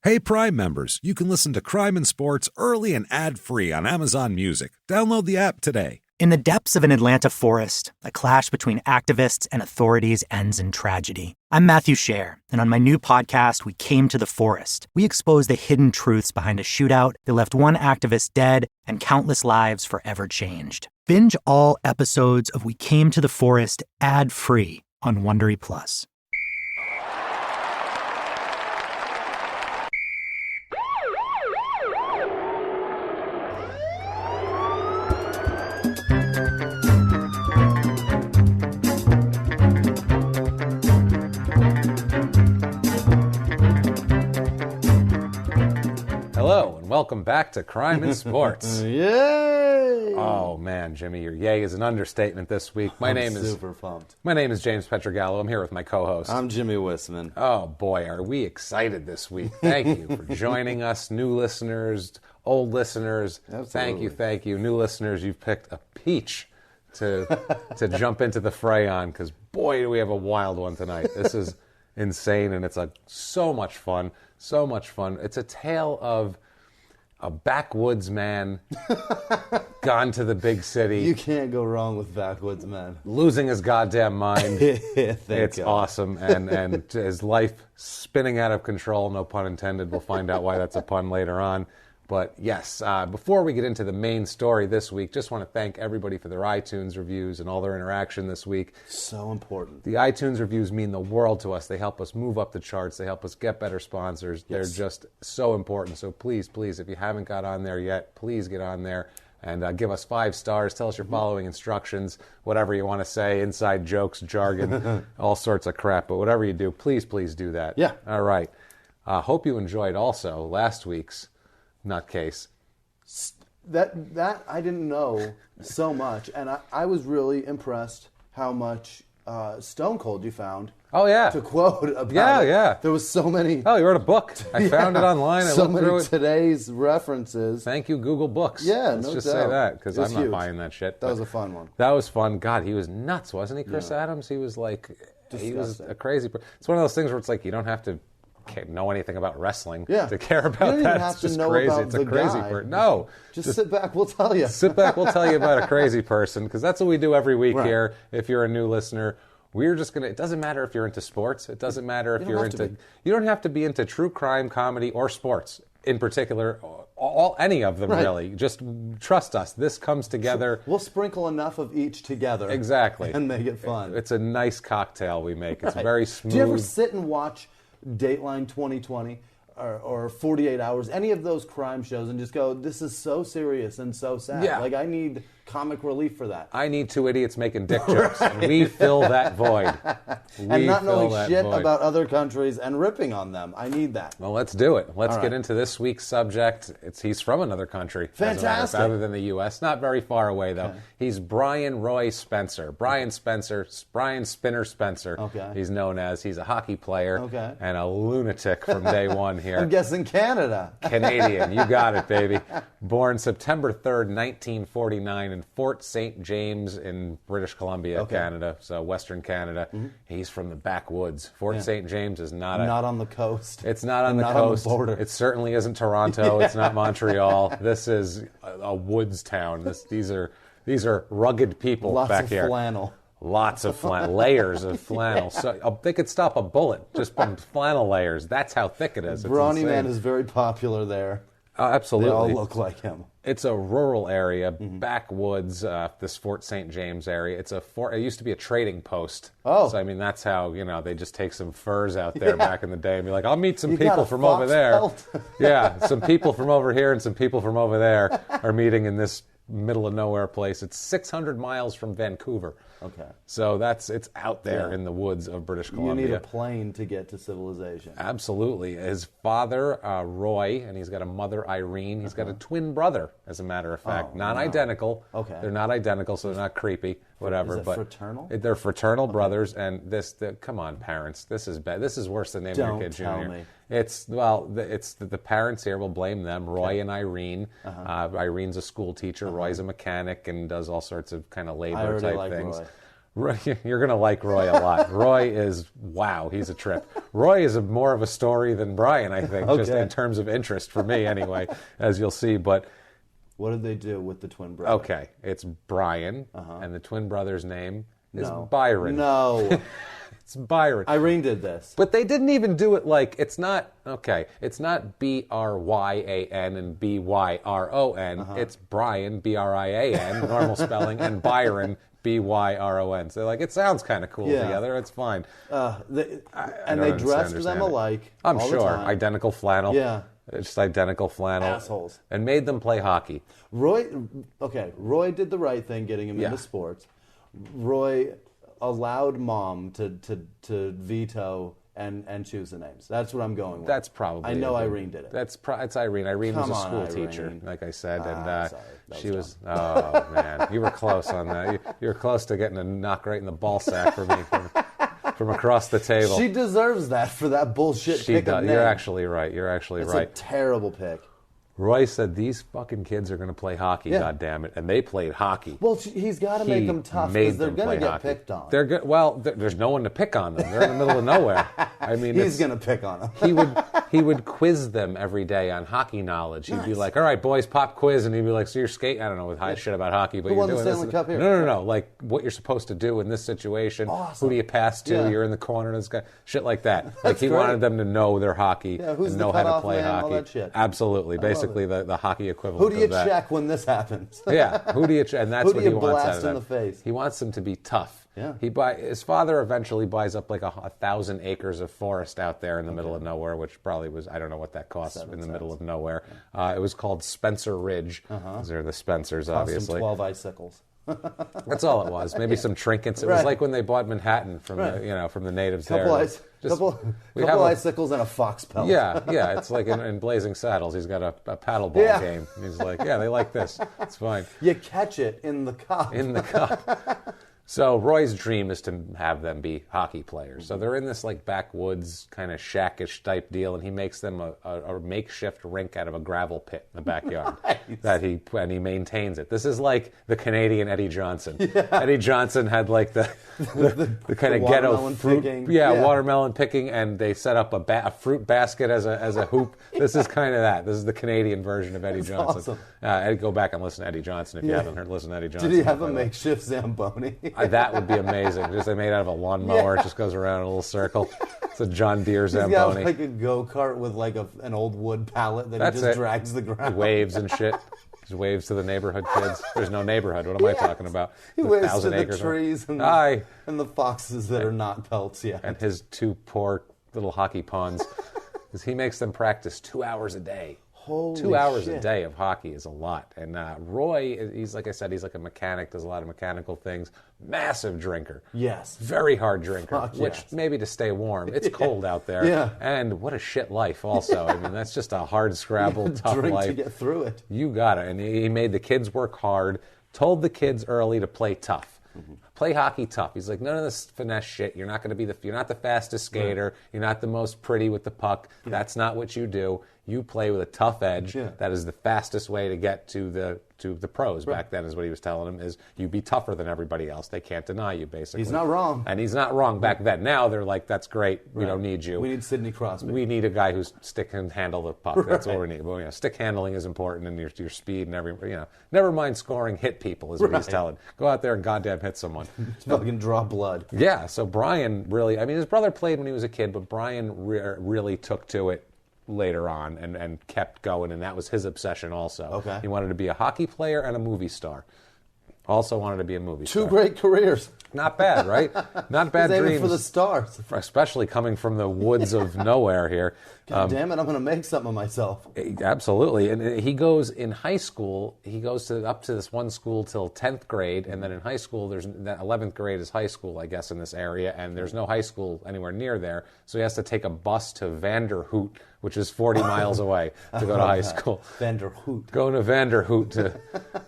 Hey, Prime members, you can listen to Crime and Sports early and ad-free on Amazon Music. Download the app today. In the depths of an Atlanta forest, a clash between activists and authorities ends in tragedy. I'm Matthew Scher, and on my new podcast, We Came to the Forest, we expose the hidden truths behind a shootout that left one activist dead and countless lives forever changed. Binge all episodes of We Came to the Forest ad-free on Wondery Plus. Hello, and welcome back to Crime and Sports. Yay! Oh, man, Jimmy, your yay is an understatement this week. I'm super pumped. My name is James Pietragallo. I'm here with my co-host. I'm Jimmie Whisman. Oh, boy, are we excited this week. Thank you for joining us, new listeners, old listeners. Absolutely. Thank you. New listeners, you've picked a peach to jump into the fray on, because, boy, do we have a wild one tonight. This is insane, and it's so much fun. So much fun. It's a tale of a backwoods man gone to the big city. You can't go wrong with backwoods man. Losing his goddamn mind. It's awesome. And his life spinning out of control, no pun intended. We'll find out why that's a pun later on. But yes, before we get into the main story this week, just want to thank everybody for their iTunes reviews and all their interaction this week. So important. The iTunes reviews mean the world to us. They help us move up the charts. They help us get better sponsors. Yes. They're just so important. So please, if you haven't got on there yet, please get on there and give us 5 stars. Tell us you're following instructions, whatever you want to say, inside jokes, jargon, all sorts of crap. But whatever you do, please do that. Yeah. All right. Hope you enjoyed also last week's nutcase. That I didn't know so much, and I was really impressed how much Stone Cold you found. Oh, yeah. To quote about it. Yeah. There was so many. Oh, you wrote a book. I found it online. I so looked many through it. Today's references. Thank you, Google Books. Yeah, Let's no just doubt. say that, because I'm not huge. buying that shit. That was a fun one. That was fun. God, he was nuts, wasn't he, Chris Adams? He was like, he was a crazy person. It's one of those things where it's like, you don't have to know anything about wrestling to care about you don't that. Even have it's to just know crazy. About It's a the crazy guy. person. No. Just sit back, we'll tell you. Sit back, we'll tell you about a crazy person, because that's what we do every week Right. here. If you're a new listener, we're just going to, it doesn't matter if you're into sports. It doesn't matter if you're into, you don't have to be into true crime, comedy, or sports in particular, any of them really. Just trust us. This comes together. We'll sprinkle enough of each together. Exactly. And make it fun. It's a nice cocktail we make. It's very smooth. Do you ever sit and watch Dateline 2020 or 48 Hours, any of those crime shows, and just go, this is so serious and so sad. Yeah. Like, I need comic relief for that. I need 2 idiots making dick jokes, and we fill that void. And not knowing shit about other countries and ripping on them. I need that. Well, let's do it. Let's get into this week's subject. He's from another country. Fantastic. Other than the U.S. Not very far away, though. Okay. He's Brian Roy Spencer. Brian Spinner Spencer. Okay. He's known as. He's a hockey player okay. and a lunatic from day one here. I'm guessing Canada. Canadian. You got it, baby. Born September 3rd, 1949 in Fort St. James in British Columbia, Canada, so Western Canada. Mm-hmm. He's from the backwoods. Fort St. James is not on the coast. It's not on the coast. On the border. It certainly isn't Toronto. It's not Montreal. This is a woods town. These are rugged people back here. Lots of flannel. Layers of flannel. So they could stop a bullet just from flannel layers. That's how thick it is. Brawny Man is very popular there. Oh, absolutely. They all look like him. It's a rural area, backwoods, this Fort St. James area. It used to be a trading post. Oh. So, I mean, that's how, they just take some furs out there back in the day and be like, I'll meet some people from over there. Yeah, some people from over here and some people from over there are meeting in this middle of nowhere place. It's 600 miles from Vancouver. Okay. So it's out there in the woods of British Columbia. You need a plane to get to civilization. Absolutely. His father, Roy, and he's got a mother, Irene. He's got a twin brother, as a matter of fact. Not identical. Okay. They're not identical, so they're not creepy, whatever. Is it fraternal? They're fraternal brothers, and come on, parents. This is bad. This is worse than naming your kid Junior. Don't tell me. It's the parents here. We'll blame them. Roy and Irene. Irene's a school teacher. Roy's a mechanic and does all sorts of kind of labor type things. Roy. Roy, you're going to like Roy a lot. Roy is, wow, he's a trip. Roy is more of a story than Brian, I think, just in terms of interest for me anyway, as you'll see. But what did they do with the twin brother? okay, it's Brian, and the twin brother's name is No. Byron. No. It's Byron. Irene did this. But they didn't even do it like, it's not Bryan and Byron. It's Brian, Brian, normal spelling, and Byron, Byron. So like, it sounds kind of cool together. It's fine. They don't dressed them understand it. alike. I'm all sure. The time. Identical flannel. Yeah. Just identical flannel. Assholes. And made them play hockey. Roy did the right thing getting him into sports. Roy allowed Mom to veto and choose the names. That's what I'm going with. That's probably. I know Irene did it. It's Irene. Irene was a school Irene. teacher, like I said, and sorry. she was. Oh man, you were close on that. You were close to getting a knock right in the ball sack for me from across the table. She deserves that for that bullshit She pick does. of You're name. actually right. It's right. a terrible pick. Roy said these fucking kids are going to play hockey. Yeah. God damn it, and they played hockey. Well, he's got to make them tough because they're going to get picked on. They're good. Well, there's no one to pick on them. They're in the middle of nowhere. I mean, He's going to pick on them. he would quiz them every day on hockey knowledge. He'd be like, "All right, boys, pop quiz," and he'd be like, "So you're skating? I don't know with shit about hockey, but Who you're won the doing this." Stanley Cup here? No. Like what you're supposed to do in this situation. Awesome. Who do you pass to? Yeah. You're in the corner. This guy, shit like that. Like he great. wanted them to know their hockey who's and the know how to cutoff play man, all hockey. that shit. Absolutely, basically the hockey equivalent. Who do you of that. check when this happens? Yeah, who do you? And that's Who do what you he wants blast out of in them. the face? He wants them to be tough. Yeah. His father eventually buys up like 1,000 acres of forest out there in the middle of nowhere, which probably was, I don't know what that costs in the middle of nowhere. It was called Spencer Ridge. They're the Spencers, obviously. 12 icicles. That's all it was. Maybe some trinkets. It was like when they bought Manhattan from the natives Couple there. couple icicles and a fox pelt. Yeah. It's like in Blazing Saddles. He's got a paddleball game. He's like, yeah, they like this. It's fine. You catch it in the cup. In the cup. So Roy's dream is to have them be hockey players. So they're in this like backwoods kind of shackish type deal, and he makes them a makeshift rink out of a gravel pit in the backyard. Nice. And he maintains it. This is like the Canadian Eddie Johnson. Yeah. Eddie Johnson had like the kind of ghetto fruit, picking. watermelon picking, and they set up a fruit basket as a hoop. This is kind of that. This is the Canadian version of Eddie Johnson. Awesome. Go back and listen to Eddie Johnson if you haven't heard. Listen to Eddie Johnson. Did he have a makeshift Zamboni? That would be amazing. Just they made out of a lawnmower. It just goes around in a little circle. It's a John Deere Zamboni. He's got like a go-kart with like an old wood pallet that he just drags the ground. Waves and shit. Just waves to the neighborhood kids. There's no neighborhood. What am I talking about? He The waves 1,000 to the acres. trees and the foxes that are not pelts yet. And his two poor little hockey pawns. Because he makes them practice 2 hours a day. Holy 2 hours shit. a day of hockey is a lot. And Roy, he's like I said, he's like a mechanic, does a lot of mechanical things. Massive drinker. Yes. Very hard drinker, Fuck which yes. maybe to stay warm. It's cold out there. Yeah. And what a shit life also. I mean, that's just a hard scrabble, tough Drink life. to get through it. You got it. And he made the kids work hard, told the kids early to play tough. Play hockey tough. He's like, none of this finesse shit. You're not going to be you're not the fastest skater. Right. You're not the most pretty with the puck. Yeah. That's not what you do. You play with a tough edge. Yeah. That is the fastest way to get to the pros. Right. Back then is what he was telling them is you be tougher than everybody else. They can't deny you, basically. He's not wrong. And he's not wrong back then. Now they're like, that's great. Right. We don't need you. We need Sidney Crosby. We need a guy who's stick and handle the puck. Right. That's what we need. Well, stick handling is important, and your speed and never mind scoring, hit people is what he's telling. Go out there and goddamn hit someone. Fucking draw blood. Yeah. So Brian really, I mean, his brother played when he was a kid, but Brian really took to it later on and kept going, and that was his obsession also. Okay. He wanted to be a hockey player and a movie star. Also wanted to be a movie star. Two great careers. Not bad, right? Not bad He's dreams. aiming for the stars. Especially coming from the woods of nowhere here. God damn it, I'm going to make something of myself. Absolutely. And he goes in high school, he goes up to this one school till 10th grade, and then in high school, there's 11th grade is high school, I guess, in this area, and there's no high school anywhere near there, so he has to take a bus to Vanderhoot, which is 40 miles away to go to high school. Vanderhoot. Going to Vanderhoot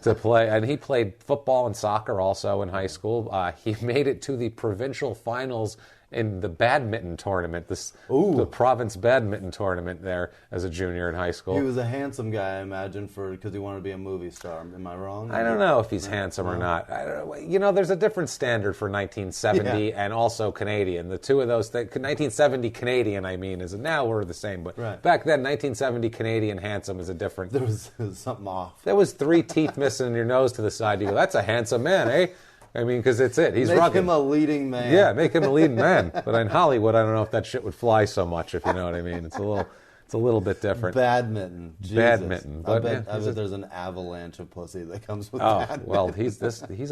to play. And he played football and soccer also in high school. He made it to the provincial finals in the badminton tournament, the province badminton tournament there as a junior in high school. He was a handsome guy, I imagine, because he wanted to be a movie star. Am I wrong? I don't know if he's handsome or not. There's a different standard for 1970 and also Canadian. The two of those things, 1970 Canadian, I mean, is now we're the same. But back then, 1970 Canadian handsome is a different. There was something off. There was 3 teeth missing in your nose to the side. You go, that's a handsome man, eh? I mean, because it's it. He's rugged. Make him a leading man. Yeah, make him a leading man. But in Hollywood, I don't know if that shit would fly so much, if you know what I mean. It's a little bit different. Badminton. Jesus. Badminton. I bet there's an avalanche of pussy that comes with badminton. Well, he's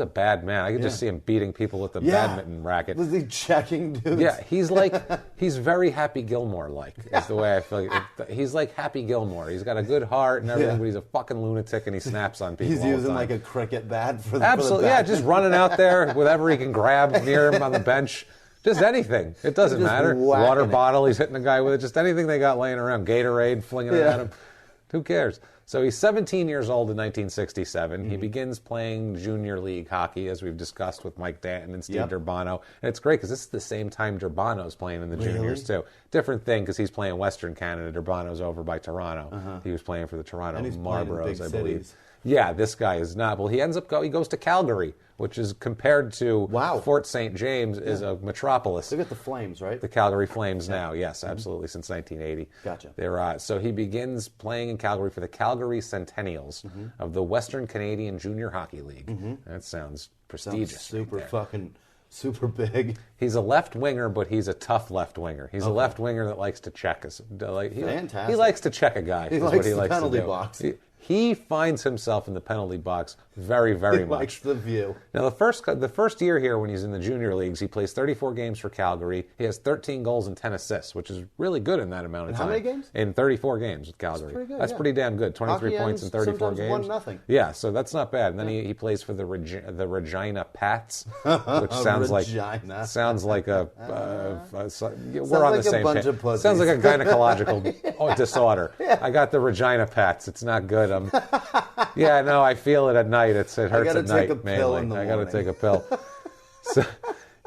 a bad man. I can just see him beating people with the badminton racket. Was he checking dudes? Yeah, he's very Happy Gilmore-like, is the way I feel. He's like Happy Gilmore. He's got a good heart and everything, but he's a fucking lunatic and he snaps on people. He's using like a cricket bat for the Absolutely, just running out there, whatever he can grab near him on the bench. Just anything. It doesn't matter. Water bottle, he's hitting a guy with it. Just anything they got laying around. Gatorade, flinging it at him. Who cares? So he's 17 years old in 1967. Mm-hmm. He begins playing junior league hockey, as we've discussed with Mike Danton and Steve Durbano. And it's great because this is the same time Durbano's playing in the juniors, too. Different thing because he's playing Western Canada. Durbano's over by Toronto. He was playing for the Toronto Marlboros, I believe. Yeah, this guy is not. Well, he goes to Calgary, which is compared to Fort St. James is a metropolis. They got the Flames, right? The Calgary Flames now, yes, absolutely, since 1980. Gotcha. So he begins playing in Calgary for the Calgary Centennials of the Western Canadian Junior Hockey League. That sounds prestigious. Super big. He's a left winger, but he's a tough left winger. He's a left winger that likes to check us. Fantastic. He likes to check a guy. He likes the penalty box. He finds himself in the penalty box very, very much. He likes the view. Now, the first year here when he's in the junior leagues, he plays 34 games for Calgary. He has 13 goals and 10 assists, which is really good in that amount of time. How many games? In 34 games with Calgary. That's pretty good, That's pretty damn good. 23 points in 34 games. 1-0. Yeah, so that's not bad. And then he plays for the Regina Pats, which sounds like a we're on the same page. Sounds like a gynecological disorder. I got the Regina Pats. It's not good. Yeah, no, I feel it at night. It hurts at night mainly. I got to take a pill. So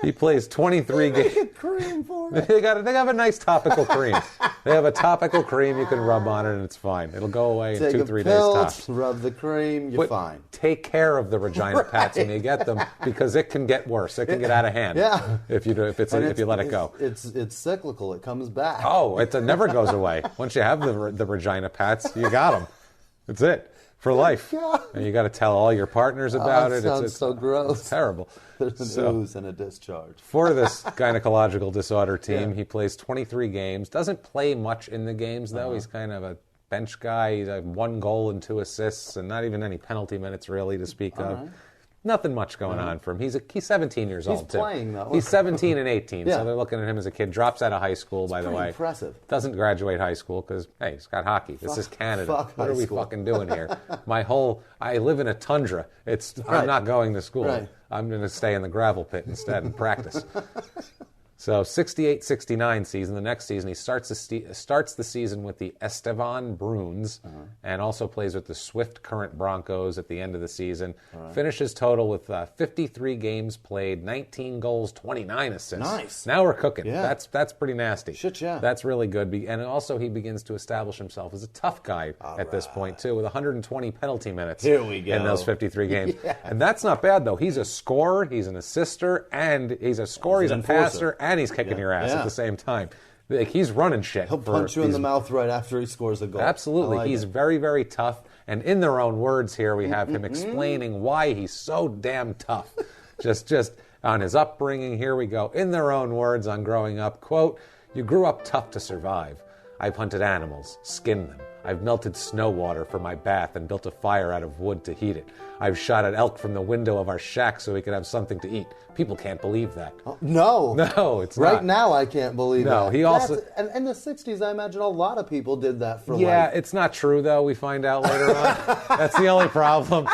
he plays 23 games. Make a cream for me. They have a nice topical cream. They have a topical cream you can rub on it and it's fine. It'll go away in 2-3 days tops. Rub the cream, you're fine. Take care of the Regina Pats when you get them because it can get worse. It can get out of hand. Yeah. If you let it go. It's cyclical. It comes back. Oh, it never goes away. Once you have the Regina Pats, you got them. That's it. For life. And you got to tell all your partners about it. Sounds so gross. It's terrible. There's an ooze and a discharge. For this gynecological disorder team, he plays 23 games. Doesn't play much in the games, though. He's kind of a bench guy. He's 1 goal and 2 assists, and not even any penalty minutes, really, to speak of. Right. Nothing much going on for him. He's 17 years old, too. He's playing, though. He's 17 and 18, so they're looking at him as a kid. Drops out of high school, by the way. Impressive. Doesn't graduate high school because, hey, he's got hockey. This is Canada. What are we fucking doing here? I live in a tundra. I'm not going to school. Right. I'm going to stay in the gravel pit instead and practice. So 68-69 season, the next season, he starts the season with the Estevan Bruins and also plays with the Swift Current Broncos at the end of the season. Finishes total with 53 games played, 19 goals, 29 assists. Nice. Now we're cooking. Yeah. That's pretty nasty. Shit, yeah. That's really good. And also he begins to establish himself as a tough guy at this point, too, with 120 penalty minutes Here we go. in those 53 games. And that's not bad, though. He's a scorer, he's an assister, and he's a passer, and he's kicking your ass at the same time. Like, he's running shit. He'll punch you in the mouth right after he scores a goal. Absolutely. He's very, very tough. And in their own words here, we have him explaining why he's so damn tough. just on his upbringing, here we go. In their own words on growing up, quote, "You grew up tough to survive. I've hunted animals, skinned them. I've melted snow water for my bath and built a fire out of wood to heat it. I've shot an elk from the window of our shack so we could have something to eat. People can't believe that." No, it's not. Right now, I can't believe that. No, he also... And in the 60s, I imagine a lot of people did that for life. Yeah, it's not true, though, we find out later on. That's the only problem.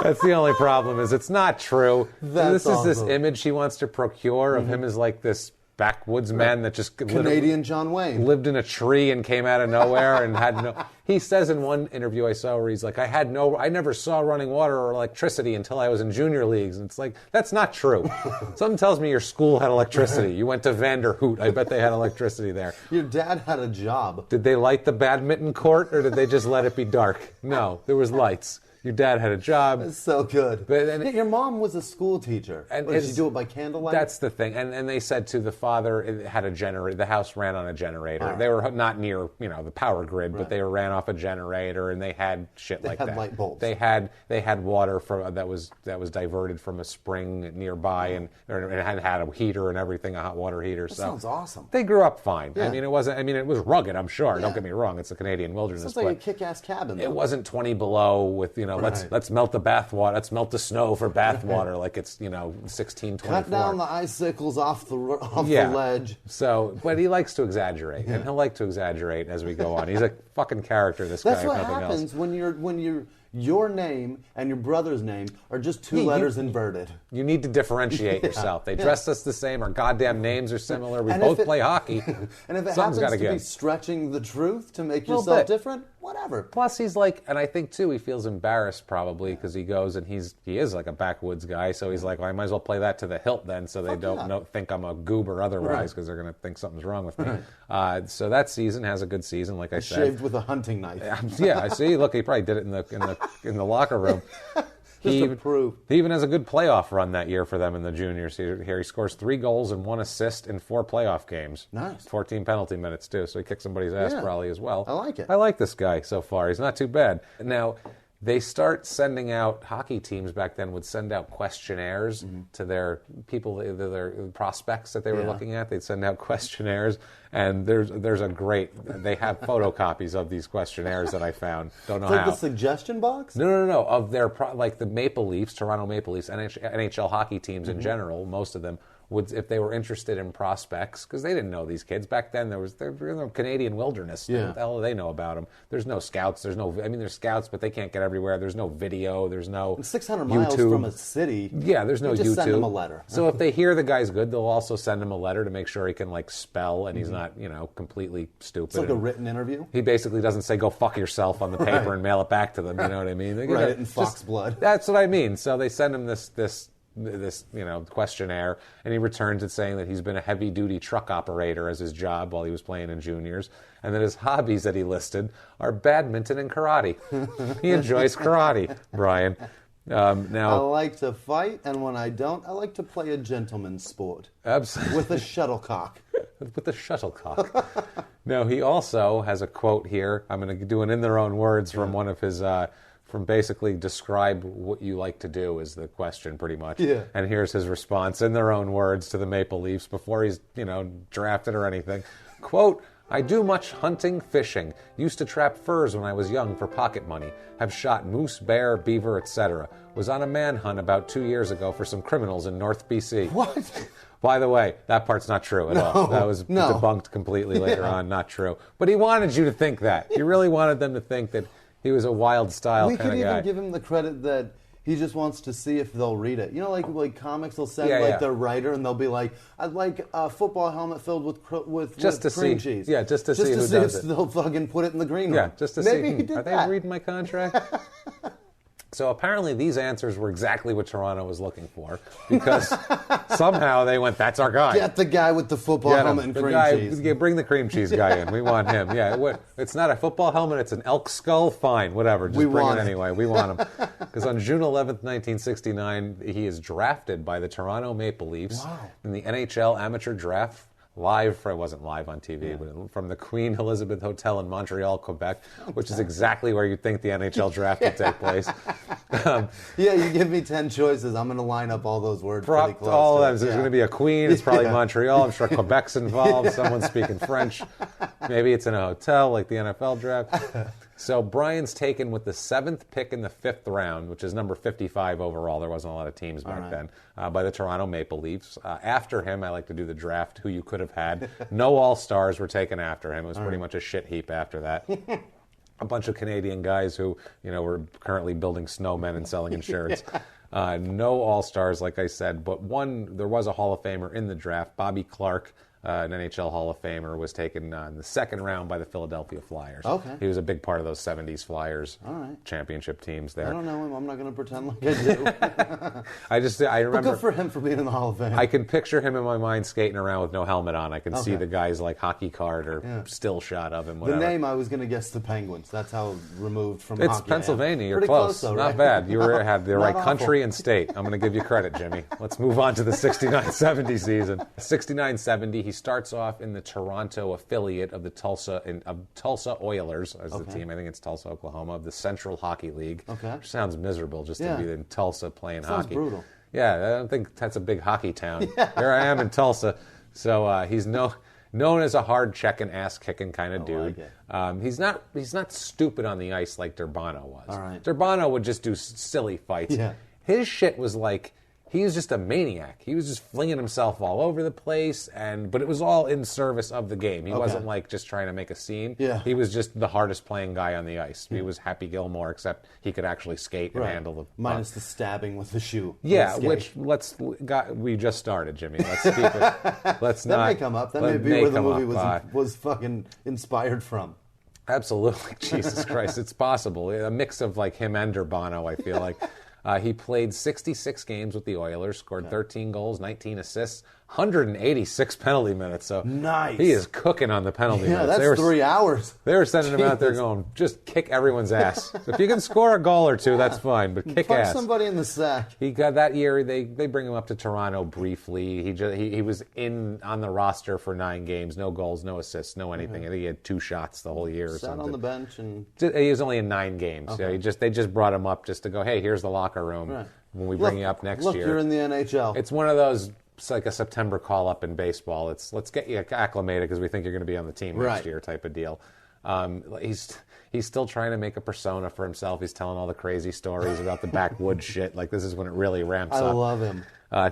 That's the only problem, is it's not true. This is this image he wants to procure of him as like this backwoods men that just Canadian John Wayne lived in a tree and came out of nowhere and had no. He says in one interview I saw where he's like, I never saw running water or electricity until I was in junior leagues. And it's like, that's not true. Something tells me your school had electricity. You went to Vanderhoot. I bet they had electricity there. Your dad had a job. Did they light the badminton court or did they just let it be dark? No, there was lights. Your dad had a job. That's so good. But your mom was a school teacher. And did she do it by candlelight? That's the thing. And they said to the father, it had a generator. The house ran on a generator. Right. They were not near, the power grid, but they ran off a generator, and they had shit like that. They had light bulbs. They had water that was diverted from a spring nearby, and it had a heater and everything, a hot water heater. That sounds awesome. They grew up fine. Yeah. It was rugged, I'm sure. Yeah. Don't get me wrong. It's the Canadian wilderness. Sounds like a kick-ass cabin, though. It wasn't 20 below with, let's melt the bath water. Let's melt the snow for bath water like it's, 1624. Cut down the icicles off the ledge. So, but he likes to exaggerate, and he'll like to exaggerate as we go on. He's a fucking character, this guy. That's what happens when your name and your brother's name are just two letters inverted. You need to differentiate yourself. They dress us the same. Our goddamn names are similar. We both play hockey. And if it happens to be stretching the truth to make yourself different, whatever. Plus, he's like, and I think too, he feels embarrassed probably because he goes and he is like a backwoods guy. So he's like, well, I might as well play that to the hilt then, so they don't think I'm a goob or otherwise, because they're going to think something's wrong with me. Right. So that season has a good season, like I said. Shaved with a hunting knife. Yeah, I see. Look, he probably did it in the locker room. He even has a good playoff run that year for them in the juniors. Here he scores 3 goals and 1 assist in 4 playoff games. Nice. 14 penalty minutes, too, so he kicked somebody's ass probably as well. I like it. I like this guy so far. He's not too bad. Now, they start sending out, hockey teams back then would send out questionnaires to their people, their prospects that they were looking at. They'd send out questionnaires, and they have photocopies of these questionnaires that I found. Don't know how. Like the suggestion box? No. Of their, like the Maple Leafs, Toronto Maple Leafs, NHL hockey teams in general, most of them, would, if they were interested in prospects, because they didn't know these kids. Back then, they were in the Canadian wilderness. Yeah. What the hell do they know about them? There's no scouts. There's scouts, but they can't get everywhere. There's no video. There's no 600 YouTube. Miles from a city. Yeah, there's no just YouTube. Send them a letter. So if they hear the guy's good, they'll also send him a letter to make sure he can spell and he's not, completely stupid. It's like a written interview. He basically doesn't say, go fuck yourself on the paper and mail it back to them. You know what I mean? They write it in fox blood. That's what I mean. So they send him this questionnaire, and he returns it saying that he's been a heavy-duty truck operator as his job while he was playing in juniors, and that his hobbies that he listed are badminton and karate. He enjoys karate, Brian. Now, I like to fight, and when I don't, I like to play a gentleman's sport. Absolutely. With a shuttlecock. With the shuttlecock. Now, he also has a quote here. I'm going to do an in their own words from one of his... from basically describe what you like to do is the question, pretty much. Yeah. And here's his response in their own words to the Maple Leafs before he's, drafted or anything. Quote, I do much hunting, fishing. Used to trap furs when I was young for pocket money. Have shot moose, bear, beaver, etc. Was on a manhunt about 2 years ago for some criminals in North BC. What? By the way, that part's not true at all. That was debunked completely later on. Not true. But he wanted you to think that. He really wanted them to think that he was a wild style kind of guy. We could even give him the credit that he just wants to see if they'll read it. Like comics will send their writer and they'll be like, I'd like a football helmet filled with cream cheese. Yeah, just to see who does if it. They'll fucking put it in the green room. Yeah, just to Maybe see. he did Are that. they reading my contract? So apparently these answers were exactly what Toronto was looking for, because somehow they went, that's our guy. Get the guy with the football helmet and cream cheese. Yeah, bring the cream cheese guy in. We want him. Yeah, it's not a football helmet, it's an elk skull. Fine, whatever. Just bring it anyway. We want him. Because on June 11th, 1969, he is drafted by the Toronto Maple Leafs in the NHL amateur draft. It wasn't live on TV, but from the Queen Elizabeth Hotel in Montreal, Quebec, which is exactly where you'd think the NHL draft would take place. You give me 10 choices, I'm going to line up all those words pretty close. All of them. There's going to be a Queen, it's probably Montreal, I'm sure Quebec's involved, someone's speaking French. Maybe it's in a hotel like the NFL draft. So Brian's taken with the 7th pick in the 5th round, which is number 55 overall. There wasn't a lot of teams back then, by the Toronto Maple Leafs. After him, I like to do the draft, who you could have had. No All-Stars were taken after him. It was pretty much a shit heap after that. A bunch of Canadian guys who, were currently building snowmen and selling insurance. No All-Stars, like I said, but there was a Hall of Famer in the draft, Bobby Clark. an NHL Hall of Famer, was taken in the second round by the Philadelphia Flyers. Okay. He was a big part of those 70s Flyers All right. championship teams there. I don't know him. I'm not going to pretend like I do. I remember. But good for him for being in the Hall of Fame. I can picture him in my mind skating around with no helmet on. I can see the guy's like hockey card or still shot of him. Whatever. The name I was going to guess the Penguins. That's how removed from It's hockey. Pennsylvania. You're Pretty close. though, Not right? bad. You had the right Not country awful. and state. I'm going to give you credit, Jimmy. Let's move on to the 69-70 season. 69-70, he starts off in the Toronto affiliate of the Tulsa Oilers as the team. I think it's Tulsa, Oklahoma, of the Central Hockey League. Okay. Which sounds miserable just to be in Tulsa playing Sounds hockey. brutal. Yeah, I don't think that's a big hockey town. Here I am in Tulsa. So he's known as a hard checking, ass kicking kind of dude. Like He's not stupid on the ice like Durbano was. All right. Durbano would just do silly fights. Yeah. His shit was like, he was just a maniac. He was just flinging himself all over the place, but it was all in service of the game. He wasn't like just trying to make a scene. Yeah. He was just the hardest playing guy on the ice. He was Happy Gilmore, except he could actually skate and handle the Minus the stabbing with the shoe. Yeah, on the skate. we just started, Jimmy. Let's keep it. Let's That not. may come up. That may be where the movie was fucking inspired from. Absolutely. Jesus Christ. It's possible. A mix of like him and Durbano, I feel like. He played 66 games with the Oilers, scored 13 goals, 19 assists, 186 penalty minutes. So nice. He is cooking on the penalty minutes. That's 3 hours. They were sending him out there going, just kick everyone's ass. If you can score a goal or two, that's fine, but kick Punch ass. somebody in the sack. He got that year. They bring him up to Toronto briefly. He was on the roster for 9 games, no goals, no assists, no anything. I think he had 2 shots the whole year. Or Sat something. on the bench and He was only in 9 games. Okay. Yeah, they just brought him up just to go, hey, here's the locker room when we bring you up next year. Look, you're in the NHL. It's one of those. It's like a September call-up in baseball. It's let's get you acclimated because we think you're going to be on the team next year type of deal. He's still trying to make a persona for himself. He's telling all the crazy stories about the backwoods shit. Like this is when it really ramps up. I love him.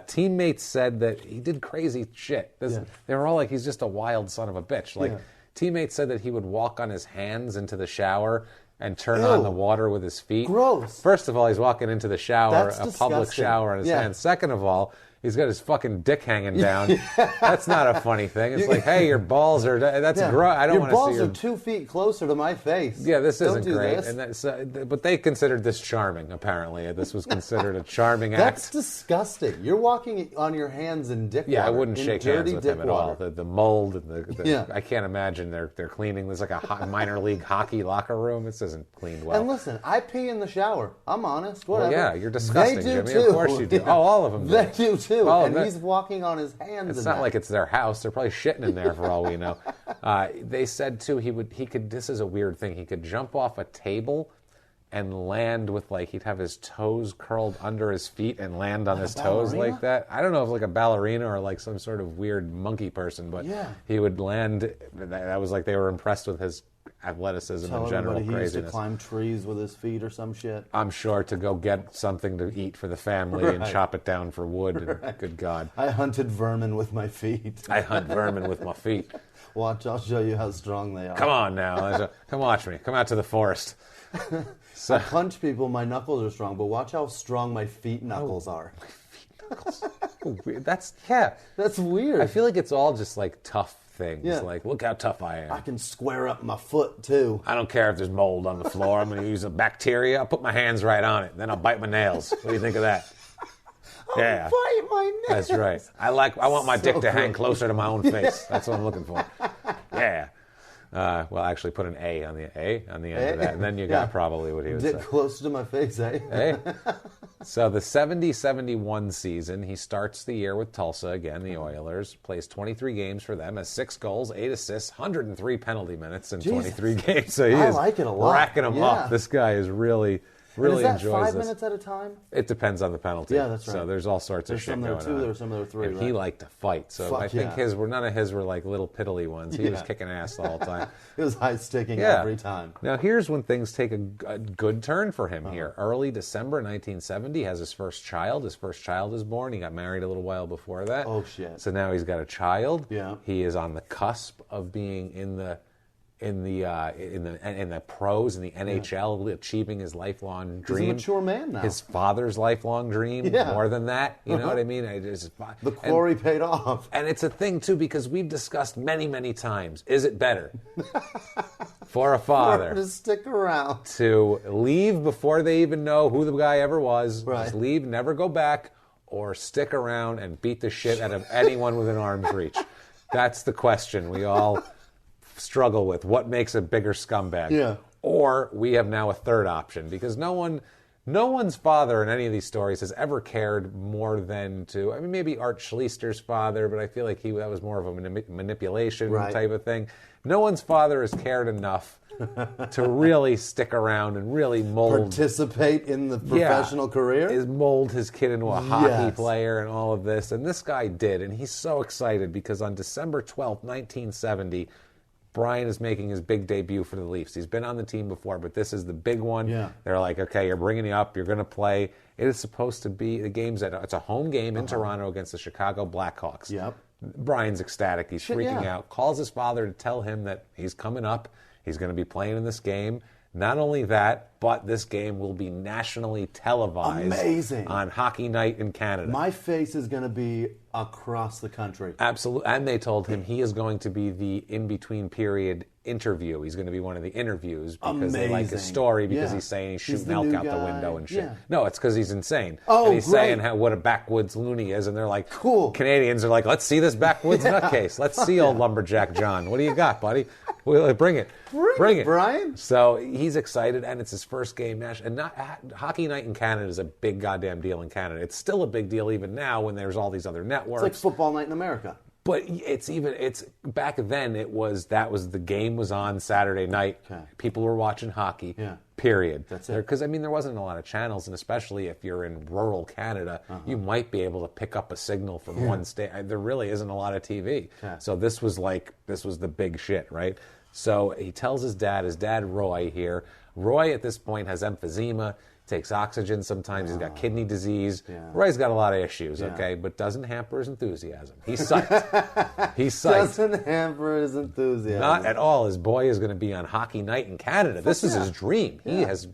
Teammates said that he did crazy shit. They were all like, he's just a wild son of a bitch. Like teammates said that he would walk on his hands into the shower and turn on the water with his feet. Gross. First of all, he's walking into the shower, That's a public disgusting. shower on his hands. Second of all, he's got his fucking dick hanging down. That's not a funny thing. It's like, hey, your balls are... That's gross. I don't want to see your balls are 2 feet closer to my face. Yeah, this Don't isn't do great. this. And but they considered this charming, apparently. This was considered a charming That's act. disgusting. You're walking on your hands in dick Yeah, water. I wouldn't in shake dirty hands with dick him at water. all. The mold and the Yeah. I can't imagine they're cleaning. There's like a minor league hockey locker room. This isn't cleaned well. And listen, I pee in the shower. I'm honest. Whatever. Well, yeah, you're disgusting, They do Jimmy. too. Of course you do. Oh, all of them do. They do too. All of And them. he's walking on his hands. It's in not that. like it's their house. They're probably shitting in there for all we know. They said too he could. This is a weird thing. He could jump off a table and land with he'd have his toes curled under his feet and land on his toes ballerina? like that. I don't know if like a ballerina or like some sort of weird monkey person, but he would land. That was like they were impressed with his athleticism Tell and general everybody he used to craziness. climb trees with his feet or some shit. I'm sure to go get something to eat for the family and chop it down for wood. And, good God. I hunted vermin with my feet. I hunt vermin with my feet. Watch, I'll show you how strong they are. Come on now. Come watch me. Come out to the forest. I punch people, my knuckles are strong, but watch how strong my feet knuckles are. Weird. That's weird. I feel like it's all just like tough things. Yeah. Like, look how tough I am. I can square up my foot too. I don't care if there's mold on the floor. I'm going to use a bacteria. I'll put my hands right on it. Then I'll bite my nails. What do you think of that? Yeah. Bite my nails. That's right. I want my dick to hang gross. closer to my own face. That's what I'm looking for. Yeah. Well, actually, put an A on the end of that, and then you got probably what he would Dick say. closer to my face, eh? Hey. So the 70-71 season, he starts the year with Tulsa again, the Oilers, plays 23 games for them, has 6 goals, 8 assists, 103 penalty minutes in 23 games. So he I is like it a lot. racking them Yeah. up. This guy is really And is that enjoys 5 this. minutes at a time? It depends on the penalty. Yeah, that's right. So there's all sorts There's of shit some that are going 2, on. there's some that are 3, And he right? liked to fight. So Fuck I think yeah. none of his were like little piddly ones. He was Yeah. kicking ass the whole time. It was high sticking Yeah. every time. Now, here's when things take a good turn for him here. Early December 1970, he has his first child. His first child is born. He got married a little while before that. Oh, shit. So now he's got a child. Yeah. He is on the cusp of being in the in the pros in the NHL, achieving his lifelong dream. He's a mature man now. His father's lifelong dream, more than that. You know what I mean? The quarry paid off. And it's a thing too, because we've discussed many, many times. Is it better for a father to stick around, to leave before they even know who the guy ever was, right. just leave, never go back, or stick around and beat the shit out of anyone within arm's reach? That's the question we all struggle with. What makes a bigger scumbag? Yeah. Or we have now a third option, because no one's father in any of these stories has ever cared more than to, I mean, maybe Art Schleister's father, but I feel like that was more of a manipulation type of thing. No one's father has cared enough to really stick around and really participate in the professional career? Is mold his kid into a hockey player and all of this. And this guy did, and he's so excited because on December 12th, 1970, Brian is making his big debut for the Leafs. He's been on the team before, but this is the big one. Yeah. They're like, okay, you're bringing you up. You're going to play. It is supposed to be it's a home game in Toronto against the Chicago Blackhawks. Yep. Brian's ecstatic. He's freaking out. Calls his father to tell him that he's coming up. He's going to be playing in this game. Not only that, but this game will be nationally televised. Amazing. On Hockey Night in Canada. My face is going to be across the country. Absolutely. And they told him he is going to be the in-between period interview. He's going to be one of the interviews because they like his story, because he's saying he's shooting elk out the window and shit. Yeah. No, it's because he's insane. Oh, and he's great. saying what a backwoods loony he is, and they're like, cool. Canadians are like, let's see this backwoods nutcase. Let's see old lumberjack John. What do you got, buddy? Bring it. Bring it, Brian. So he's excited, and it's his first game. And Hockey Night in Canada is a big goddamn deal in Canada. It's still a big deal even now when there's all these other networks. It's like Football Night in America. But it's back then. The game was on Saturday night. Okay. People were watching hockey. Yeah. Period. That's it. Because there wasn't a lot of channels, and especially if you're in rural Canada, you might be able to pick up a signal from one state. There really isn't a lot of TV. Okay. So this was the big shit, right? So he tells his dad Roy here. Roy at this point has emphysema, takes oxygen sometimes. He's got kidney disease. Yeah. Roy's got a lot of issues, okay, but doesn't hamper his enthusiasm. He's psyched. He's psyched. Doesn't hamper his enthusiasm. Not at all. His boy is going to be on Hockey Night in Canada. This is his dream. He has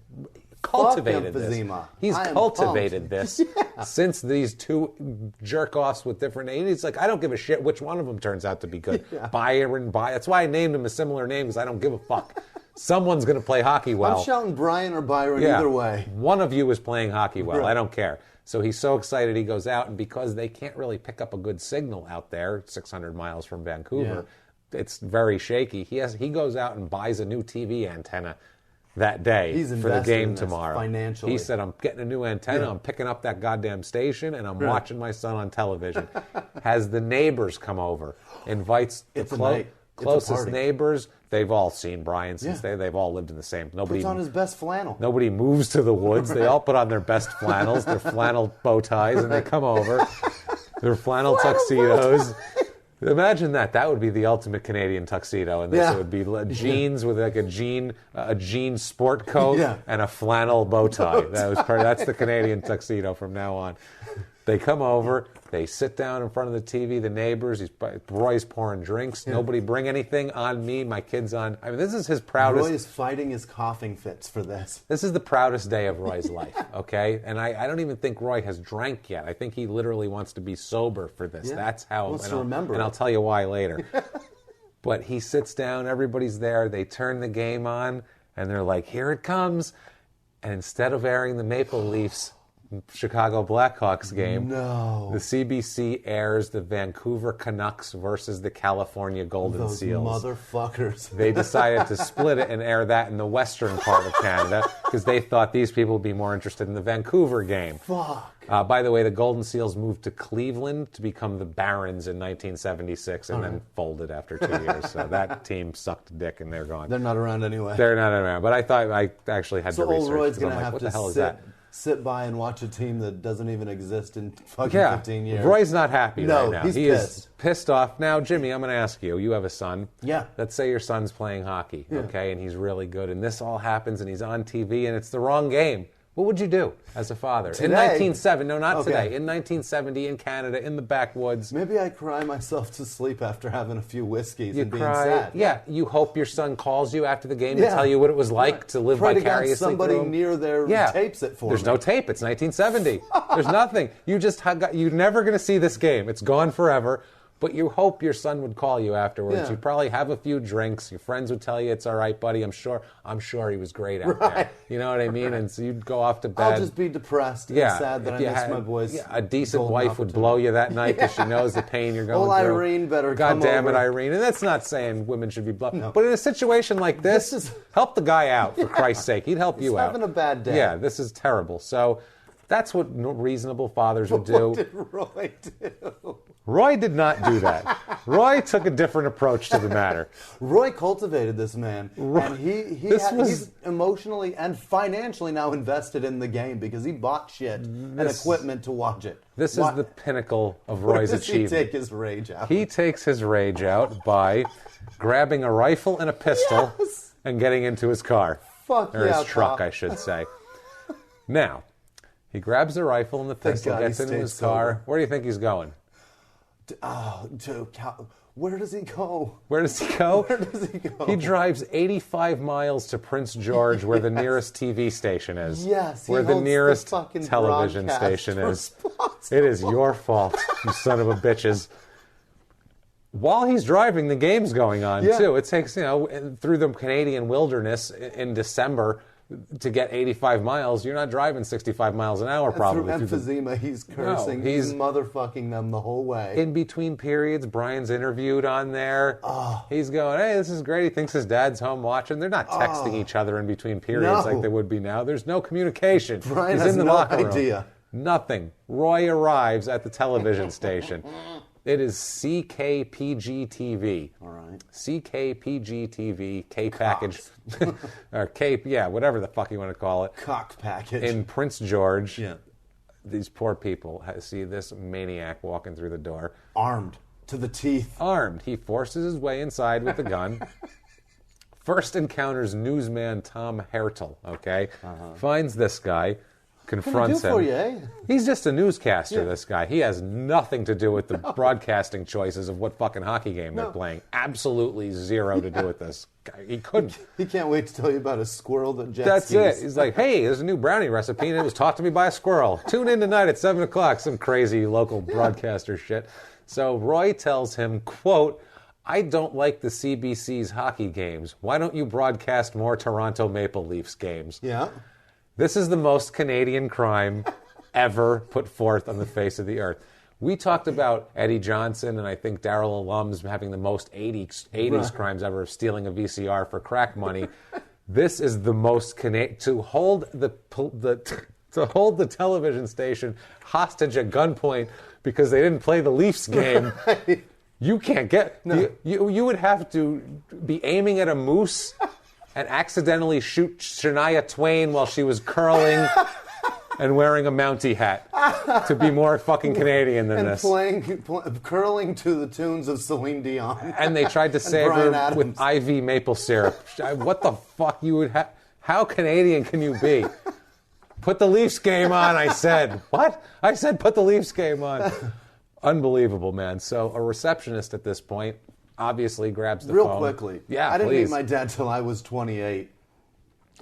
cultivated this. He's cultivated this since these two jerk-offs with different names. He's like, I don't give a shit which one of them turns out to be good. Byron. That's why I named him a similar name, because I don't give a fuck. Someone's going to play hockey well. I'm shouting Brian or Byron either way. One of you is playing hockey well. Right. I don't care. So he's so excited he goes out, and because they can't really pick up a good signal out there, 600 miles from Vancouver, it's very shaky. He goes out and buys a new TV antenna that day for the game tomorrow. Financially. He said, I'm getting a new antenna, I'm picking up that goddamn station, and I'm watching my son on television. Has the neighbors come over, invites the closest neighbors. They've all seen Brian since they've all lived in the same. Nobody puts on his best flannel. Nobody moves to the woods. They all put on their best flannels, their flannel bow ties, and they come over. Their flannel tuxedos. Imagine that. That would be the ultimate Canadian tuxedo. And this would be jeans with like a jean sport coat and a flannel bow tie. That's the Canadian tuxedo from now on. They come over, they sit down in front of the TV, the neighbors, Roy's pouring drinks, nobody bring anything on me, my kid's on. I mean, this is his proudest. Roy is fighting his coughing fits for this. This is the proudest day of Roy's life, okay? And I don't even think Roy has drank yet. I think he literally wants to be sober for this. Yeah. That's how. Wants to remember and I'll tell you why later. But he sits down, everybody's there, they turn the game on, and they're like, here it comes. And instead of airing the Maple Leafs Chicago Blackhawks game, no, the CBC airs the Vancouver Canucks versus the California Golden Seals. Motherfuckers. They decided to split it and air that in the western part of Canada because they thought these people would be more interested in the Vancouver game. Fuck. By the way, the Golden Seals moved to Cleveland to become the Barons in 1976 and then folded after 2 years. So that team sucked dick and they're gone. They're not around anyway. They're not around. But I thought I actually had to research. So old Roy's going to have what to the hell is that? sit by and watch a team that doesn't even exist in fucking 15 years. Roy's not happy right now. He's he pissed. Is pissed off. Now, Jimmy, I'm going to ask you. You have a son. Yeah. Let's say your son's playing hockey, okay, and he's really good, and this all happens, and he's on TV, and it's the wrong game. What would you do as a father? Today? In 1970, no, not Okay. today. In 1970, in Canada, in the backwoods. Maybe I cry myself to sleep after having a few whiskeys You and being cry. sad. Yeah, you hope your son calls you after the game to Yeah. tell you what it was like to live Pray to God vicariously somebody through him. near there tapes it for There's me. no tape. It's 1970. There's nothing. You're never going to see this game. It's gone forever. But you hope your son would call you afterwards. Yeah. You'd probably have a few drinks. Your friends would tell you it's all right, buddy. I'm sure he was great out there. You know what I mean? And so you'd go off to bed. I'll just be depressed and sad that I missed my boys. A decent wife would blow you that night because she knows the pain you're going Old through. Irene better God come damn it, over. Irene. And that's not saying women should be blown. No. But in a situation like this, help the guy out, for Christ's sake. He'd help you out. having a bad day. Yeah, this is terrible. So that's what reasonable fathers would do. What did Roy do? Roy did not do that. Roy took a different approach to the matter. Roy cultivated this man, and he's emotionally and financially now invested in the game because he bought shit and equipment to watch it. This is the pinnacle of Where Roy's does achievement. he take his rage out? He takes his rage out by grabbing a rifle and a pistol and getting into his car. Fuck or yeah, his truck, Pop. I should say. Now, he grabs the rifle and the pistol, God he gets into stayed his car. sober. Where do you think he's going? Where does he go? Where does he go? Where does he go? He drives 85 miles to Prince George, where the nearest TV station is. Yes, he where the holds nearest fucking television broadcast station is. responsible. It is your fault, you son of a bitches. While he's driving, the game's going on, too. It takes, through the Canadian wilderness in December to get 85 miles. You're not driving 65 miles an hour, probably. Through emphysema, he's cursing. No, he's motherfucking them the whole way. In between periods, Brian's interviewed on there. He's going, hey, this is great. He thinks his dad's home watching. They're not texting each other in between periods like they would be now. There's no communication. Brian He's has in the no locker room. idea. Nothing. Roy arrives at the television station. It is CKPG-TV. All right. CKPG-TV, K-package. Or K, whatever the fuck you want to call it. Cock package. In Prince George. Yeah. These poor people see this maniac walking through the door. Armed to the teeth. Armed. He forces his way inside with a gun. First encounters newsman Tom Hertel, okay? Finds this guy, confronts What can him. I do for you, eh? He's just a newscaster, this guy. He has nothing to do with the broadcasting choices of what fucking hockey game they're playing. Absolutely zero to do with this. He couldn't. He can't wait to tell you about a squirrel that jet That's skis. it. He's like, hey, there's a new brownie recipe, and it was taught to me by a squirrel. Tune in tonight at 7 o'clock. Some crazy local broadcaster shit. So Roy tells him, quote, I don't like the CBC's hockey games. Why don't you broadcast more Toronto Maple Leafs games? Yeah. This is the most Canadian crime ever put forth on the face of the earth. We talked about Eddie Johnson and I think Darryl alums having the most 80s crimes ever of stealing a VCR for crack money. This is the most to hold the television station hostage at gunpoint because they didn't play the Leafs game. Right. You can't get you would have to be aiming at a moose and accidentally shoot Shania Twain while she was curling and wearing a Mountie hat to be more fucking Canadian than this. And curling to the tunes of Celine Dion. And they tried to save Bryan her Adams. with IV maple syrup. What the fuck you would have? How Canadian can you be? Put the Leafs game on, I said. What? I said put the Leafs game on. Unbelievable, man. So a receptionist at this point obviously grabs the phone. Real quickly. Yeah, I didn't please. meet my dad till I was 28.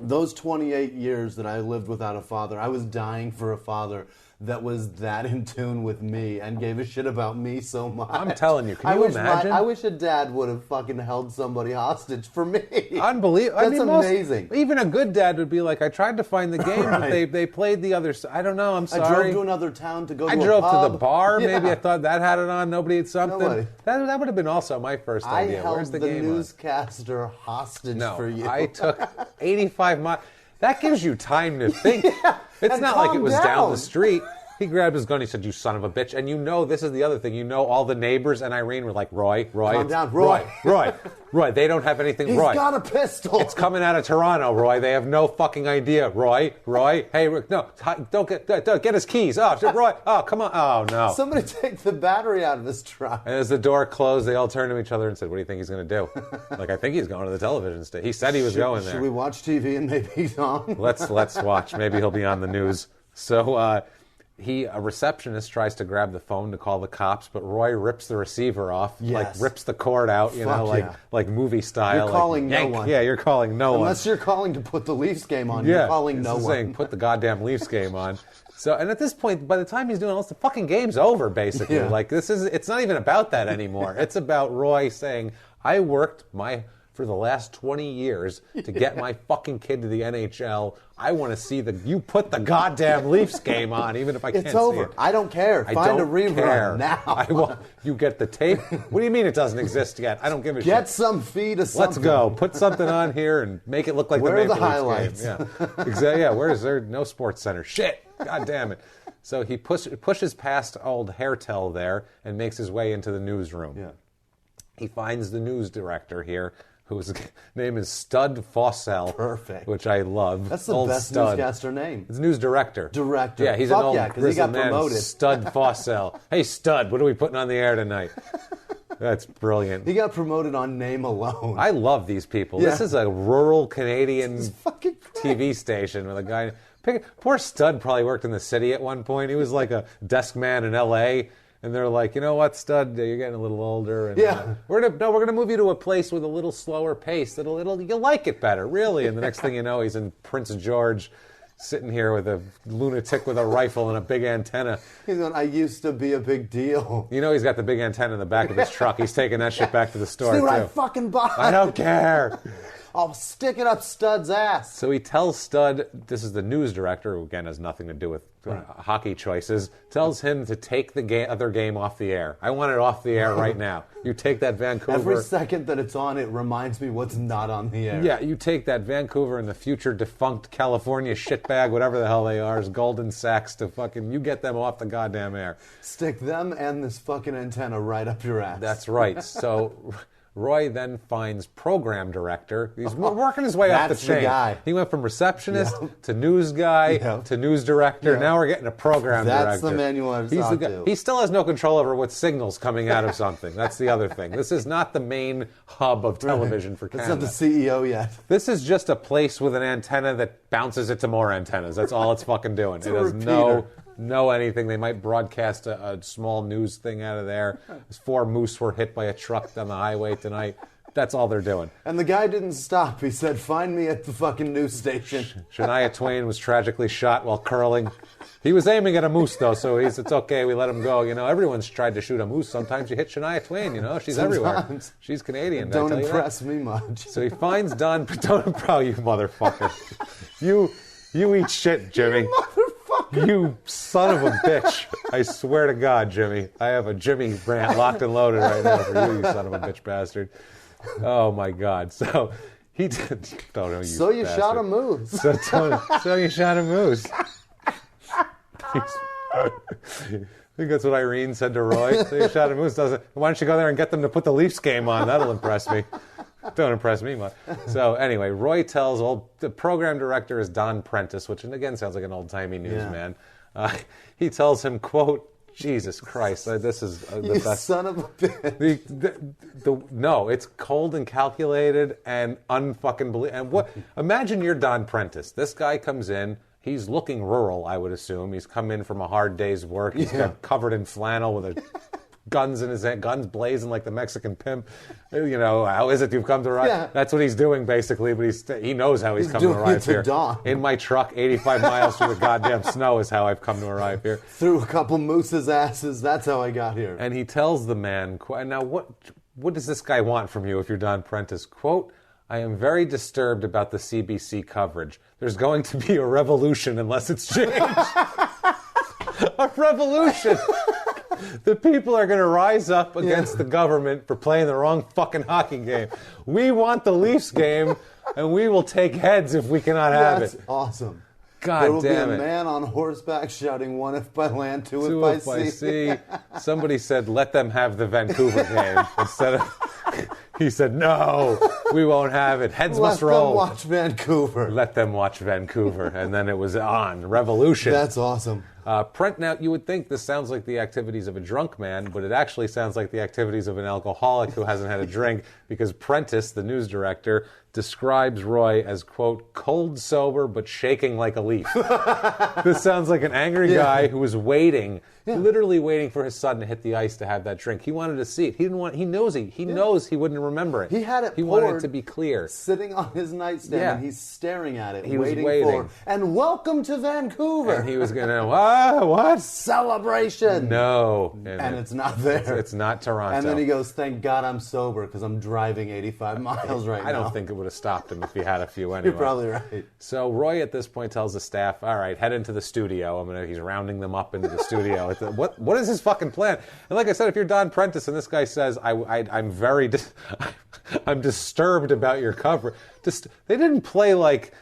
Those 28 years that I lived without a father, I was dying for a father that was that in tune with me and gave a shit about me so much. I'm telling you, can you imagine? I wish a dad would have fucking held somebody hostage for me. Unbelievable. That's amazing. Even a good dad would be like, I tried to find the game, but they played the other side. I don't know, I'm sorry. I drove to another town to go to a pub. I drove to the bar. Yeah. Maybe I thought that had it on. Nobody had something. Nobody. That would have been also my first I idea. held Where's the the game newscaster hostage on? for you. No, I took 85 miles. That gives you time to think. It's and not like it calm was down down. the street. He grabbed his gun. He said, "You son of a bitch." And this is the other thing. All the neighbors and Irene were like, Roy. Calm down, Roy. Roy. They don't have anything. He's Roy. got a pistol. It's coming out of Toronto, Roy. They have no fucking idea. Roy. Hey, Rick, no. Don't get his keys. Oh, Roy. Oh, come on. Oh, no. Somebody take the battery out of this truck. And as the door closed, they all turned to each other and said, "What do you think he's going to do?" Like, I think he's going to the television station. He said he was going there. Should we watch TV and maybe he's on? Let's watch. Maybe he'll be on the news. So a receptionist tries to grab the phone to call the cops, but Roy rips the receiver off, like rips the cord out, like movie style. You're calling no one. Yeah, you're calling no one. Unless you're calling to put the Leafs game on, you're calling no one. Saying, put the goddamn Leafs game on. So, and at this point, by the time he's doing all this, the fucking game's over, basically. Yeah. Like, it's not even about that anymore. It's about Roy saying, I worked for the last 20 years to get my fucking kid to the NHL. I want to see you put the goddamn Leafs game on, even if I can't see it. It's over. I don't care. Find a rerun now. You get the tape. What do you mean it doesn't exist yet? I don't give a shit. Get some feed of something. Let's go. Put something on here and make it look like Where the are the Maple highlights? Leafs game. Yeah, exactly. Yeah, where is there no Sports Center? Shit. God damn it. So he pushes past old Hairtel there and makes his way into the newsroom. Yeah. He finds the news director here, whose name is Stud Fossell. Perfect. Which I love. That's the old best Stud. newscaster name. It's news director. Director. Yeah, he's Fuck an old because he got grizzled man, promoted. Stud Fossell. Hey, Stud, what are we putting on the air tonight? That's brilliant. He got promoted on name alone. I love these people. Yeah. This is a rural Canadian fucking great. TV station with a guy. Poor Stud probably worked in the city at one point. He was like a desk man in L.A., and they're like, you know what, Stud, you're getting a little older. And, we're gonna move you to a place with a little slower pace. You'll like it better, really. And the next thing you know, he's in Prince George, sitting here with a lunatic with a rifle and a big antenna. He's going, I used to be a big deal. You know he's got the big antenna in the back of his truck. He's taking that shit back to the store, See what too. I fucking bought. I don't care. I'll stick it up Stud's ass. So he tells Stud, this is the news director, who again has nothing to do with hockey choices, tells him to take the other game off the air. I want it off the air right now. You take that Vancouver. Every second that it's on, it reminds me what's not on the air. Yeah, you take that Vancouver and the future defunct California shitbag, whatever the hell they are, as Golden Sacks to fucking, you get them off the goddamn air. Stick them and this fucking antenna right up your ass. That's right. So Roy then finds program director. He's working his way up the chain. That's the guy. He went from receptionist to news guy to news director. Now we're getting a program director. That's the man you want to talk to. He still has no control over what signals coming out of something. That's the other thing. This is not the main hub of television for Canada. It's not the CEO yet. This is just a place with an antenna that bounces it to more antennas. That's all it's fucking doing. It has no anything. They might broadcast a small news thing out of there. 4 moose were hit by a truck on the highway tonight. That's all they're doing. And the guy didn't stop. He said, find me at the fucking news station. Shania Twain was tragically shot while curling. He was aiming at a moose, though, so it's okay. We let him go. You know, everyone's tried to shoot a moose. Sometimes you hit Shania Twain, you know. She's everywhere. She's Canadian. Don't impress me much. So he finds Don. Don't impress you, motherfucker. You eat shit, Jimmy. You motherfucker. You son of a bitch. I swear to God, Jimmy. I have a Jimmie brand locked and loaded right now for you, you son of a bitch bastard. Oh, my God. So he did. So you shot a moose. So you shot a moose. I think that's what Irene said to Roy. So you shot a moose. Why don't you go there and get them to put the Leafs game on? That'll impress me. Don't impress me much. So anyway, Roy tells the program director is Don Prentice, which again sounds like an old-timey newsman. He tells him, quote, Jesus Christ, this is the you best. Son of a bitch. No, it's cold and calculated and unfucking believable. And what? Imagine you're Don Prentice. This guy comes in. He's looking rural, I would assume. He's come in from a hard day's work. He's got covered in flannel with guns in his hand, guns blazing like the Mexican pimp. You know, how is it you've come to arrive? Yeah. That's what he's doing, basically, but he knows how he's come to arrive here. Dawn. In my truck, 85 miles through the goddamn snow is how I've come to arrive here. Through a couple moose's asses, that's how I got here. And he tells the man, now what does this guy want from you if you're Don Prentice? Quote, I am very disturbed about the CBC coverage. There's going to be a revolution unless it's changed. A revolution! The people are going to rise up against the government for playing the wrong fucking hockey game. We want the Leafs game, and we will take heads if we cannot have it. That's awesome. God there will damn be a it. man on horseback shouting, "One if by land, two Two if by sea." Somebody said, let them have the Vancouver game. Instead of, he said, no, we won't have it. Heads must roll. Let them watch Vancouver. Let them watch Vancouver. And then it was on. Revolution. That's awesome. Now, you would think this sounds like the activities of a drunk man, but it actually sounds like the activities of an alcoholic who hasn't had a drink, because Prentice, the news director, describes Roy as, quote, cold sober but shaking like a leaf. This sounds like an angry guy who was waiting, literally waiting for his son to hit the ice to have that drink. He wanted to see it. He knows he wouldn't remember it. He had it He wanted it to be clear. Sitting on his nightstand, and he's staring at it, He was waiting waiting. for, and welcome to Vancouver. And he was going to, what? Celebration. No. And it's not there. It's not Toronto. And then he goes, thank God I'm sober because I'm driving 85 miles right now. I don't think it would have stopped him if he had a few anyway. You're probably right. So Roy at this point tells the staff, all right, head into the studio. He's rounding them up into the studio. What is his fucking plan? And like I said, if you're Don Prentice and this guy says, I'm very I'm disturbed about your cover. They didn't play like,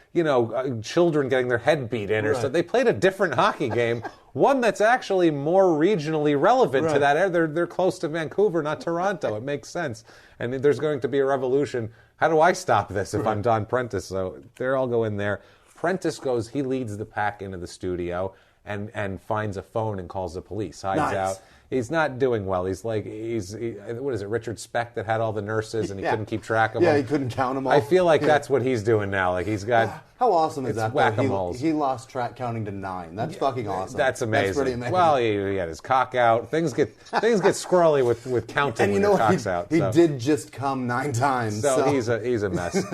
children getting their head beat in or something. They played a different hockey game, one that's actually more regionally relevant to that area. They're close to Vancouver, not Toronto. It makes sense. And there's going to be a revolution. How do I stop this if I'm Don Prentice? So they all go in there. Prentice he leads the pack into the studio and finds a phone and calls the police. Hides out. He's not doing well. What is it, Richard Speck that had all the nurses and he couldn't keep track of them? Yeah, he couldn't count them all. I feel like that's what he's doing now. Like he's got... How awesome is that? Whack-a-moles. He lost track counting to 9. That's fucking awesome. That's amazing. That's pretty amazing. Well, he had his cock out. Things get squirrely with counting and when your cock's out. He did just come 9 times. So he's a mess.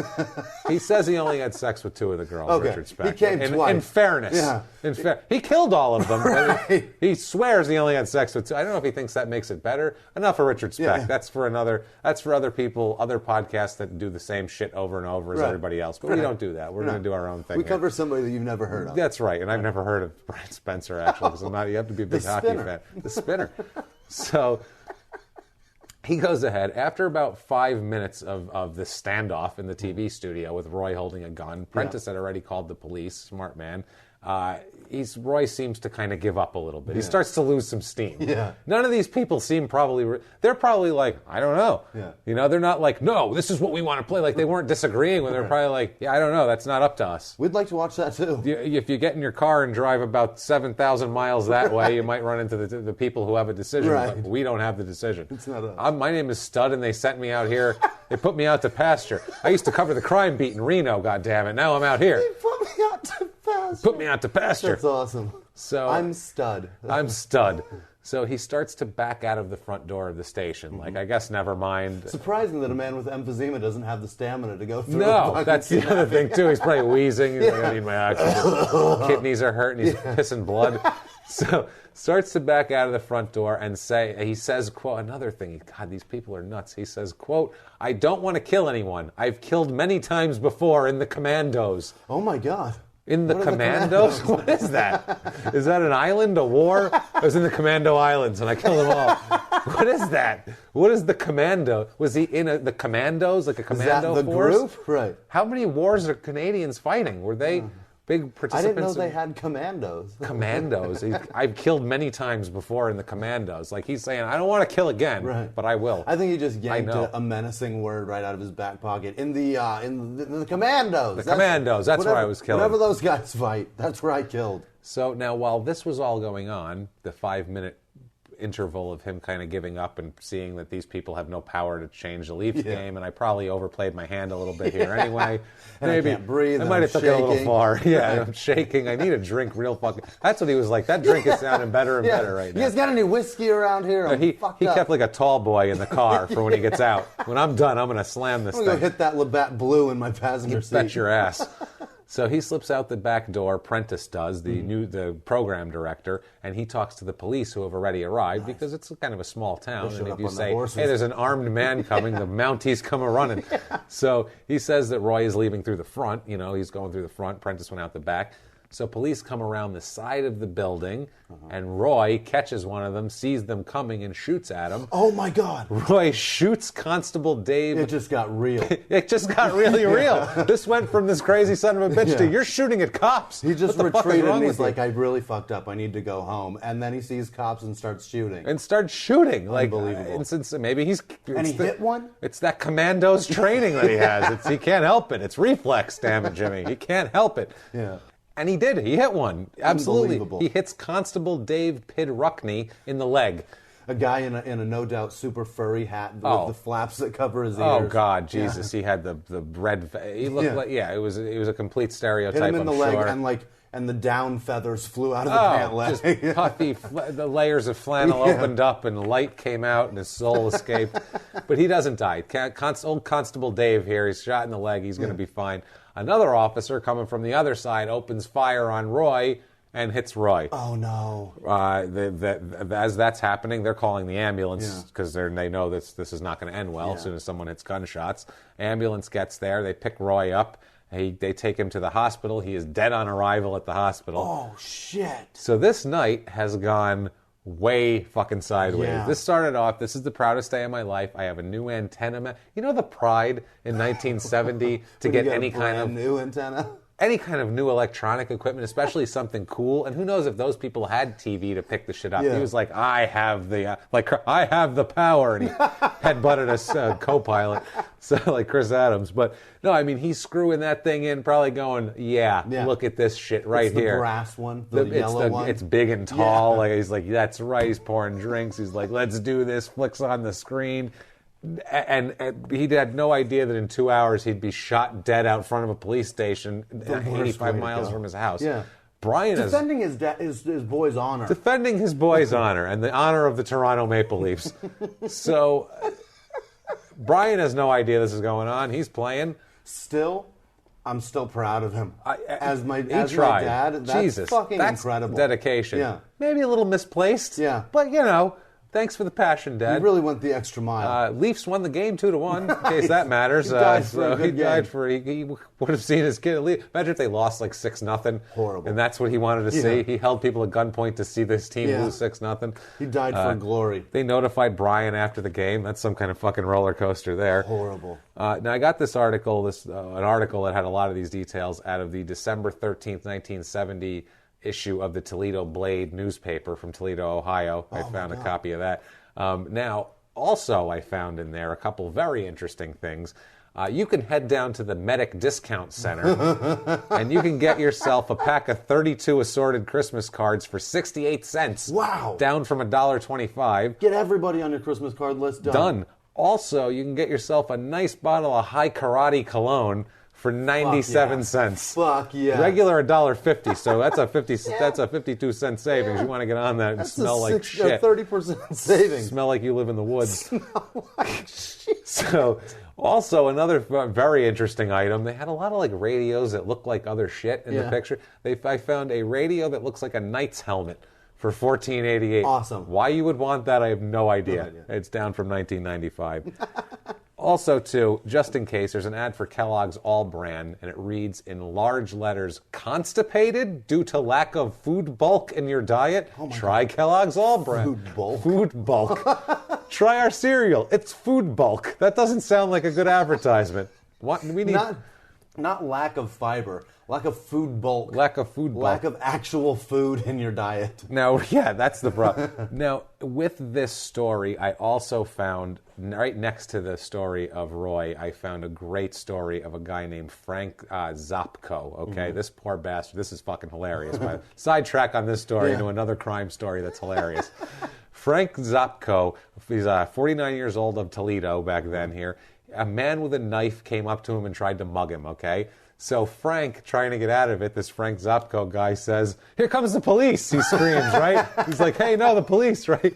He says he only had sex with 2 of the girls, Richard Speck. He came twice. In fairness. He killed all of them. Right. He swears he only had sex with 2. I don't know if he thinks that makes it better. Enough for Richard Speck. That's for other people, other podcasts that do the same shit over and over as everybody else. But we don't do that. We're going to do our own thing. We cover somebody that you've never heard of. That's right, and I've never heard of Brian Spencer, actually, because you have to be a big hockey fan. The spinner. So he goes ahead. After about 5 minutes of this standoff in the TV studio with Roy holding a gun, Prentice had already called the police, smart man. Roy seems to kind of give up a little bit. He starts to lose some steam. Yeah. None of these people seem they're probably like, I don't know. Yeah. They're not like, no, this is what we want to play. Like they weren't disagreeing when they're probably like, yeah, I don't know. That's not up to us. We'd like to watch that too. If you get in your car and drive about 7,000 miles that way, you might run into the people who have a decision. Right. But we don't have the decision. It's not us. My name is Stud, and they sent me out here. They put me out to pasture. I used to cover the crime beat in Reno, goddammit. Now I'm out here. They put me out to pasture. Put me out to pasture. That's awesome. So I'm Stud. I'm Stud. So he starts to back out of the front door of the station. Like, I guess never mind. Surprising that a man with emphysema doesn't have the stamina to go through. No, that's the other thing, too. He's probably wheezing. He's like, I need my oxygen. Kidneys are hurting. He's pissing blood. So starts to back out of the front door and he says, quote, another thing. God, these people are nuts. He says, quote, I don't want to kill anyone. I've killed many times before in the commandos. Oh, my God. In the Commandos? What is that? Is that an island, a war? I was in the Commando Islands and I killed them all. What is that? What is the Commando? Was he in the Commandos, like a commando force? Is that the force? group? Right. How many wars are Canadians fighting? Were they big participants? I didn't know they had commandos. Commandos. I've killed many times before in the Commandos. Like he's saying, I don't want to kill again, but I will. I think he just yanked a menacing word right out of his back pocket. In the commandos. The commandos. That's where I was killing. Whenever those guys fight, that's where I killed. So now, while this was all going on, the 5-minute interval of him kind of giving up and seeing that these people have no power to change the Leafs game, and I probably overplayed my hand a little bit here anyway. And maybe I can't breathe. I might have took it a little far. Yeah, I'm shaking. I need a drink real fucking... That's what he was like. That drink is sounding better and better right now. You guys got any whiskey around here? He kept like a tall boy in the car for when he gets out. When I'm done, I'm going to slam this I'm thing. going to go hit that Labatt Blue in my passenger seat. Bet your ass. So he slips out the back door, Prentice does, the program director, and he talks to the police who have already arrived because it's kind of a small town. And if you say, hey, there's an armed man coming, the Mounties come a-running. So he says that Roy is leaving through the front. He's going through the front. Prentice went out the back. So police come around the side of the building, and Roy catches one of them, sees them coming, and shoots at him. Oh, my God. Roy shoots Constable Dave. It just got real. It just got really real. This went from this crazy son of a bitch to you're shooting at cops. He just What the fuck is retreated wrong and he's with you? like, I really fucked up. I need to go home. And then he sees cops and starts shooting. And starts shooting. Unbelievable. And since maybe he's... And he hit one? It's that commando's training that he has. He can't help it. It's reflex, damn it, Jimmy. He can't help it. Yeah. And he did. He hit one. Absolutely. Unbelievable. He hits Constable Dave Pietragallo in the leg. A guy in a no doubt super furry hat with the flaps that cover his ears. Oh God, Jesus! He had the red. He looked like it was a complete stereotype. Hit him in the leg sure. and the down feathers flew out of the pant leg. Just puffy. The layers of flannel opened up and light came out and his soul escaped. But he doesn't die. Old Constable Dave here. He's shot in the leg. He's going to be fine. Another officer coming from the other side opens fire on Roy and hits Roy. Oh no! As that's happening, they're calling the ambulance because they know this is not going to end well. As soon as someone hits gunshots, ambulance gets there. They pick Roy up. They take him to the hospital. He is dead on arrival at the hospital. Oh shit! So this night has gone way fucking sideways. Yeah. This started off, this is the proudest day of my life. I have a new antenna. You know the pride in 1970 to get any kind of new antenna? Any kind of new electronic equipment, especially something cool. And who knows if those people had TV to pick the shit up. Yeah. He was like, I have the power. And he headbutted a co-pilot, so like Chris Adams. But no, I mean, he's screwing that thing in, probably going, look at this shit right it's the here. brass one, the yellow one. It's big and tall. Like he's like, that's right. He's pouring drinks. He's like, let's do this. Flicks on the screen. And he had no idea that in 2 hours he'd be shot dead out front of a police station 85 miles from his house. Yeah. Brian defending his boy's honor. Defending his boy's honor and the honor of the Toronto Maple Leafs. So Brian has no idea this is going on. He's playing. I'm still proud of him. As my tried. dad, that's fucking incredible. Dedication. Yeah. Maybe a little misplaced. Yeah. But, thanks for the passion, Dad. He really went the extra mile. Leafs won the game 2-1, in case that matters. He died for a good game. He would have seen his kid leave. Imagine if they lost like 6-0. Horrible. And that's what he wanted to see. He held people at gunpoint to see this team lose 6-0. He died for glory. They notified Brian after the game. That's some kind of fucking roller coaster there. Horrible. Now, I got this article, an article that had a lot of these details out of the December 13th, 1970 issue of the Toledo Blade newspaper from Toledo, Ohio. I found a copy of that. Now, also I found in there a couple very interesting things. You can head down to the Medic Discount Center and you can get yourself a pack of 32 assorted Christmas cards for 68 cents. Wow. Down from $1.25. Get everybody on your Christmas card list done. Done. Also, you can get yourself a nice bottle of High Karate Cologne for 97 cents. Fuck yeah. Regular $1.50, so that's a 52-cent savings. You want to get on that and smell like shit. 30% savings. Smell like you live in the woods. Smell like shit. So, also another very interesting item. They had a lot of like radios that look like other shit in the picture. I found a radio that looks like a knight's helmet for $14.88. Awesome. Why you would want that, I have no idea. It's down from $19.95. Also, too, just in case, there's an ad for Kellogg's All Brand, and it reads in large letters, constipated due to lack of food bulk in your diet? Try Kellogg's All Brand. Food bulk? Food bulk. Try our cereal. It's food bulk. That doesn't sound like a good advertisement. What we need... Not lack of fiber. Lack of food bulk. Lack of food bulk. Lack of actual food in your diet. Now, yeah, that's the problem. Now, with this story, I also found, right next to the story of Roy, I found a great story of a guy named Frank Zapko, okay? This poor bastard. This is fucking hilarious. But sidetrack on this story into another crime story that's hilarious. Frank Zapko, he's 49 years old, of Toledo back then here. A man with a knife came up to him and tried to mug him, okay? So Frank, trying to get out of it, this Frank Zapko guy says, "Here comes the police," he screams, right? He's like, "Hey, no, the police," right?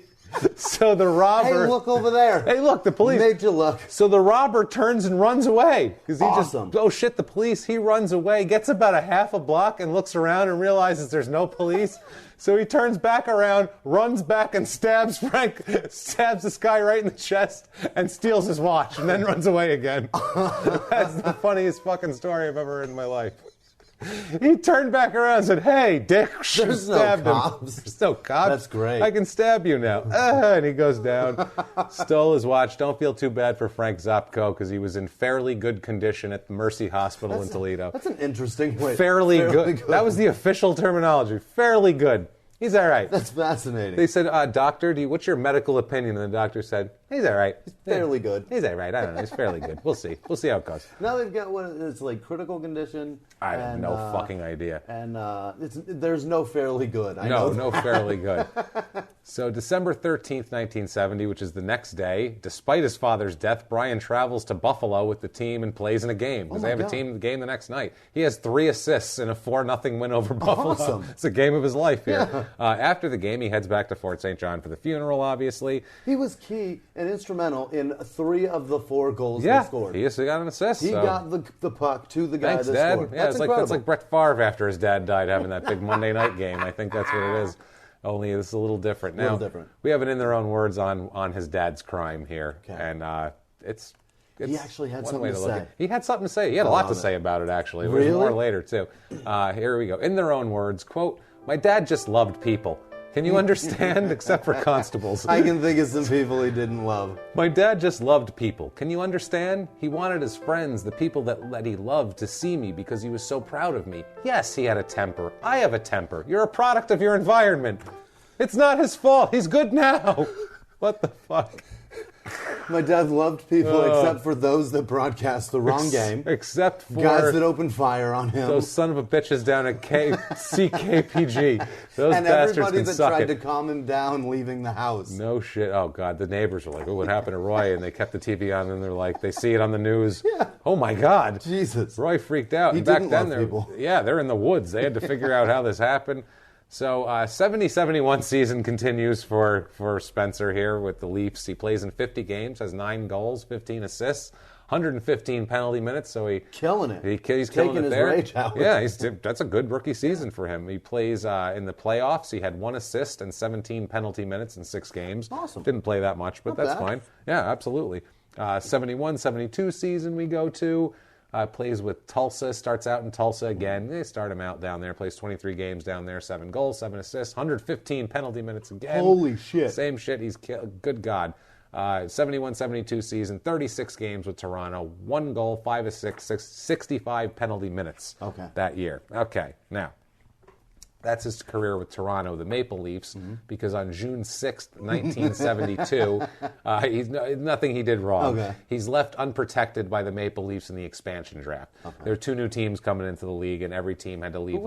So the robber... Hey, look over there. Hey, look, the police. Made you look. So the robber turns and runs away. Because he Awesome. oh shit, the police. He runs away, gets about a half a block and looks around and realizes there's no police. So he turns back around, runs back and stabs this guy right in the chest and steals his watch and then runs away again. That's the funniest fucking story I've ever heard in my life. He turned back around and said, "Hey, Dick," There's no stabbed him. cops. There's no cops. That's great. I can stab you now. And he goes down, stole his watch. Don't feel too bad for Frank Zopko because he was in fairly good condition at the Mercy Hospital in Toledo. That's an interesting way. Fairly good. That was the official terminology. Fairly good. He's all right. That's fascinating. They said, "Doctor, what's your medical opinion?" And the doctor said, "He's all right. He's fairly good. He's all right. I don't know. He's fairly good. We'll see. We'll see how it goes." Now they've got what it's like critical condition. I have no fucking idea. And there's no fairly good. No fairly good. So December 13th, 1970, which is the next day, despite his father's death, Brian travels to Buffalo with the team and plays in a game because they have a team game the next night. He has 3 assists in a 4-0 win over Buffalo. Awesome. It's a game of his life here. Yeah. After the game, he heads back to Fort St. John for the funeral, obviously. He was key and instrumental in 3 of the 4 goals they scored. He got an assist. He got the puck to the guy Thanks, that Dad. scored. Yeah, That's that's like Brett Favre after his dad died having that big Monday night game. I think that's what it is. Only it's a little different. Now, we have it in their own words on his dad's crime here. Okay. And it's he actually had something to say. He had something to say. He had a lot to say about it, actually. Really? There's more later, too. Here we go. In their own words, quote, "My dad just loved people. Can you understand? Except for constables." I can think of some people he didn't love. "My dad just loved people. Can you understand? He wanted his friends, the people that he loved, to see me because he was so proud of me. Yes, he had a temper. I have a temper. You're a product of your environment. It's not his fault. He's good now." What the fuck? My dad loved people except for those that broadcast the wrong game. Except for guys that opened fire on him. Those son of a bitches down at CKPG. Those and bastards everybody can that suck tried it. to calm him down leaving the house. No shit. Oh, God. The neighbors were like, "Oh, what happened to Roy?" And they kept the TV on, and they're like, they see it on the news. Yeah. Oh, my God. Jesus. Roy freaked out. He And back didn't then, love people. they're in the woods. They had to figure out how this happened. So 70-71 season continues for Spencer here with the Leafs. He plays in 50 games, has 9 goals, 15 assists, 115 penalty minutes. So he's killing it Taking there. Rage out. Yeah, that's a good rookie season for him. He plays in the playoffs. He had 1 assist and 17 penalty minutes in 6 games. Awesome. Didn't play that much, but that's fine. Yeah, absolutely. 71-72 season we go to. Plays with Tulsa, starts out in Tulsa again. They start him out down there, plays 23 games down there, 7 goals, 7 assists, 115 penalty minutes again. Holy shit. Same shit, good God. 71-72 season, 36 games with Toronto, 1 goal, 5 assists, 65 penalty minutes that year. Okay, now, that's his career with Toronto, the Maple Leafs, because on June 6th, 1972, nothing he did wrong. Okay. He's left unprotected by the Maple Leafs in the expansion draft. Okay. There are 2 new teams coming into the league, and every team had to leave.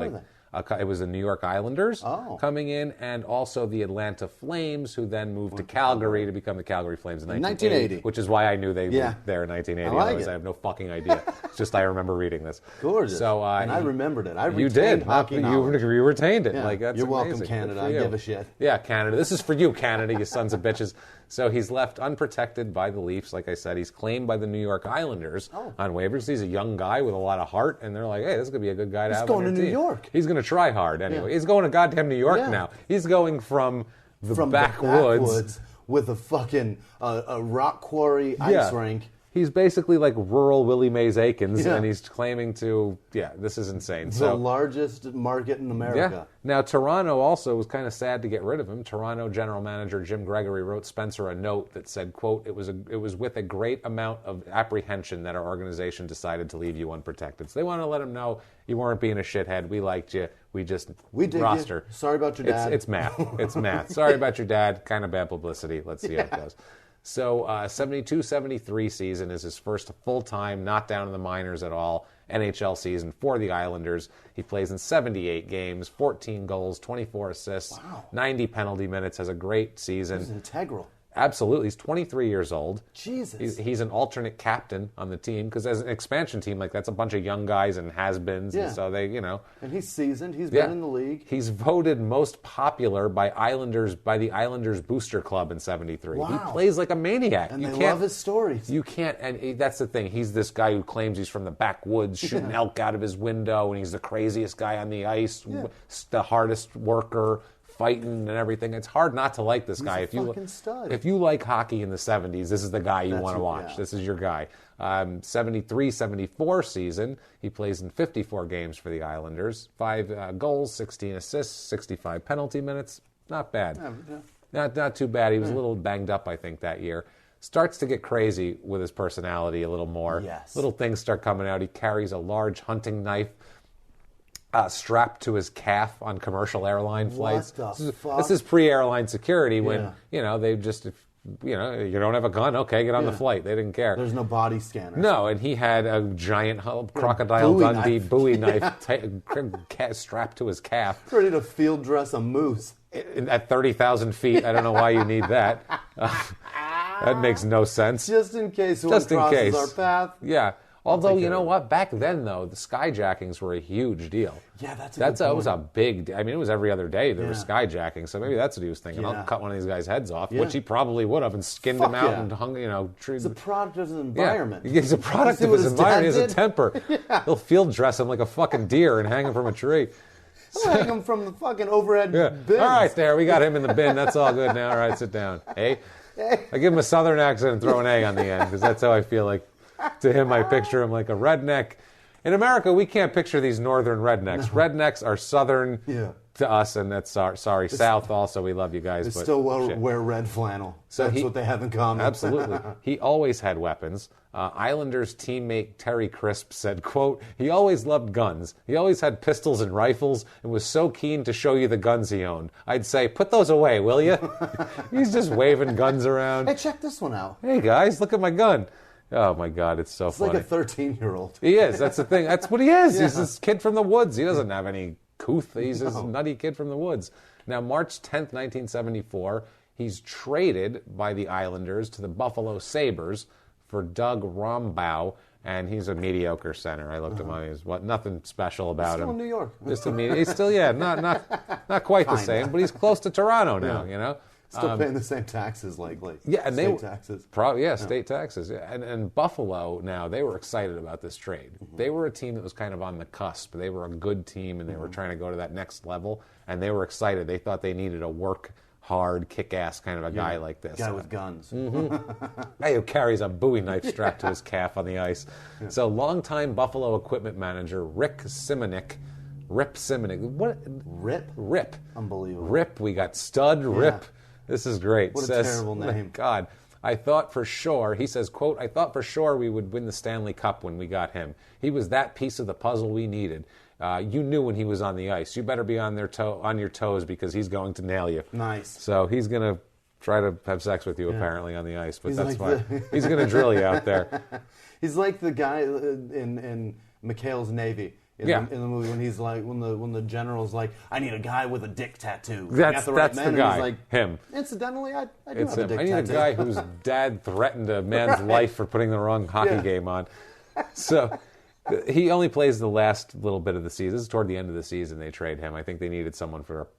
It was the New York Islanders coming in, and also the Atlanta Flames, who then moved to Calgary to become the Calgary Flames in 1980. Which is why I knew they were there in 1980. Otherwise, I have no fucking idea. It's just I remember reading this. Gorgeous. So, and I remembered it. You did. Hockey you retained it. Yeah. Like, that's You're welcome, amazing. Canada. I give a shit. Yeah, Canada. This is for you, Canada, you sons of bitches. So he's left unprotected by the Leafs. Like I said, he's claimed by the New York Islanders on waivers. He's a young guy with a lot of heart, and they're like, "Hey, this is going to be a good guy to have on your team." He's going to New York. He's going to try hard anyway. Yeah. He's going to goddamn New York now. He's going from the backwoods with a fucking a rock quarry ice rink. He's basically like rural Willie Mays Aikens, and he's claiming to, this is insane. The largest market in America. Yeah. Now, Toronto also was kind of sad to get rid of him. Toronto general manager Jim Gregory wrote Spencer a note that said, quote, it was with a great amount of apprehension that our organization decided to leave you unprotected. So they want to let him know you weren't being a shithead. We liked you. We did roster. You. Sorry about your dad. It's math. It's math. Sorry about your dad. Kind of bad publicity. Let's see how it goes. So 72-73 season is his first full-time, not down in the minors at all, NHL season for the Islanders. He plays in 78 games, 14 goals, 24 assists, 90 penalty minutes, has a great season. He's integral. Absolutely. He's 23 years old. Jesus. He's an alternate captain on the team because as an expansion team, like that's a bunch of young guys and has-beens. Yeah. And so they, And he's seasoned. He's been in the league. He's voted most popular by the Islanders Booster Club in 73. Wow. He plays like a maniac. And they love his stories. You can't, and that's the thing. He's this guy who claims he's from the backwoods, shooting elk out of his window, and he's the craziest guy on the ice, the hardest worker, fighting and everything. It's hard not to like this guy. If you like hockey in the 70s, this is the guy you want to watch. Yeah. This is your guy. 73-74 season, he plays in 54 games for the Islanders. 5 goals, 16 assists, 65 penalty minutes. Not bad. Not too bad. He was a little banged up, I think, that year. Starts to get crazy with his personality a little more. Yes. Little things start coming out. He carries a large hunting knife strapped to his calf on commercial airline flights. This is pre-airline security when, they just, you don't have a gun, okay, get on the flight. They didn't care. There's no body scanner. No, and he had a giant Crocodile Dundee Bowie knife strapped to his calf. Ready to field dress a moose. At 30,000 feet, I don't know why you need that. That makes no sense. Just in case one crosses our path. Yeah. Although, you know what? Back then, though, the skyjackings were a huge deal. Yeah, that was a big... I mean, it was every other day there was skyjacking, so maybe that's what he was thinking. I'll cut one of these guys' heads off, which he probably would have, and skinned him out and hung, He's a product of his environment. Yeah. He's a product of his environment. He has a temper. He'll field dress him like a fucking deer and hang him from a tree. I'll hang him from the fucking overhead bin. All right, there. We got him in the bin. That's all good now. All right, sit down. Hey? I give him a southern accent and throw an A on the end, because that's how I feel like. To him, I picture him like a redneck. In America, we can't picture these northern rednecks. No. Rednecks are southern to us, and that's sorry, South also. We love you guys. They still wear red flannel. So that's what they have in common. Absolutely. He always had weapons. Islanders teammate Terry Crisp said, quote, he always loved guns. He always had pistols and rifles and was so keen to show you the guns he owned. I'd say, put those away, will you? He's just waving guns around. Hey, check this one out. Hey, guys, look at my gun. Oh, my God, it's so funny. It's like a 13-year-old. He is. That's the thing. That's what he is. He's this kid from the woods. He doesn't have any couth. He's this nutty kid from the woods. Now, March 10th, 1974, he's traded by the Islanders to the Buffalo Sabres for Doug Rombaugh, and he's a mediocre center. I looked him up. He's nothing special about him. Still in New York. Just he's still, not quite the same, but he's close to Toronto now, you know. Still paying the same taxes, likely. Yeah, and state taxes. State taxes. Yeah. And Buffalo, now, they were excited about this trade. Mm-hmm. They were a team that was kind of on the cusp. They were a good team, and they were trying to go to that next level, and they were excited. They thought they needed a work-hard, kick-ass kind of a guy like this. Guy with guns. Guy who carries a Bowie knife strapped to his calf on the ice. Yeah. So, longtime Buffalo equipment manager Rip Simonik. What? Rip. Unbelievable. Rip. We got stud, Rip. This is great. What a terrible name. God, I thought for sure, he says, quote, I thought for sure we would win the Stanley Cup when we got him. He was that piece of the puzzle we needed. You knew when he was on the ice. You better be on your toes because he's going to nail you. Nice. So he's going to try to have sex with you apparently on the ice, but that's fine. He's going to drill you out there. He's like the guy in McHale's Navy. In the movie, when he's like, when the general's like, I need a guy with a dick tattoo. That's the guy. Like, him. Incidentally, I do have a dick tattoo. I need a guy whose dad threatened a man's life for putting the wrong hockey game on. So he only plays the last little bit of the season. This is toward the end of the season they trade him. I think they needed someone for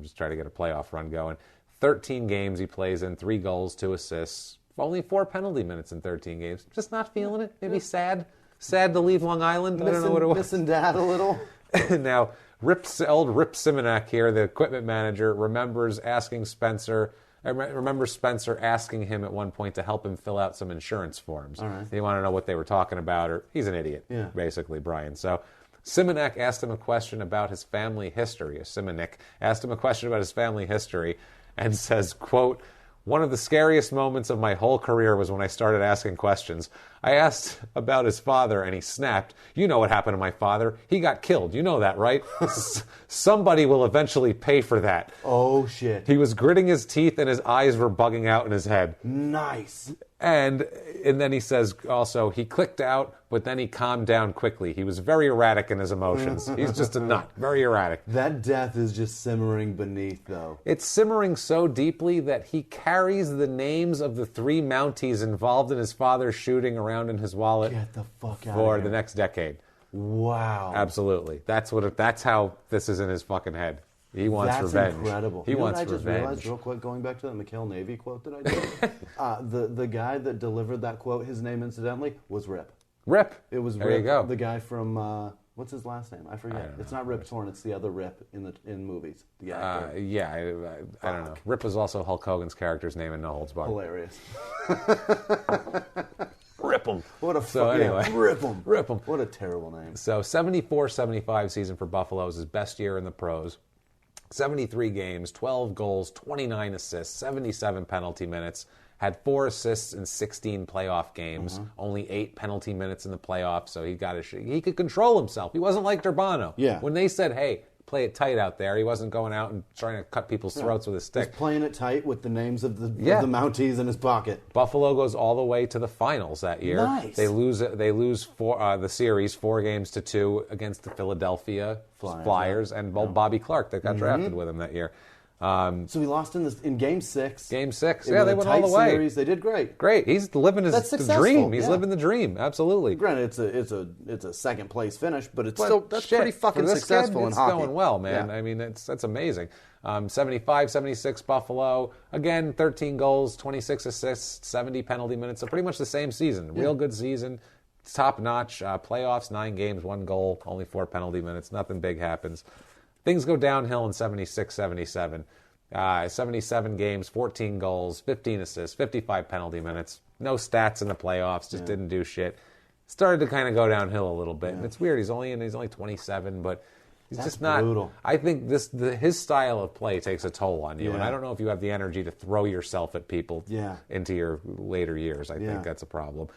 just try to get a playoff run going. 13 games he plays in, 3 goals, 2 assists. Only 4 penalty minutes in 13 games. Just not feeling it. Maybe sad. Sad to leave Long Island. I don't know what it was. Missing Dad a little. Now, old Rip Simonak here, the equipment manager, remembers Spencer asking him at one point to help him fill out some insurance forms. All right. They want to know what they were talking about, or he's an idiot, basically, Brian. So Simonak asked him a question about his family history. Simonik asked him a question about his family history and says, quote, one of the scariest moments of my whole career was when I started asking questions. I asked about his father, and he snapped. You know what happened to my father. He got killed. You know that, right? Somebody will eventually pay for that. Oh, shit. He was gritting his teeth, and his eyes were bugging out in his head. Nice. And then he says also, he clicked out, but then he calmed down quickly. He was very erratic in his emotions. He's just a nut. Very erratic. That death is just simmering beneath, though. It's simmering so deeply that he carries the names of the 3 Mounties involved in his father's shooting around in his wallet. Get the fuck out for of the next decade. Wow. Absolutely. That's how this is in his fucking head. He wants revenge. That's incredible. He wants revenge. I just realized real quick, going back to that McHale Navy quote that I did, the guy that delivered that quote, his name incidentally, was Rip. Rip. It was there Rip, you go. The guy from What's his last name? I forget. don't It's know. not Rip Torn. It's the other Rip in movies. The actor. I don't know. Rip was also Hulk Hogan's character's name in No Holds Barred. Hilarious. Rip him. What a anyway. Rip him. Rip him. What a terrible name. So 74-75 season for Buffalo is his best year in the pros. 73 games, 12 goals, 29 assists, 77 penalty minutes. Had 4 assists in 16 playoff games, only 8 penalty minutes in the playoffs, so he could control himself. He wasn't like Durbano. Yeah. When they said, hey, play it tight out there, he wasn't going out and trying to cut people's throats with a stick. He's playing it tight with the names of the Mounties in his pocket. Buffalo goes all the way to the finals that year. Nice. They lose the series 4-2 against the Philadelphia Flyers and Bobby Clark that got drafted with him that year. So he lost in Game 6. Game 6. It Yeah, was they a went all tight the way. Series. They did great. Great. He's living That's the successful, dream. He's yeah. living the dream. Absolutely. Granted, it's a second place finish, but it's But still that's shit, pretty fucking for this successful kid, in it's hockey. going well, man. Yeah. I mean, that's amazing. 75-76 Buffalo. Again, 13 goals, 26 assists, 70 penalty minutes. So pretty much the same season. Real good season. Top notch. Playoffs, 9 games, 1 goal, only 4 penalty minutes. Nothing big happens. Things go downhill in 76-77. 77 games, 14 goals, 15 assists, 55 penalty minutes. No stats in the playoffs, just didn't do shit. Started to kind of go downhill a little bit. And it's weird. He's only 27, but he's That's just not. brutal. I think his style of play takes a toll on you, and Yeah. I don't know if you have the energy to throw yourself at people Yeah. into your later years. I Yeah. think that's a problem.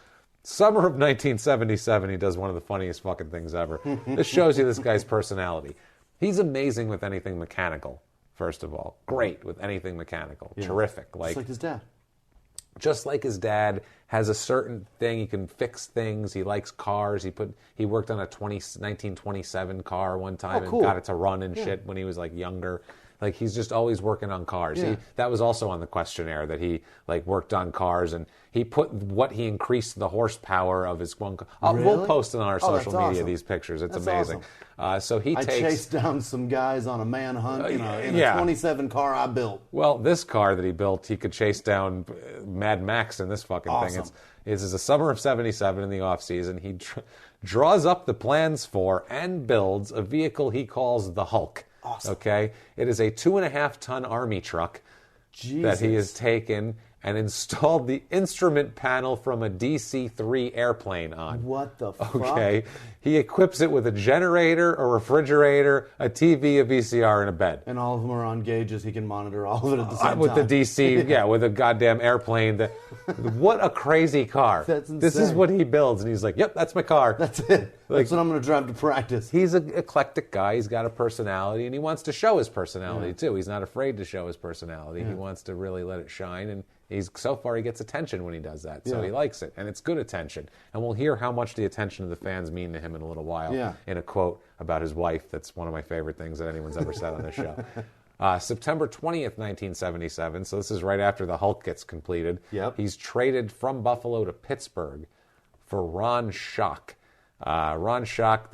Summer of 1977, he does one of the funniest fucking things ever. This shows you this guy's personality. He's amazing with anything mechanical. First of all, great with anything mechanical, terrific. Just like his dad. Just like his dad, has a certain thing. He can fix things. He likes cars. He worked on a 1927 car one time cool. and got it to run and shit when he was like younger. Like he's just always working on cars. Yeah. That was also on the questionnaire that he like worked on cars, and he put what he increased the horsepower of his one car. We'll Really? post on our social that's media awesome. these pictures. It's That's amazing. So he I takes. chased down some guys on a manhunt in a yeah. 27 car I built. Well, this car that he built, he could chase down Mad Max in this fucking thing. Awesome. This is the summer of 77 in the off-season. He draws up the plans for and builds a vehicle he calls the Hulk. Awesome. Okay? It is a 2.5-ton army truck that he has taken and installed the instrument panel from a DC-3 airplane on. What the fuck? Okay. He equips it with a generator, a refrigerator, a TV, a VCR, and a bed. And all of them are on gauges. He can monitor all of it at the same With time. the DC, with a goddamn airplane. What a crazy car. That's This is insane. what he builds. And he's like, yep, that's my car. That's it. That's what I'm going to drive to practice. He's an eclectic guy. He's got a personality, and he wants to show his personality, too. He's not afraid to show his personality. He wants to really let it shine, and so far he gets attention when he does that, so he likes it, and it's good attention. And we'll hear how much the attention of the fans mean to him in a little while in a quote about his wife. That's one of my favorite things that anyone's ever said on this show. September 20th, 1977, so this is right after the Hulk gets completed. Yep. He's traded from Buffalo to Pittsburgh for Ron Schock. Ron Schock,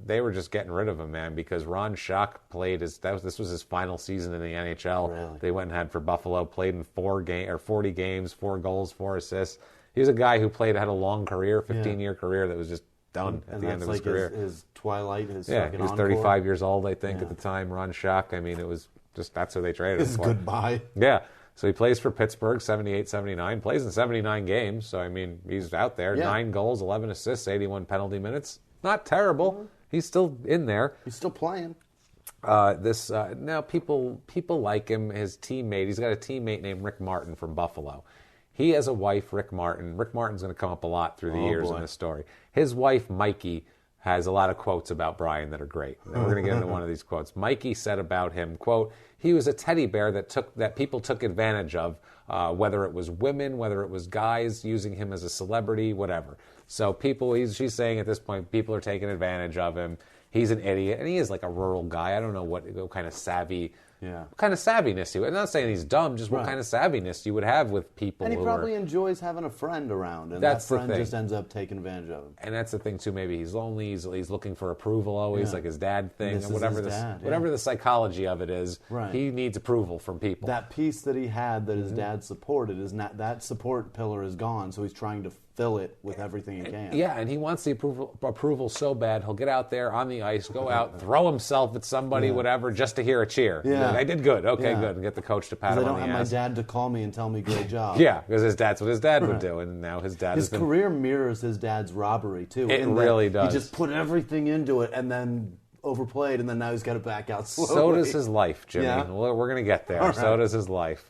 they were just getting rid of him, man, because Ron Schock this was his final season in the NHL. Really? They went and had for Buffalo, played in 40 games, 4 goals, 4 assists. He was a guy who had a long career, 15-year career that was just done at the end of his career. His twilight, his Yeah, fucking he was encore. 35 years old, I think, at the time. Ron Schock, I mean, it was just, that's who they traded His him for. goodbye. Yeah. So he plays for Pittsburgh, 78-79, plays in 79 games. So, I mean, he's out there. Yeah. 9 goals, 11 assists, 81 penalty minutes. Not terrible. He's still in there. He's still playing. Now people like him. His teammate, he's got a teammate named Rick Martin from Buffalo. He has a wife, Rick Martin. Rick Martin's going to come up a lot through the years in this story. His wife, Mikey, has a lot of quotes about Brian that are great. And we're going to get into one of these quotes. Mikey said about him, quote, he was a teddy bear that people took advantage of, whether it was women, whether it was guys using him as a celebrity, whatever. So she's saying at this point, people are taking advantage of him. He's an idiot, and he is like a rural guy. I don't know what kind of savvy Yeah. What kind of savviness you would. I'm not saying he's dumb, just what kind of savviness you would have with people. And he probably enjoys having a friend around, and that's that friend the thing. just ends up taking advantage of him. And that's the thing too. Maybe he's lonely. He's looking for approval always, like his dad thing, This and is whatever his dad, whatever the psychology of it is. Right. He needs approval from people. That piece that he had that his dad supported is not, that support pillar is gone, so he's trying to fill it with everything he can. Yeah, and he wants the approval so bad, he'll get out there on the ice, go out, throw himself at somebody, whatever, just to hear a cheer. Yeah. I did good. Okay, good. And get the coach to pat him I on don't the have ass. my dad to call me and tell me great job. Yeah, because that's what his dad would do, and now his dad His has been... career mirrors his dad's robbery, too. It in that really does. He just put everything into it and then overplayed, and then now he's got to back out slowly. So does his life, Jimmy. Yeah? We're going to get there. All right. So does his life.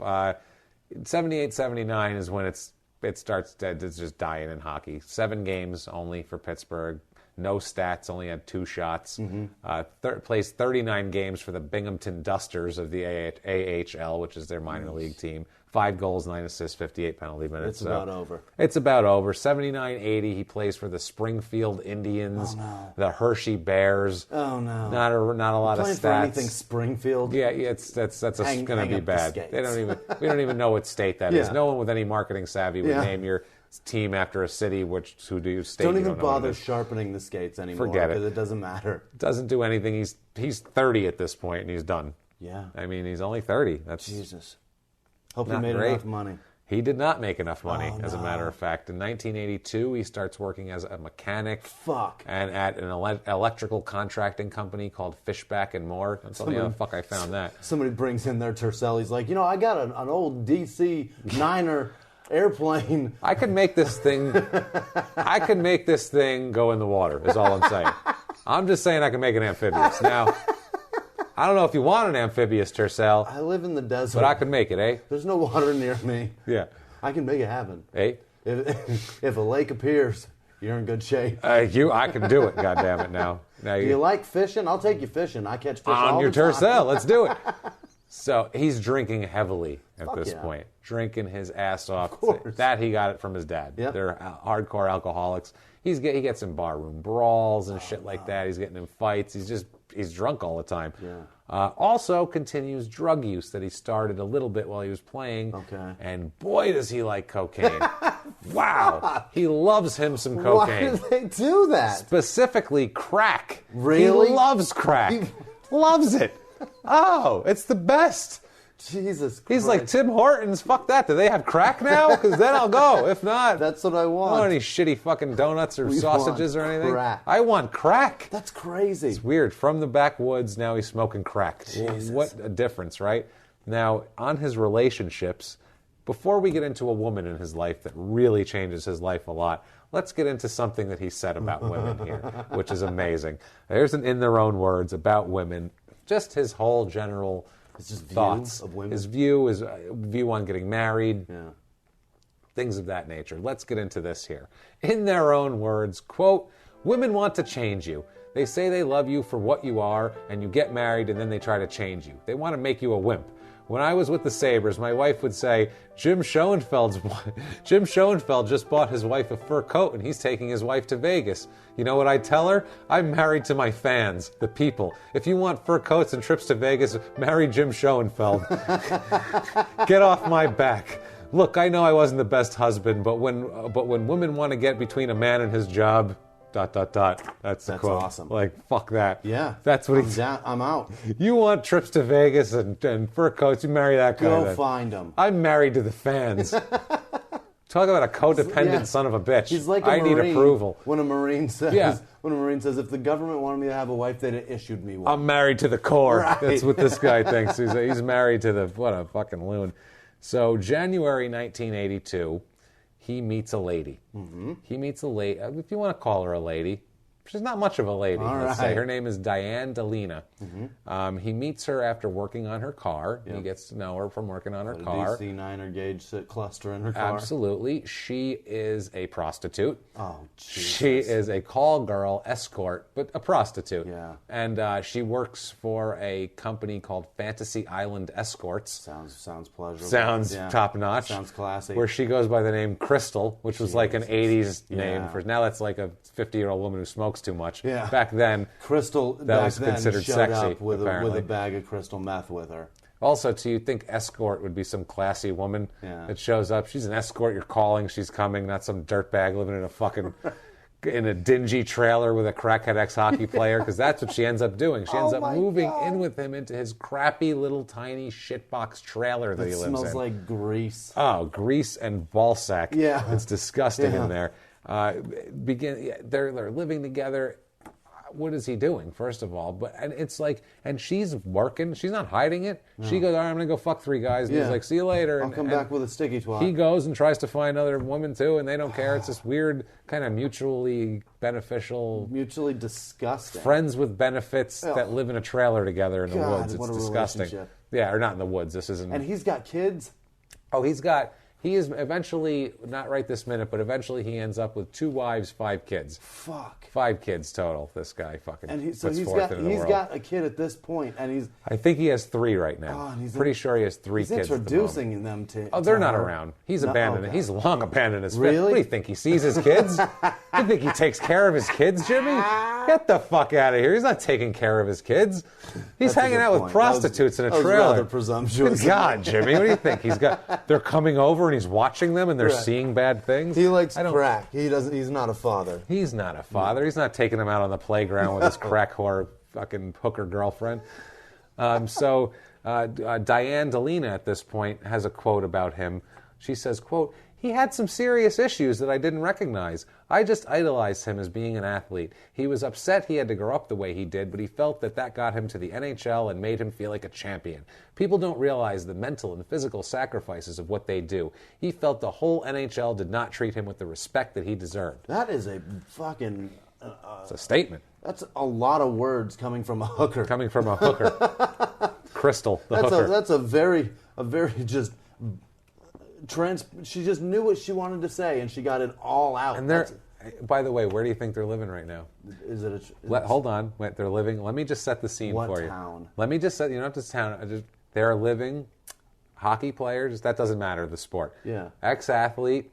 78, 79 is when it starts it's just dying in hockey. 7 games only for Pittsburgh. No stats, only had 2 shots. Plays 39 games for the Binghamton Dusters of the AHL, which is their minor league team. 5 goals, 9 assists, 58 penalty minutes. It's about over. It's about over. 79-80, he plays for the Springfield Indians, the Hershey Bears. Oh, no. Not a lot of Playing stats. for anything Springfield. Yeah, that's going to be up the bad. skates. We don't even know what state that is. Yeah. No one with any marketing savvy would Yeah. name your team after a city who do state. Don't you even know what bother it is. sharpening the skates anymore. Forget it. Because it doesn't matter. Doesn't do anything. He's 30 at this point and he's done. Yeah. I mean, he's only 30. That's Jesus. Hope he not made great. enough money. He did not make enough money, Oh, as a matter of fact. In 1982, he starts working as a mechanic. Fuck. And at an electrical contracting company called Fishback and More. Don't tell me how the fuck I found that. Somebody brings in their Tercel. He's like, I got an old DC Niner airplane. I could make this thing. I could make this thing go in the water. Is all I'm saying. I'm just saying I can make it amphibious. Now, I don't know if you want an amphibious Tercel, I live in the desert. but I could make it, eh? There's no water near me. Yeah. I can make it happen. Eh? If a lake appears, you're in good shape. I can do it. God damn it! Now Do you like fishing? I'll take you fishing. I catch fish on all your the time. Tercel. Let's do it. So he's drinking heavily at this yeah. point, drinking his ass off. Of course. That he got it from his dad. Yep. They're hardcore alcoholics. He gets in barroom brawls and shit like that. He's getting in fights. He's drunk all the time. Yeah. Also continues drug use that he started a little bit while he was playing. Okay. And boy, does he like cocaine. Wow. He loves him some cocaine. Why did they do that? Specifically crack. Really? He loves crack. Loves it. Oh, it's the best. Jesus Christ. He's like, Tim Hortons, fuck that. Do they have crack now? Because then I'll go. If not, That's what I I don't want. want any shitty fucking donuts or We sausages or want anything. crack. I want crack. That's crazy. It's weird. From the backwoods, now he's smoking crack. Jesus. What a difference, right? Now, on his relationships, before we get into a woman in his life that really changes his life a lot, let's get into something that he said about women here, which is amazing. There's an in their own words about women, just his whole general thoughts of women? his view on getting married, Yeah. things of that nature. Let's get into this here. In their own words, quote, "Women want to change you. They say they love you for what you are, and you get married and then they try to change you. They want to make you a wimp. When I was with the Sabres, my wife would say, Jim Schoenfeld just bought his wife a fur coat and he's taking his wife to Vegas. You know what I tell her? I'm married to my fans, the people. If you want fur coats and trips to Vegas, marry Jim Schoenfeld. Get off my back. Look, I know I wasn't the best husband, but when women want to get between a man and his job, ... That's the quote. Awesome. Like, fuck that. Yeah. That's what he's... I'm out. You want trips to Vegas and fur coats, you marry that guy. Go then. find him. I'm married to the fans. Talk about a codependent son of a bitch. He's like I need approval. When a Marine says, if the government wanted me to have a wife, they'd have issued me one. I'm married to the core. Right. That's what this guy thinks. He's married to the... What a fucking loon. So, January 1982... he meets a lady. Mm-hmm. He meets a lady, if you want to call her a lady. She's not much of a lady, let's say. Her name is Diane Delina. Mm-hmm. He meets her after working on her car. Yep. He gets to know her from working on her car. DC 9er gauge cluster in her car. Absolutely. She is a prostitute. Oh, Jesus. She is a call girl, escort, but a prostitute. Yeah. And she works for a company called Fantasy Island Escorts. Sounds pleasurable. Sounds top-notch. Sounds classy. Where she goes by the name Crystal, which was like an 80s name. For now that's like a 50-year-old woman who smokes smokes too much. Yeah. Back then, Crystal that was considered showed sexy, up with apparently. a bag of crystal meth with her. Also, too, you'd think escort would be some classy woman that shows up. She's an escort. You're calling. She's coming. Not some dirtbag living in a fucking in a dingy trailer with a crackhead ex-hockey player. Because that's what she ends up doing. She ends up moving in with him into his crappy little tiny shitbox trailer that he lives in. It smells like grease. Oh, grease and ballsack. Yeah, it's disgusting in there. They're living together. What is he doing, first of all? And it's like, and she's working. She's not hiding it. No. She goes, all right, I'm going to go fuck 3 guys. And he's like, see you later. I'll come back with a sticky twat. He goes and tries to find another woman, too, and they don't care. It's this weird, kind of mutually beneficial... Mutually disgusting. Friends with benefits that live in a trailer together in the woods. It's what a disgusting. Yeah, or not in the woods. This isn't... And he's got kids? Oh, he is eventually, not right this minute, but eventually he ends up with 2 wives, 5 kids. Fuck. 5 kids total, this guy fucking. And he's got a kid at this point, and he's... I think he has 3 right now. Oh, and he's pretty sure he has 3 kids. He's introducing them to... Oh, they're not around. He's abandoned. Okay. He's long abandoned his Really? What do you think? He sees his kids? You think he takes care of his kids, Jimmie? Get the fuck out of here. He's not taking care of his kids. He's hanging out with prostitutes in a trailer. Rather presumptuous. Good God, Jimmie, what do you think? They're coming over and he's watching them and they're seeing bad things. He likes crack. He's not a father. He's not a father. He's not taking them out on the playground with his crack whore fucking hooker girlfriend. Diane Delina at this point has a quote about him. She says, quote, "He had some serious issues that I didn't recognize. I just idolized him as being an athlete. He was upset he had to grow up the way he did, but he felt that got him to the NHL and made him feel like a champion. People don't realize the mental and physical sacrifices of what they do. He felt the whole NHL did not treat him with the respect that he deserved." That is a fucking... it's a statement. That's a lot of words coming from a hooker. Coming from a hooker. Crystal, the hooker. That's a very just... she just knew what she wanted to say, and she got it all out. And by the way, where do you think they're living right now? Is it hold on. Wait, they're living... Let me just set the scene for you. What town? Let me just set... You don't have to town. They're living... Hockey players, that doesn't matter, the sport. Yeah. Ex-athlete,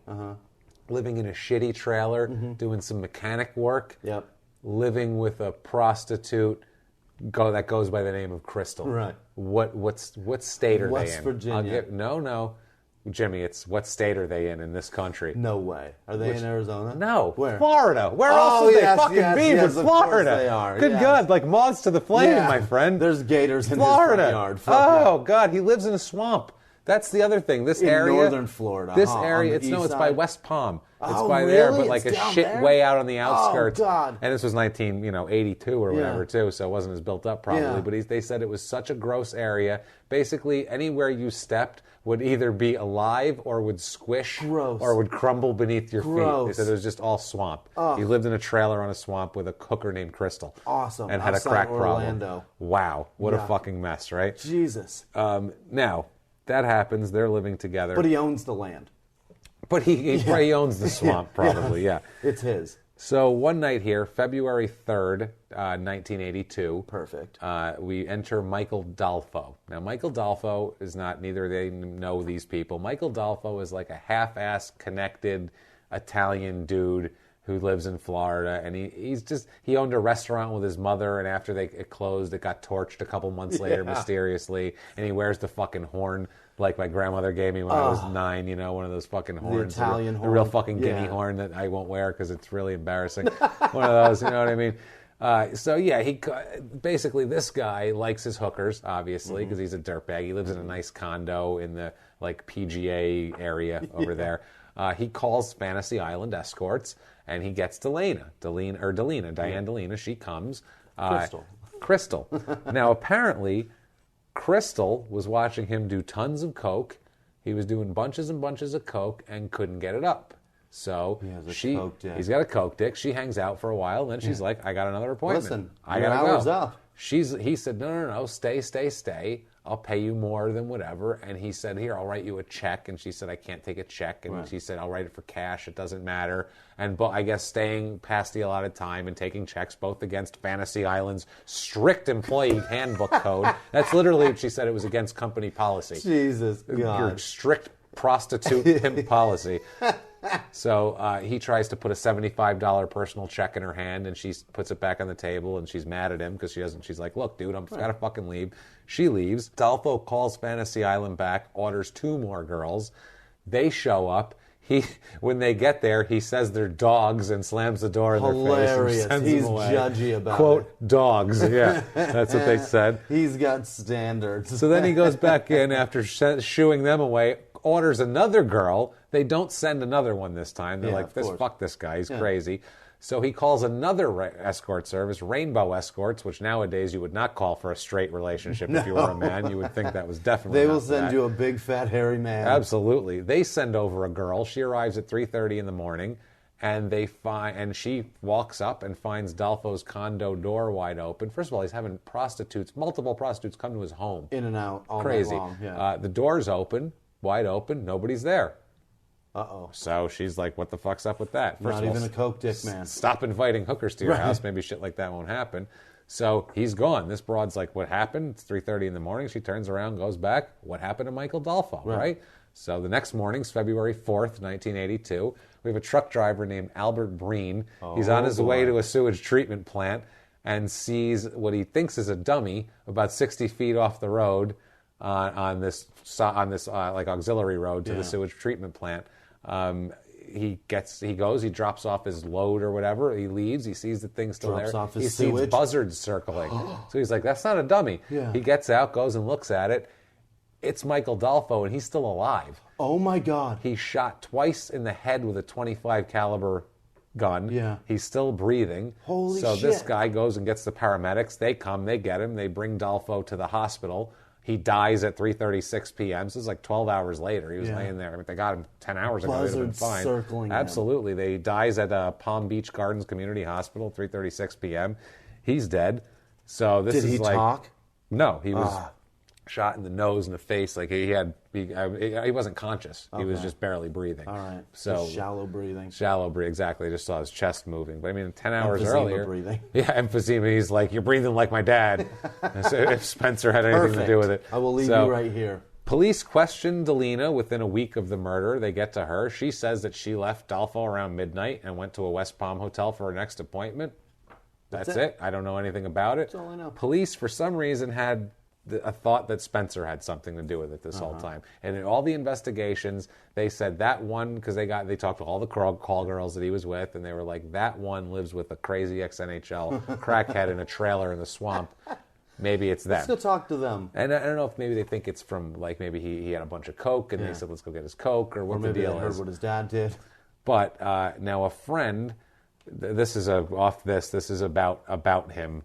living in a shitty trailer, doing some mechanic work, living with a prostitute that goes by the name of Crystal. Right. What state are they in? West Virginia. No. Jimmie, it's what state are they in this country? No way. Are they in Arizona? No. Where? Florida. Where else would they fucking be but Florida? Of course they are. Good God, like moths to the flame, my friend. There's gators in Florida. his front yard. Oh, God, he lives in a swamp. That's the other thing. This area, northern Florida. This area, it's by West Palm. It's by really? there, but like It's a down shit there? way out on the outskirts. Oh, God. And this was 1982 or whatever too, so it wasn't as built up probably. Yeah. But they said it was such a gross area. Basically, anywhere you stepped would either be alive or would squish or would crumble beneath your feet. They said it was just all swamp. He lived in a trailer on a swamp with a hooker named Crystal. Awesome. And had a Outside crack Orlando. problem. Wow, what a fucking mess, right? Jesus. Now, that happens. They're living together. But he owns the land. But he owns the swamp, probably, yeah. It's his. So one night here, February 3rd, 1982. Perfect. We enter Michael Dalfo. Now, Michael Dalfo is not, neither they know these people. Michael Dalfo is like a half-ass connected Italian dude who lives in Florida, and he owned a restaurant with his mother, and after it closed, it got torched a couple months later mysteriously, and he wears the fucking horn like my grandmother gave me when I was 9, one of those fucking horns. The Italian horn. The real fucking guinea horn that I won't wear because it's really embarrassing. One of those, you know what I mean? So yeah, basically this guy likes his hookers, obviously, because he's a dirtbag. He lives in a nice condo in the like PGA area over there. He calls Fantasy Island Escorts, and he gets Diane Delina. She comes. Crystal. Now, apparently, Crystal was watching him do tons of coke. He was doing bunches and bunches of coke and couldn't get it up. So he's got a coke dick. She hangs out for a while, and then she's like, "I got another appointment. Listen, I gotta hour's go." up. He said, No, stay. I'll pay you more than whatever. And he said, "Here, I'll write you a check." And she said, "I can't take a check." And she said, "I'll write it for cash. It doesn't matter." And I guess staying past the allotted time and taking checks both against Fantasy Island's strict employee handbook code. That's literally what she said. It was against company policy. Jesus God. Your strict prostitute pimp policy. So he tries to put a $75 personal check in her hand, and she puts it back on the table, and she's mad at him because she doesn't. She's like, "Look, dude, I'm just gotta fucking leave." She leaves. Dolfo calls Fantasy Island back, orders 2 more girls. They show up. When they get there, he says they're dogs and slams the door in their face and sends He's them away. judgy about Quote, it. dogs. Yeah, that's what they said. He's got standards. So then he goes back in after shooing them away, orders another girl. They don't send another one this time. They're like, fuck this guy. He's crazy. So he calls another escort service, Rainbow Escorts, which nowadays you would not call for a straight relationship if you were a man. You would think that was definitely They not will send that. you a big, fat, hairy man. Absolutely. They send over a girl. She arrives at 3:30 in the morning, and she walks up and finds Dolfo's condo door wide open. First of all, he's having multiple prostitutes come to his home. In and out all Crazy. night long. Yeah. The door's open, wide open. Nobody's there. Uh-oh. So she's like, what the fuck's up with that? First Not of all, even a coke dick man. Stop inviting hookers to your house. Maybe shit like that won't happen. So he's gone. This broad's like, what happened? It's 3:30 in the morning. She turns around, goes back. What happened to Michael Dolfo, right? So the next morning's February 4th, 1982. We have a truck driver named Albert Breen. He's on his way to a sewage treatment plant and sees what he thinks is a dummy about 60 feet off the road on this like auxiliary road to the sewage treatment plant. He drops off his load or whatever. He leaves. He sees the thing still Drops there. off his He sees sewage. buzzards circling. So he's like, that's not a dummy. Yeah. He gets out, goes and looks at it. It's Michael Dolfo, and he's still alive. Oh, my God. He's shot twice in the head with a .25 caliber gun. Yeah. He's still breathing. Holy so this shit. guy goes and gets the paramedics. They come, they get him, they bring Dolfo to the hospital. He dies at 3:36 p.m. So it's like 12 hours later. He was laying there. I mean, they got him 10 hours ago. He'd have been Buzzards fine. circling him. Absolutely. He dies at Palm Beach Gardens Community Hospital, 3:36 p.m. He's dead. So this Did is he like, talk? No, he was shot in the nose and the face. Like he wasn't conscious. He was just barely breathing. All right. So Just shallow breathing. Shallow breathing, exactly. I just saw his chest moving. But I mean, 10 hours Emphysema earlier. breathing. Yeah, emphysema. He's like, you're breathing like my dad. So if Spencer had anything to do with it. I will leave you right here. Police questioned Delina within a week of the murder. They get to her. She says that she left Dolfo around midnight and went to a West Palm hotel for her next appointment. That's it. I don't know anything about it. That's all I know. Police, for some reason, had a thought that Spencer had something to do with it this whole time. And in all the investigations, they said that one, because they talked to all the call girls that he was with, and they were like, that one lives with a crazy ex-NHL crackhead in a trailer in the swamp. Maybe it's them. Let's go talk to them. And I don't know if maybe they think it's from, like, maybe he had a bunch of coke, and they said, let's go get his coke, or what the deal is. Maybe they heard what his dad did. But now a friend, this is about him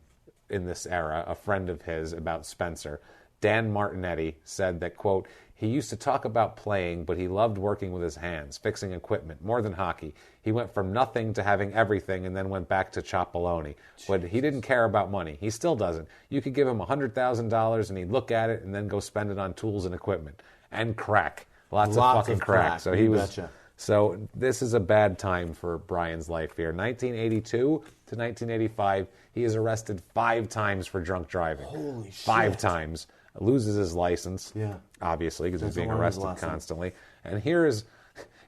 in this era, a friend of his about Spencer, Dan Martinetti, said that, quote, he used to talk about playing, but he loved working with his hands, fixing equipment, more than hockey. He went from nothing to having everything and then went back to chop bologna. But he didn't care about money. He still doesn't. You could give him $100,000 and he'd look at it and then go spend it on tools and equipment. And crack. Lots of fucking crack. So he was... Betcha. So this is a bad time for Brian's life here. 1982 to 1985, he is arrested 5 times for drunk driving. Holy shit. 5 times. Loses his license, obviously, because he's being arrested constantly. And here is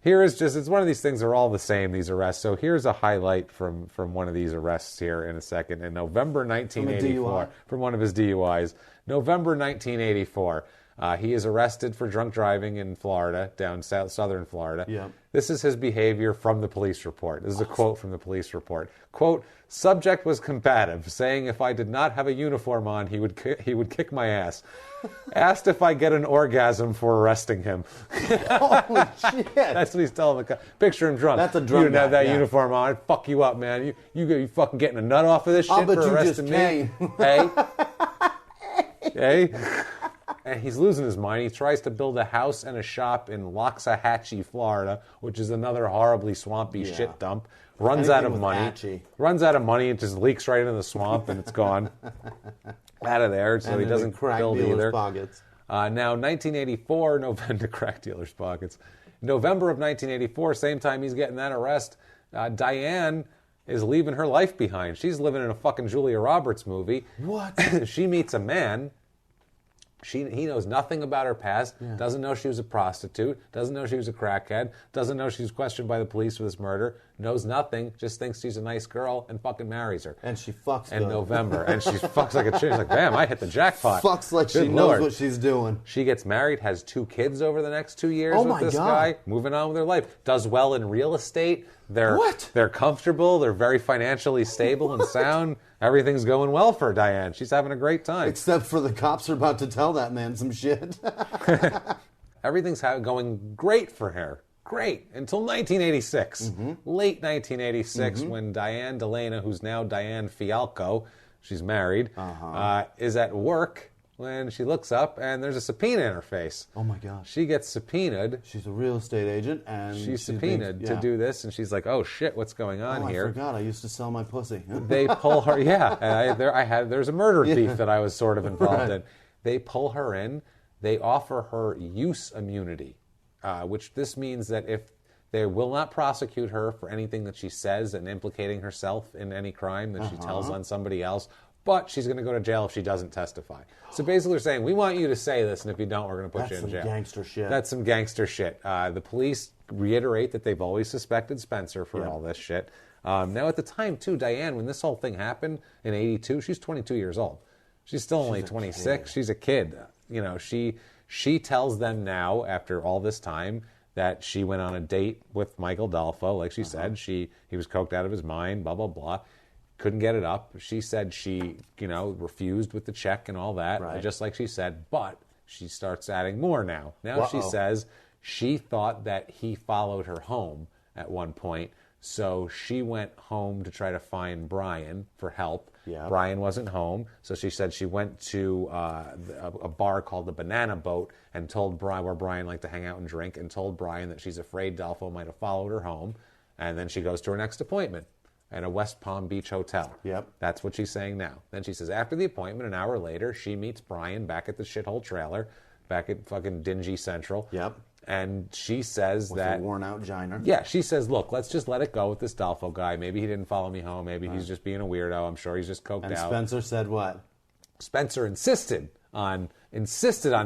just, it's one of these things that are all the same, these arrests. So here's a highlight from one of these arrests here in a second. In November 1984, from one of his DUIs. November 1984. He is arrested for drunk driving in Florida, down southern Florida. Yeah. This is his behavior from the police report. This is a quote from the police report. Quote, subject was combative, saying if I did not have a uniform on, he would kick my ass. Asked if I get an orgasm for arresting him. Holy shit. That's what he's telling the cop. Picture him drunk. That's a drunk You didn't have guy, that uniform on. I'd fuck you up, man. You fucking getting a nut off of this shit bet for you arresting just me? Hey? Hey? And he's losing his mind. He tries to build a house and a shop in Loxahatchee, Florida, which is another horribly swampy shit dump. Runs out of money. Runs out of money and just leaks right into the swamp, and it's gone. Out of there, so he doesn't build either. Pockets. Now, 1984, November, crack dealer's pockets. November of 1984, same time he's getting that arrest, Diane is leaving her life behind. She's living in a fucking Julia Roberts movie. What? She meets a man. He knows nothing about her past, doesn't know she was a prostitute, doesn't know she was a crackhead, doesn't know she was questioned by the police for this murder, knows nothing, just thinks she's a nice girl and fucking marries her. And she fucks in good. November. And she fucks like a chick. She's like, bam, I hit the jackpot. Fucks like Good she Lord. knows what she's doing. She gets married, has 2 kids over the next 2 years Oh with my this God. guy, moving on with their life. Does well in real estate. What? They're comfortable. They're very financially stable and sound. Everything's going well for Diane. She's having a great time. Except for the cops are about to tell that man some shit. Everything's going great for her. Great. Until 1986. Late 1986, when Diane DeLena, who's now Diane Fialco, she's married, is at work when she looks up and there's a subpoena in her face. Oh my gosh. She gets subpoenaed. She's a real estate agent, and She's subpoenaed to do this, and she's like, "Oh shit, what's going on here?" I forgot. I used to sell my pussy. They pull her. Yeah, and there's a murder thief that I was sort of involved in. They pull her in. They offer her use immunity, which this means that if they will not prosecute her for anything that she says and implicating herself in any crime that she tells on somebody else, but she's going to go to jail if she doesn't testify. So basically they're saying, we want you to say this, and if you don't, we're going to put you in jail. That's some gangster shit. That's some gangster shit. The police reiterate that they've always suspected Spencer for all this shit. Now at the time, too, Diane, when this whole thing happened in 82, she's 22 years old. She's still only 26. She's a kid. You know, she tells them now, after all this time, that she went on a date with Michael Dolfo. Like she said, he was coked out of his mind, blah, blah, blah. Couldn't get it up. She said she, refused with the check and all that, just like she said, but she starts adding more now. Now she says she thought that he followed her home at one point, so she went home to try to find Brian for help. Yeah. Brian wasn't home, so she said she went to a bar called the Banana Boat and told Brian, where Brian liked to hang out and drink, and told Brian that she's afraid Dolfo might have followed her home, and then she goes to her next appointment at a West Palm Beach hotel. Yep. That's what she's saying now. Then she says after the appointment, an hour later, she meets Brian back at the shithole trailer, back at fucking Dingy Central. Yep. And she says With that... a worn-out giner. Yeah, she says, look, let's just let it go with this Dolfo guy. Maybe he didn't follow me home. Maybe he's just being a weirdo. I'm sure he's just coked And out. Spencer said what? Spencer insisted on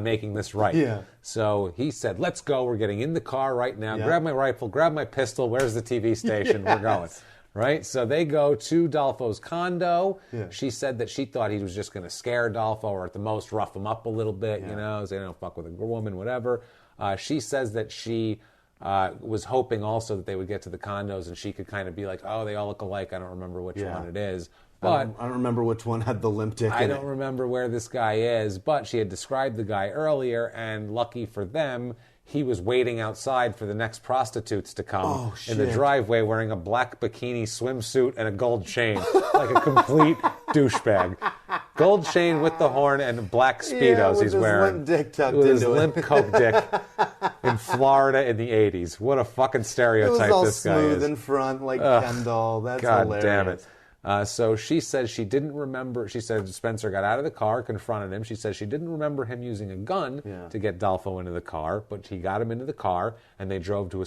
making this right. Yeah. So he said, let's go. We're getting in the car right now. Yeah. Grab my rifle. Grab my pistol. Where's the TV station? We're going. Right? So they go to Dolfo's condo. Yeah. She said that she thought he was just going to scare Dolfo or at the most rough him up a little bit, say, don't fuck with a woman, whatever. She says that she was hoping also that they would get to the condos and she could kind of be like, oh, they all look alike. I don't remember which one it is. But I don't remember which one had the limp dick in it. I don't remember where this guy is, but she had described the guy earlier, and lucky for them, he was waiting outside for the next prostitutes to come in the driveway wearing a black bikini swimsuit and a gold chain, like a complete douchebag. Gold chain with the horn and black Speedos he's wearing. Limp dick tucked with his into limp it. coke dick in Florida in the 80s. What a fucking stereotype this guy is. It was all smooth in front like Kendall. That's God hilarious. damn it. So she says she didn't remember. She said Spencer got out of the car, confronted him. She says she didn't remember him using a gun to get Dolfo into the car, but he got him into the car, and they drove to a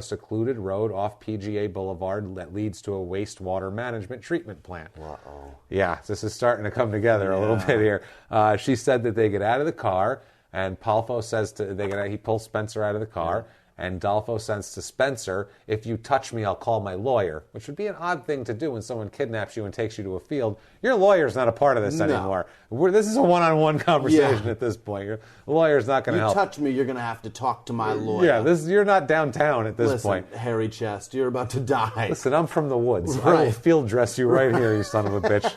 secluded road off PGA Boulevard that leads to a wastewater management treatment plant. Uh-oh. Yeah, this is starting to come together a little bit here. She said that they get out of the car, and Palfo says he pulls Spencer out of the car. And Dolfo says to Spencer, if you touch me, I'll call my lawyer, which would be an odd thing to do when someone kidnaps you and takes you to a field. Your lawyer's not a part of this anymore. This is a one-on-one conversation at this point. Your lawyer's not going to help. You touch me, you're going to have to talk to my lawyer. Yeah, you're not downtown at this point. Hairy chest, you're about to die. Listen, I'm from the woods. I will field dress you right here, you son of a bitch.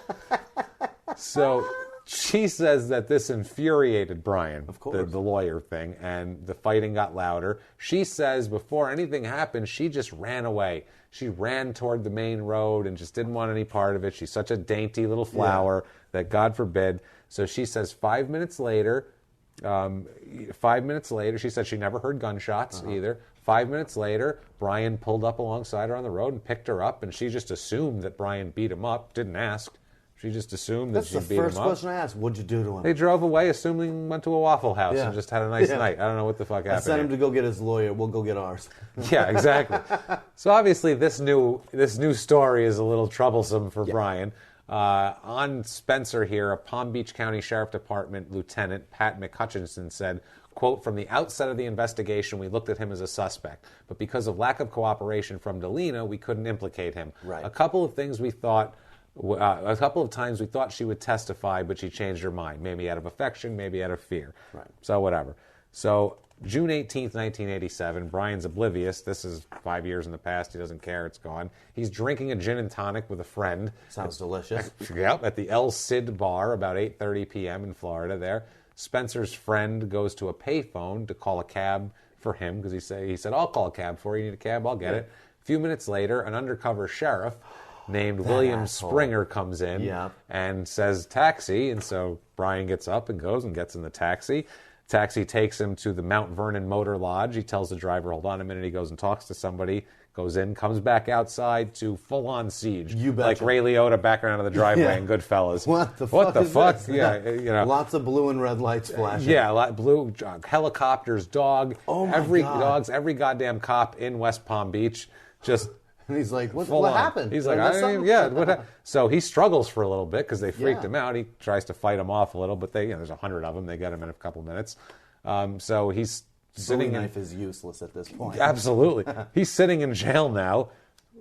So... she says that this infuriated Brian, of course. The lawyer thing, and the fighting got louder. She says before anything happened, she just ran away. She ran toward the main road and just didn't want any part of it. She's such a dainty little flower that God forbid. So she says 5 minutes later, she said she never heard gunshots either. 5 minutes later, Brian pulled up alongside her on the road and picked her up, and she just assumed that Brian beat him up, didn't ask. She just assumed that she beat him up. That's the first question I asked. What'd you do to him? They drove away, assuming went to a Waffle House and just had a nice night. I don't know what the fuck happened. I sent him to go get his lawyer. We'll go get ours. Yeah, exactly. So obviously this new story is a little troublesome for Brian. On Spencer here, a Palm Beach County Sheriff Department Lieutenant Pat McHutchinson said, quote, "From the outset of the investigation, we looked at him as a suspect. But because of lack of cooperation from Delina, we couldn't implicate him. Right. A couple of times we thought she would testify, but she changed her mind. Maybe out of affection, maybe out of fear. Right. So whatever. So June 18th, 1987, Brian's oblivious. This is 5 years in the past. He doesn't care. It's gone. He's drinking a gin and tonic with a friend. Sounds delicious. Yep, at the El Cid bar about 8:30 p.m. in Florida there. Spencer's friend goes to a payphone to call a cab for him because he said, I'll call a cab for you. You need a cab? I'll get it. A few minutes later, an undercover sheriff named William asshole. Springer comes in and says, taxi. And so Brian gets up and goes and gets in the taxi. Taxi takes him to the Mount Vernon Motor Lodge. He tells the driver, hold on a minute. He goes and talks to somebody, goes in, comes back outside to full-on siege. You betcha. Like Ray Liotta backing out of the driveway in Goodfellas. What the fuck? Is this? Yeah, you know. Lots of blue and red lights flashing. Yeah, blue helicopters, dog. Oh my God. Dogs, every goddamn cop in West Palm Beach just... And he's like, what on. happened? He's like, So he struggles for a little bit because they freaked him out. He tries to fight him off a little, but there's 100 of them. They get him in a couple minutes. So he's sitting. Bowie knife is useless at this point. Absolutely. He's sitting in jail now,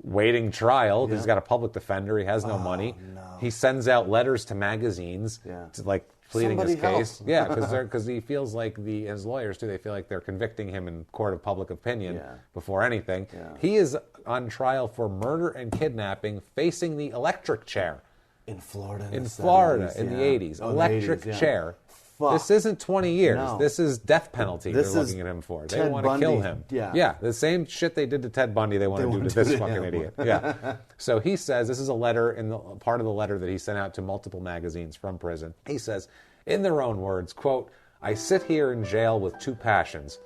waiting trial because he's got a public defender. He has no money. No. He sends out letters to magazines to pleading Somebody his case. help. Yeah, because he feels like his lawyers too. They feel like they're convicting him in court of public opinion before anything. Yeah. He is on trial for murder and kidnapping, facing the electric chair in Florida. In the 80s, electric chair. Fuck. This isn't 20 years. No. This is death penalty they're looking at him for. They want to kill him. Yeah, the same shit they did to Ted Bundy they want to do to this fucking idiot. Yeah. So he says, this is a letter, part of the letter that he sent out to multiple magazines from prison. He says, in their own words, quote, I sit here in jail with two passions,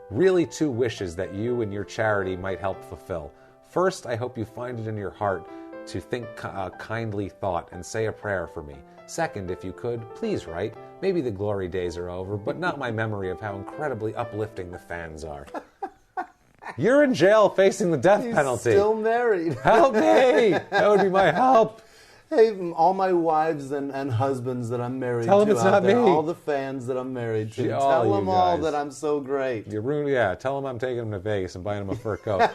really two wishes that you and your charity might help fulfill. First, I hope you find it in your heart to think a kindly thought and say a prayer for me. Second, if you could, please write. Maybe the glory days are over, but not my memory of how incredibly uplifting the fans are. You're in jail facing the death penalty. Still married. Help me! That would be my help. Hey, all my wives and husbands that I'm married tell to them it's out not there, me. all the fans that I'm married to, Gee, tell them all guys. that I'm so great. Tell them I'm taking them to Vegas and buying them a fur coat.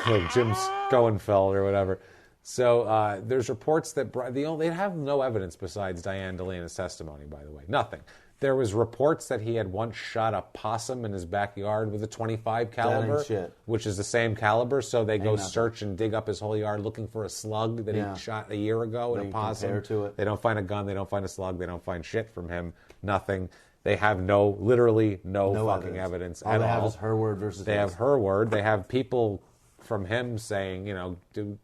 Like Jim Schoenfeld or whatever. So there's reports that they have no evidence besides Diane Delina's testimony, by the way. Nothing. There was reports that he had once shot a possum in his backyard with a .25 caliber, which is the same caliber. So they go search and dig up his whole yard looking for a slug that he shot a year ago in a possum. To it. They don't find a gun. They don't find a slug. They don't find shit from him. Nothing. They have literally no fucking evidence at all. All they have is her word versus his. They have her word. They have people from him saying,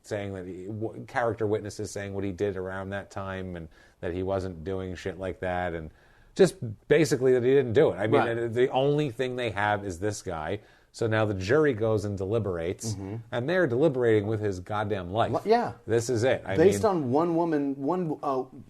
saying that character witnesses saying what he did around that time and that he wasn't doing shit like that and just basically that he didn't do it. I mean, the only thing they have is this guy. So now the jury goes and deliberates, and they're deliberating with his goddamn life. Yeah. This is it. Based on one woman,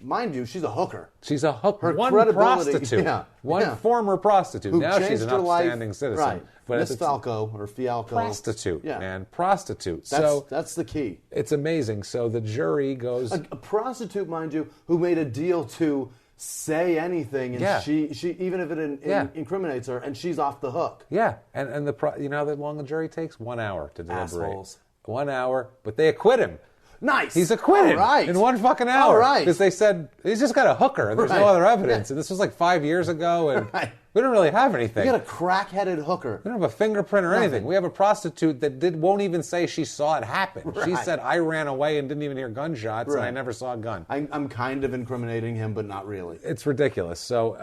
mind you, she's a hooker. She's a hooker. Her One credibility, prostitute. yeah. Former prostitute. Who now she's changed an her life. upstanding citizen. Right. But Miss Falco or Fialco. Prostitute, man. Prostitute. That's the key. It's amazing. So the jury goes... A prostitute, mind you, who made a deal to say anything, and she even if it incriminates her, and she's off the hook. Yeah, and you know how long the jury takes? 1 hour to deliberate. Assholes. 1 hour, but they acquit him. Nice. He's acquitted in 1 fucking hour. All right. Because they said, he's just got a hooker, and there's no other evidence. And this was like 5 years ago, and we don't really have anything. We got a crack-headed hooker. We don't have a fingerprint or anything. We have a prostitute that won't even say she saw it happen. Right. She said, I ran away and didn't even hear gunshots, and I never saw a gun. I'm kind of incriminating him, but not really. It's ridiculous. So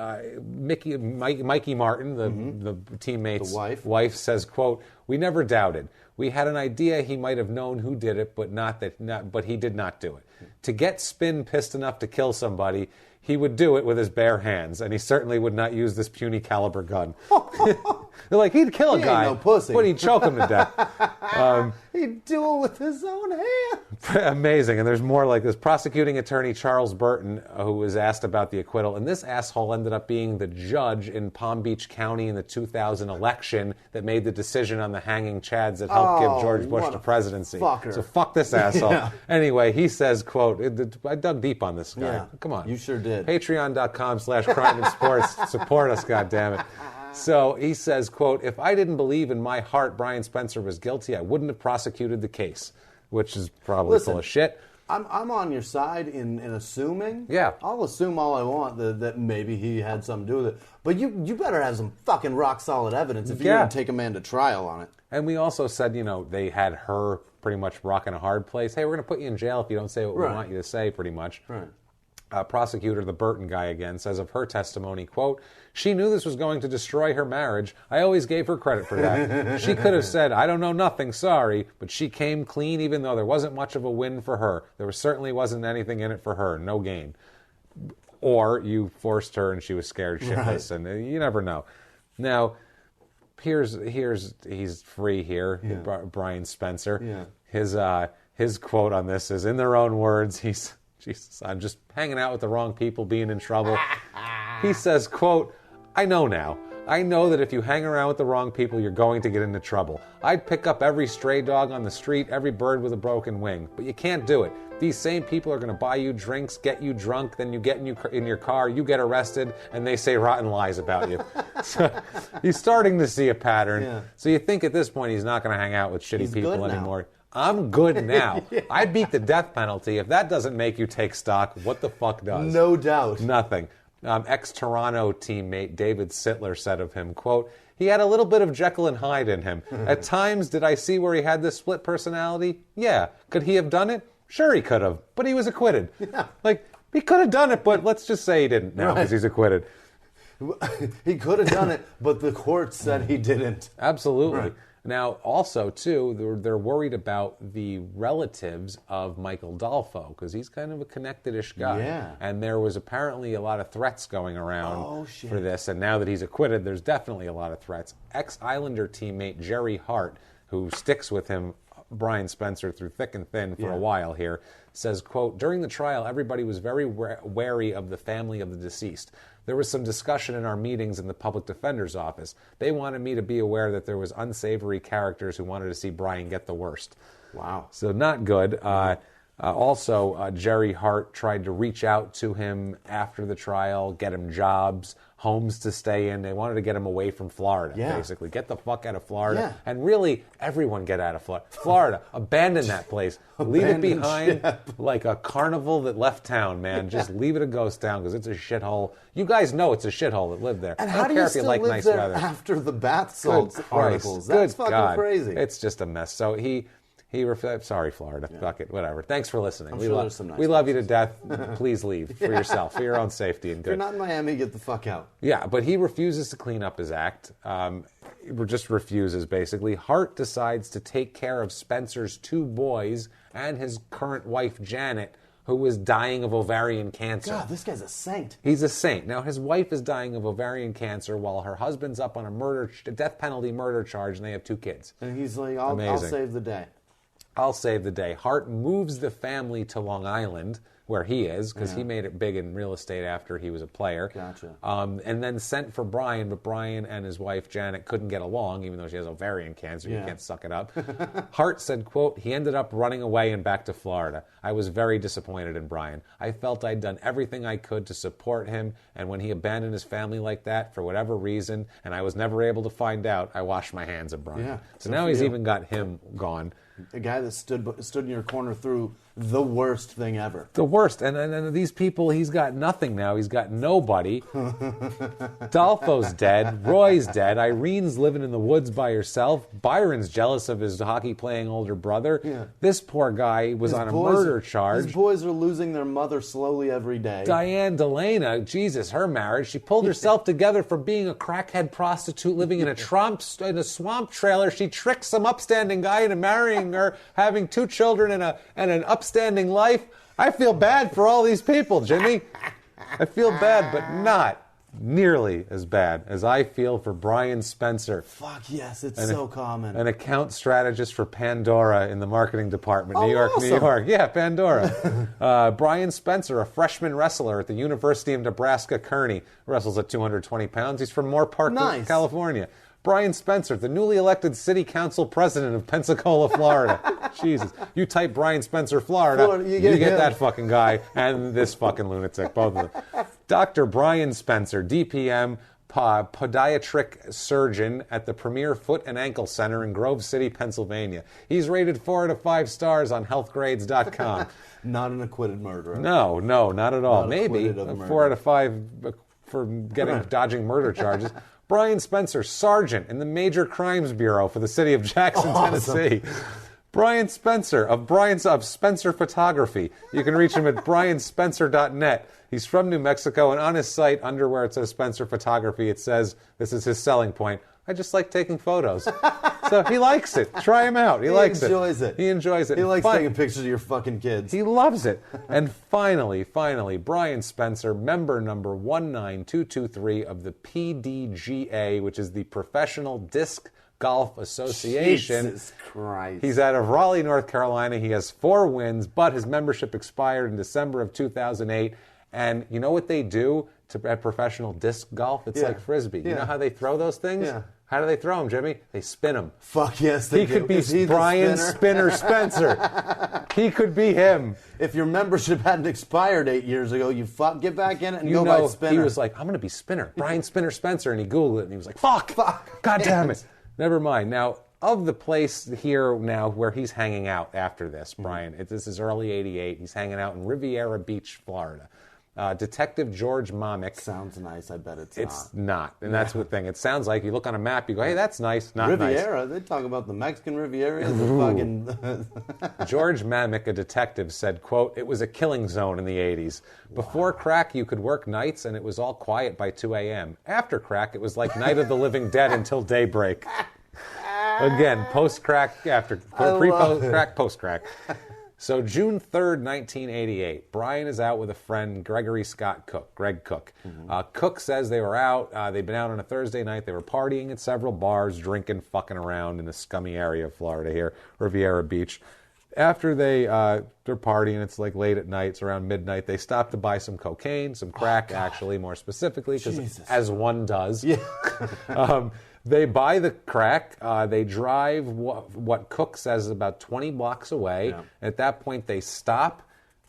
Mikey Martin, the teammate's wife says, quote, we never doubted. We had an idea he might have known who did it, but he did not do it. To get Spin pissed enough to kill somebody, he would do it with his bare hands, and he certainly would not use this puny caliber gun. They're like, he'd kill a He guy, ain't no pussy. but he'd choke him to death. He'd do it with his own hand. Amazing. And there's more like this. Prosecuting attorney Charles Burton, who was asked about the acquittal, and this asshole ended up being the judge in Palm Beach County in the 2000 election that made the decision on the hanging chads that helped give George Bush the presidency. Fucker. So fuck this asshole. Yeah. Anyway, he says, quote, I dug deep on this guy. Yeah. Come on. You sure did. Patreon.com/crime and sports. Support us, goddammit. So he says, quote, if I didn't believe in my heart Brian Spencer was guilty, I wouldn't have prosecuted the case, which is probably full of shit. I'm on your side in assuming. Yeah. I'll assume all I want that maybe he had something to do with it. But you better have some fucking rock solid evidence if you're going to take a man to trial on it. And we also said, they had her pretty much rocking a hard place. Hey, we're going to put you in jail if you don't say what we want you to say, pretty much. Right. Prosecutor, the Burton guy again, says of her testimony, quote, she knew this was going to destroy her marriage. I always gave her credit for that. She could have said, I don't know nothing, sorry, but she came clean even though there wasn't much of a win for her. There certainly wasn't anything in it for her, no gain. Or you forced her and she was scared shitless, and you never know. Now, he's free here, Brian Spencer. Yeah. His quote on this is, in their own words, Jesus, I'm just hanging out with the wrong people, being in trouble. He says, quote, I know now. I know that if you hang around with the wrong people, you're going to get into trouble. I'd pick up every stray dog on the street, every bird with a broken wing. But you can't do it. These same people are going to buy you drinks, get you drunk, then you get in your car, you get arrested, and they say rotten lies about you. So he's starting to see a pattern. Yeah. So you think at this point he's not going to hang out with shitty people anymore. I'm good now. Yeah. I beat the death penalty. If that doesn't make you take stock, what the fuck does? No doubt. Nothing. Ex-Toronto teammate David Sittler said of him, quote, he had a little bit of Jekyll and Hyde in him. At times, did I see where he had this split personality? Yeah. Could he have done it? Sure he could have, but he was acquitted. Yeah. Like, he could have done it, but let's just say he didn't now because he's acquitted. He could have done it, but the court said he didn't. Absolutely. Right. Now, also, too, they're worried about the relatives of Michael Dolfo because he's kind of a connected-ish guy. Yeah. And there was apparently a lot of threats going around for this. And now that he's acquitted, there's definitely a lot of threats. Ex-Islander teammate Jerry Hart, who sticks with him, Brian Spencer, through thick and thin for a while here, says, quote, during the trial, everybody was very wary of the family of the deceased. There was some discussion in our meetings in the public defender's office. They wanted me to be aware that there was unsavory characters who wanted to see Brian get the worst. Wow. So not good. Also, Jerry Hart tried to reach out to him after the trial, get him jobs, homes to stay in. They wanted to get him away from Florida, basically. Get the fuck out of Florida. Yeah. And really, everyone get out of Florida. Florida, abandon that place. Leave it behind like a carnival that left town, man. Just leave it a ghost town because it's a shithole. You guys know it's a shithole that lived there. And I how don't do care you if you still like live nice there weather. after the bath salts articles? That's fucking crazy. It's just a mess. So sorry, Florida. Fuck it, whatever. Thanks for listening. I'm sure there's some nice we love you to death. Please leave for yourself, for your own safety and good. If you're not in Miami, get the fuck out. Yeah, but he refuses to clean up his act. Just refuses, basically. Hart decides to take care of Spencer's 2 boys and his current wife, Janet, who was dying of ovarian cancer. God, this guy's a saint. He's a saint. Now, his wife is dying of ovarian cancer while her husband's up on a death penalty murder charge, and they have 2 kids. And he's like, I'll save the day. I'll save the day. Hart moves the family to Long Island, where he is, because he made it big in real estate after he was a player. Gotcha. And then sent for Brian, but Brian and his wife, Janet, couldn't get along, even though she has ovarian cancer. You can't suck it up. Hart said, quote, he ended up running away and back to Florida. I was very disappointed in Brian. I felt I'd done everything I could to support him, and when he abandoned his family like that, for whatever reason, and I was never able to find out, I washed my hands of Brian. Yeah, so now he's even got him gone. A guy that stood in your corner through the worst thing ever. The worst. And these people, he's got nothing now. He's got nobody. Dolfo's dead. Roy's dead. Irene's living in the woods by herself. Byron's jealous of his hockey-playing older brother. Yeah. This poor guy was on a murder charge. His boys are losing their mother slowly every day. Diane Delana, Jesus, her marriage. She pulled herself together for being a crackhead prostitute living in a swamp trailer. She tricked some upstanding guy into marrying her, having 2 children and an upstanding life. I feel bad for all these people, Jimmie. I feel bad, but not nearly as bad as I feel for Brian Spencer. Fuck yes, it's so common. An account strategist for Pandora in the marketing department, New awesome. York. Yeah, Pandora. Brian Spencer, a freshman wrestler at the University of Nebraska Kearney, wrestles at 220 pounds. He's from Moore Park, California. Brian Spencer, the newly elected city council president of Pensacola, Florida. Jesus. You type Brian Spencer, Florida, you get that fucking guy and this fucking lunatic, both of them. Dr. Brian Spencer, DPM, podiatric surgeon at the Premier Foot and Ankle Center in Grove City, Pennsylvania. He's rated 4 out of 5 stars on healthgrades.com. Not an acquitted murderer. No, not at all. Not Maybe 4 out of 5 for dodging murder charges. Brian Spencer, sergeant in the Major Crimes Bureau for the city of Jackson, Tennessee. Brian Spencer of Spencer Photography. You can reach him at brianspencer.net. He's from New Mexico, and on his site, under where it says Spencer Photography, it says, this is his selling point, I just like taking photos. So he likes it. Try him out. He likes it. He enjoys it. He enjoys it. He likes taking pictures of your fucking kids. He loves it. And finally, Brian Spencer, member number 19223 of the PDGA, which is the Professional Disc Golf Association. Jesus Christ. He's out of Raleigh, North Carolina. He has 4 wins, but his membership expired in December of 2008. And you know what they do at professional disc golf? It's like Frisbee. You know how they throw those things? Yeah. How do they throw them, Jimmy? They spin them. Fuck yes, they do. He could be Brian Spinner Spencer. He could be him. If your membership hadn't expired 8 years ago, you get back in it and go by Spinner. He was like, I'm going to be Spinner. Brian Spinner Spencer. And he Googled it and he was like, fuck. God damn it. Never mind. Now, of the place here now where he's hanging out after this, Brian, this is early 88. He's hanging out in Riviera Beach, Florida. Detective George Mamick. Sounds nice. I bet it's not. It's not. And that's the thing. It sounds like you look on a map, you go, hey, that's nice. Not nice. Riviera? They talk about the Mexican Riviera. The fucking... George Mamick, a detective, said, quote, it was a killing zone in the 80s. Before crack, you could work nights and it was all quiet by 2 a.m. After crack, it was like Night of the Living Dead until daybreak. Again, post-crack, pre-post-crack, post-crack. So June 3rd, 1988, Brian is out with a friend, Greg Cook. Cook says they were out. They'd been out on a Thursday night. They were partying at several bars, drinking, fucking around in the scummy area of Florida here, Riviera Beach. After they're partying, it's like late at night, it's around midnight, they stop to buy some cocaine, some crack, actually, more specifically, because as one does. Yeah. They buy the crack. They drive what Cook says is about 20 blocks away. Yeah. At that point, they stop,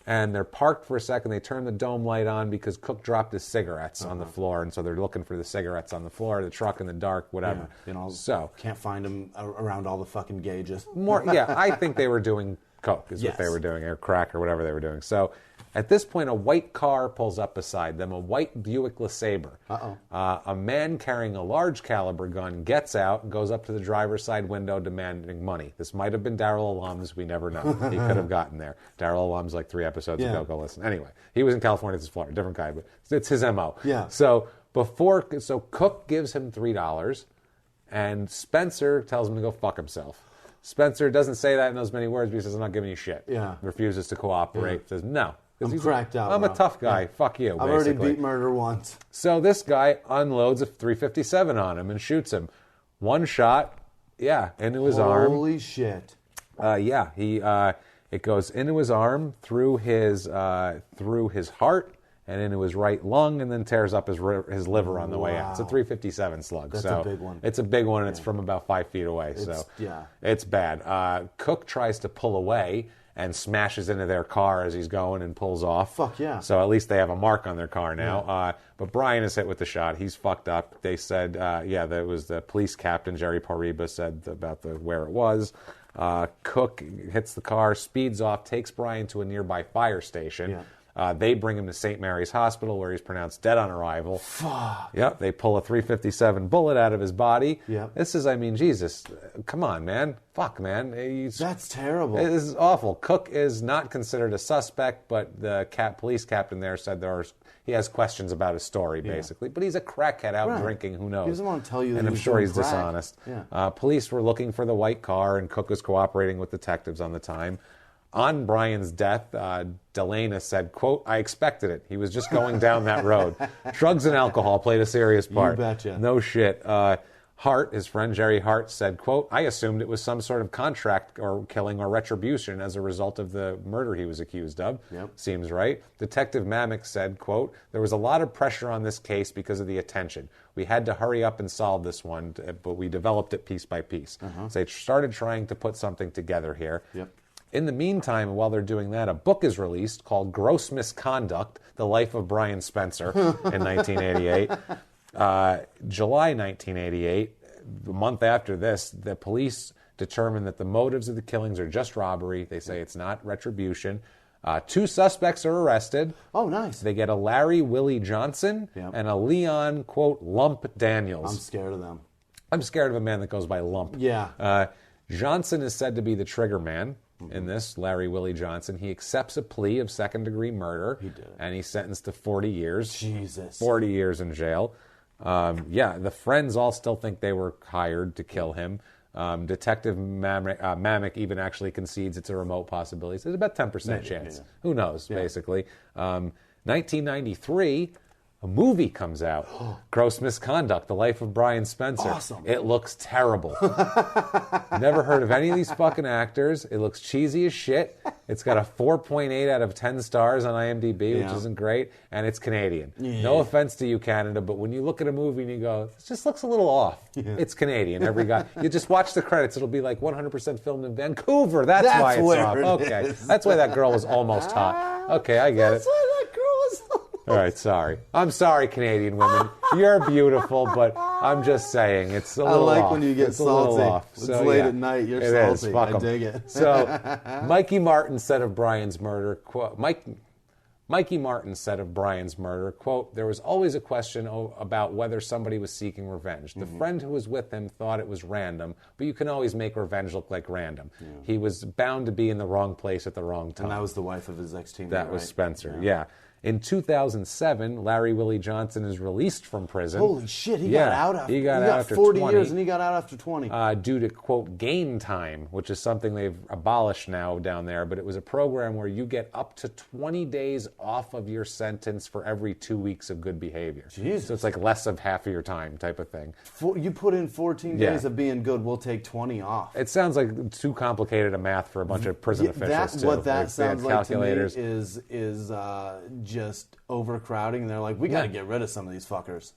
and they're parked for a second. They turn the dome light on because Cook dropped his cigarettes on the floor, and so they're looking for the cigarettes on the floor of the truck in the dark, whatever. Yeah. So can't find them around all the fucking gauges. I think they were doing coke is what they were doing, or crack, or whatever they were doing. So at this point, a white car pulls up beside them, a white Buick LeSabre. A man carrying a large caliber gun gets out and goes up to the driver's side window demanding money. This might have been Daryl Alum's. We never know. He could have gotten there. Daryl Alum's like 3 episodes ago. Go listen. Anyway, he was in California. This is Florida. Different guy, but it's his M.O. Yeah. So Cook gives him $3, and Spencer tells him to go fuck himself. Spencer doesn't say that in those many words, but he says, I'm not giving you shit. Yeah. Refuses to cooperate. Says, no. I'm cracked out. I'm a tough guy. Fuck you, I've already beat murder once. So this guy unloads a .357 on him and shoots him. One shot, into his arm. Holy shit. It goes into his arm, through his heart, and into his right lung, and then tears up his liver on the way out. It's a .357 slug. That's a big one. It's a big one, and it's from about 5 feet away. It's bad. Cook tries to pull away and smashes into their car as he's going and pulls off. Fuck yeah. So at least they have a mark on their car now. Yeah. But Brian is hit with the shot. He's fucked up. They said, that was the police captain, Jerry Pariba, said about where it was. Cook hits the car, speeds off, takes Brian to a nearby fire station. Yeah. They bring him to St. Mary's Hospital, where he's pronounced dead on arrival. Fuck. Yep, they pull a .357 bullet out of his body. Yep. This is, Jesus, come on, man. Fuck, man. That's terrible. This is awful. Cook is not considered a suspect, but the police captain there said he has questions about his story, basically. But he's a crackhead out drinking, who knows? He doesn't want to tell you that and I'm sure he's crack. Dishonest. Yeah. Police were looking for the white car, and Cook was cooperating with detectives on the time. On Brian's death, Delana said, quote, "I expected it. He was just going down that road." Drugs and alcohol played a serious part. You betcha. No shit. Hart, his friend Jerry Hart, said, quote, "I assumed it was some sort of contract or killing or retribution as a result of the murder he was accused of." Yep. Seems right. Detective Mamek said, quote, "There was a lot of pressure on this case because of the attention. We had to hurry up and solve this one, but we developed it piece by piece." So they started trying to put something together here. Yep. In the meantime, while they're doing that, a book is released called Gross Misconduct, The Life of Brian Spencer in 1988. July 1988, a month after this, the police determine that the motives of the killings are just robbery. They say it's not retribution. 2 suspects are arrested. Oh, nice. They get a Larry Willie Johnson and a Leon, quote, Lump Daniels. I'm scared of them. I'm scared of a man that goes by Lump. Yeah. Johnson is said to be the trigger man in this, Larry Willie Johnson. He accepts a plea of second-degree murder. He did. And he's sentenced to 40 years. Jesus. 40 years in jail. The friends all still think they were hired to kill him. Detective Mamek even actually concedes it's a remote possibility. There's about 10% chance. Yeah. Who knows, basically. 1993, a movie comes out. Gross Misconduct, The Life of Brian Spencer. Awesome. It looks terrible. Never heard of any of these fucking actors. It looks cheesy as shit. It's got a 4.8 out of 10 stars on IMDb, which isn't great, and it's Canadian. Yeah. No offense to you, Canada, but when you look at a movie and you go, this just looks a little off. It's Canadian. Every guy. You just watch the credits. It'll be like 100% filmed in Vancouver. That's why it's off. Okay. That's why that girl was almost hot. Okay, I get it. That's why that girl was All right, sorry. I'm sorry, Canadian women. You're beautiful, but I'm just saying it's a little off. I like when you get salty. It's late at night. You're salty. Is. Fuck I 'em. dig it. So, Mikey Martin said of Brian's murder, quote, Mikey Martin said of Brian's murder, quote, "There was always a question about whether somebody was seeking revenge. The friend who was with him thought it was random, but you can always make revenge look like random. He was bound to be in the wrong place at the wrong time." And that was the wife of his ex-teammate, That was right? Spencer, yeah. In 2007, Larry Willie Johnson is released from prison. Holy shit, he got out after he got out after 40 20, years and he got out after 20. due to, quote, game time, which is something they've abolished now down there, but it was a program where you get up to 20 days off of your sentence for every 2 weeks of good behavior. Jesus. So it's like less of half of your time type of thing. You put in 14 days of being good, we'll take 20 off. It sounds like too complicated a math for a bunch of prison officials, too. What that Like, they had sounds like to me calculators. is just overcrowding, and they're like, we got to get rid of some of these fuckers.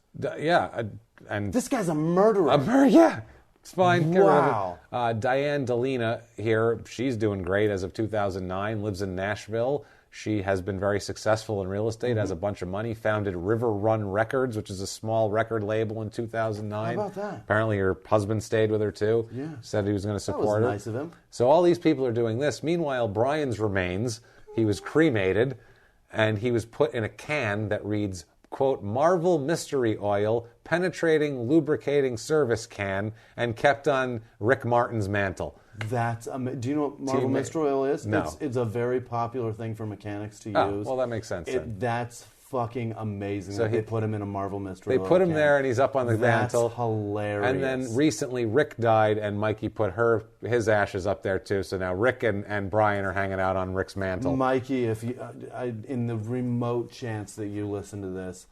And This guy's a murderer. yeah, it's fine. Get rid of it. Wow. Diane Delina here, she's doing great as of 2009, lives in Nashville. She has been very successful in real estate, has a bunch of money, founded River Run Records, which is a small record label in 2009. How about that? Apparently her husband stayed with her too. Yeah. Said he was going to support That was her. nice of him. So all these people are doing this. Meanwhile, Brian's remains, he was cremated, and he was put in a can that reads, quote, Marvel Mystery Oil, penetrating, lubricating service can, and kept on Rick Martin's mantle. That's do you know what Marvel Mystery Oil is? No. It's a very popular thing for mechanics to use. Well, that makes sense then. That's fucking amazing. So that they put him in a Marvel Mystery Oil. They put him can. there, and he's up on the mantle. That's hilarious. And then recently, Rick died, and Mikey put his ashes up there too. So now Rick and Brian are hanging out on Rick's mantle. Mikey, if you, in the remote chance that you listen to this,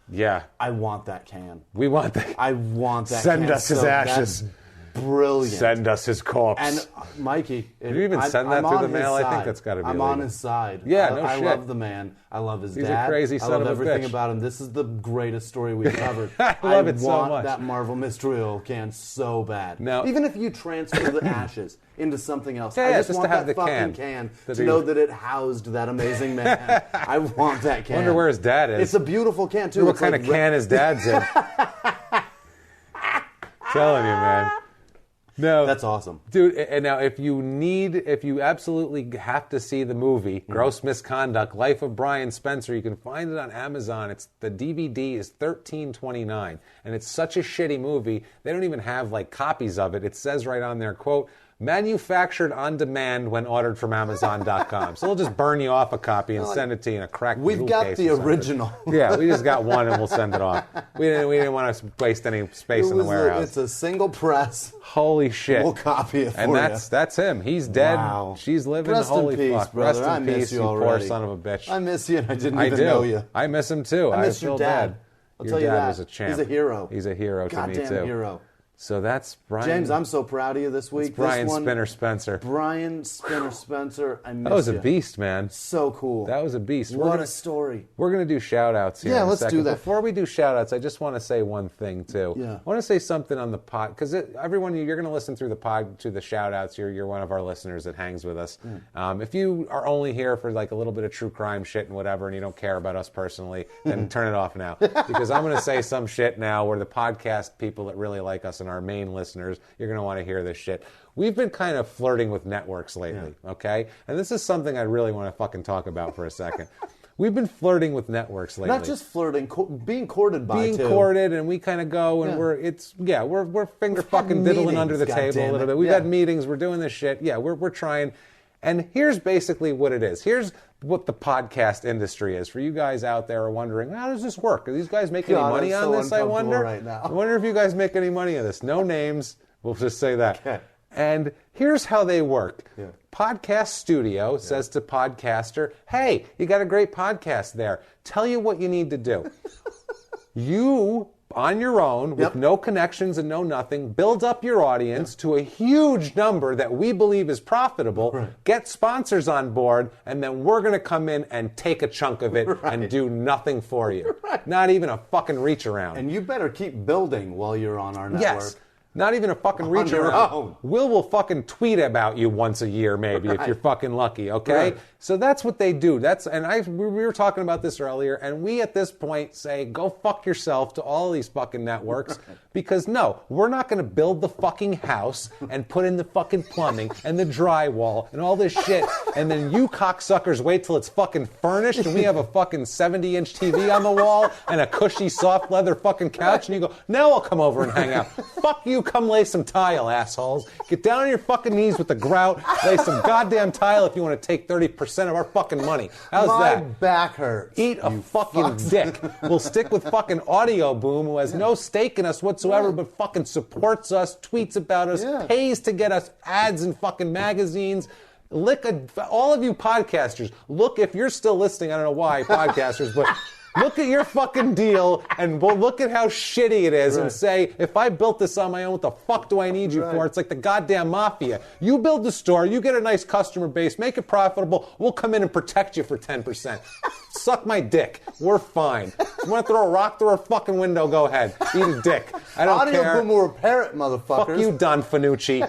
I want that can. We want that. I want that. Send can. us his ashes. That's brilliant. Send us his corpse. And Mikey, did you even send that through the mail? I think that's got to be. I'm illegal. on his side. Yeah, I shit. love the man. I love his He's dad. a crazy son I love of a everything bitch. about him. This is the greatest story we've covered. I love it so want much. that Marvel Mystery Oil can so bad. Now, even if you transfer the ashes into something else, Yeah, I just just want to have that the fucking can. to know that it housed that amazing man. I want that can. I wonder where his dad is. It's a beautiful can too. What It's kind like of can his dad's in? Telling you, man. No, that's awesome, dude. And now, if you absolutely have to see the movie Gross Misconduct: Life of Brian Spencer, you can find it on Amazon. The DVD is $13.29, and it's such a shitty movie. They don't even have like copies of it. It says right on there, quote, manufactured on demand when ordered from Amazon.com. So we'll just burn you off a copy and send it to you in a cracked We've jewel got case the or something. original. Yeah, we just got one and we'll send it off. We didn't want to waste any space in the warehouse. It's a single press. Holy shit. We'll copy it for and you. that's him. He's dead. Wow. She's living. Rest Holy in peace, fuck. brother. Rest in I miss peace, you you already. poor son of a bitch. I miss you, and I didn't I even do. know you. I miss him too. I miss feel your dad. bad. I'll Your tell you dad that. was a champ. He's a hero. He's a hero to me Goddamn too. hero. So that's Brian. James, I'm so proud of you this week. It's Brian this one, Spinner Spencer. Brian Spinner Spencer. I miss you. That was a beast, man. So cool. That was a beast. What a story. We're going to do shout-outs here Yeah, in a let's second. do that. Before we do shout-outs, I just want to say one thing, too. Yeah. I want to say something on the pod, because everyone, you're going to listen through the pod, to the shout-outs. You're one of our listeners that hangs with us. If you are only here for like a little bit of true crime shit and whatever, and you don't care about us personally, then turn it off now. Because I'm going to say some shit now where the podcast people that really like us and our main listeners, you're going to want to hear this shit. We've been kind of flirting with networks lately, okay? And this is something I really want to fucking talk about for a second. We've been flirting with networks lately. Not just flirting, being courted by being too. courted, and we kind of go and we're finger fucking diddling under the table a little bit. We've had meetings. We're doing this shit. Yeah, we're trying. And here's basically what it is. Here's what the podcast industry is. For you guys out there are wondering, how does this work? Do these guys make any money on this, I wonder? Right now. I wonder if you guys make any money on this. No names. We'll just say that. Okay. And here's how they work. Yeah. Podcast Studio says to podcaster, hey, you got a great podcast there. Tell you what you need to do. You, on your own, with no connections and no nothing, build up your audience to a huge number that we believe is profitable, get sponsors on board, and then we're going to come in and take a chunk of it and do nothing for you. Not even a fucking reach around. And you better keep building while you're on our network. Yes. Not even a fucking reach your around. own. Will fucking tweet about you once a year, maybe, if you're fucking lucky, okay? Right. So that's what they do. We were talking about this earlier, and we at this point say, go fuck yourself to all these fucking networks, because no, we're not going to build the fucking house and put in the fucking plumbing and the drywall and all this shit, and then you cocksuckers wait till it's fucking furnished and we have a fucking 70-inch TV on the wall and a cushy soft leather fucking couch, and you go, now I'll come over and hang out. Fuck you, come lay some tile, assholes. Get down on your fucking knees with the grout, lay some goddamn tile if you want to take 30% of our fucking money. How's My that? back hurts. Eat a fucking dick. We'll stick with fucking Audio Boom, who has no stake in us whatsoever, but fucking supports us, tweets about us, pays to get us ads in fucking magazines. All of you podcasters, look, if you're still listening, I don't know why, podcasters, but look at your fucking deal and look at how shitty it is and say, if I built this on my own, what the fuck do I need you for? It's like the goddamn mafia. You build the store, you get a nice customer base, make it profitable, we'll come in and protect you for 10%. Suck my dick. We're fine. If you want to throw a rock through our fucking window, go ahead. Eat a dick. I don't care. Audio Boom will repair it, motherfuckers. Fuck you, Don Fanucci.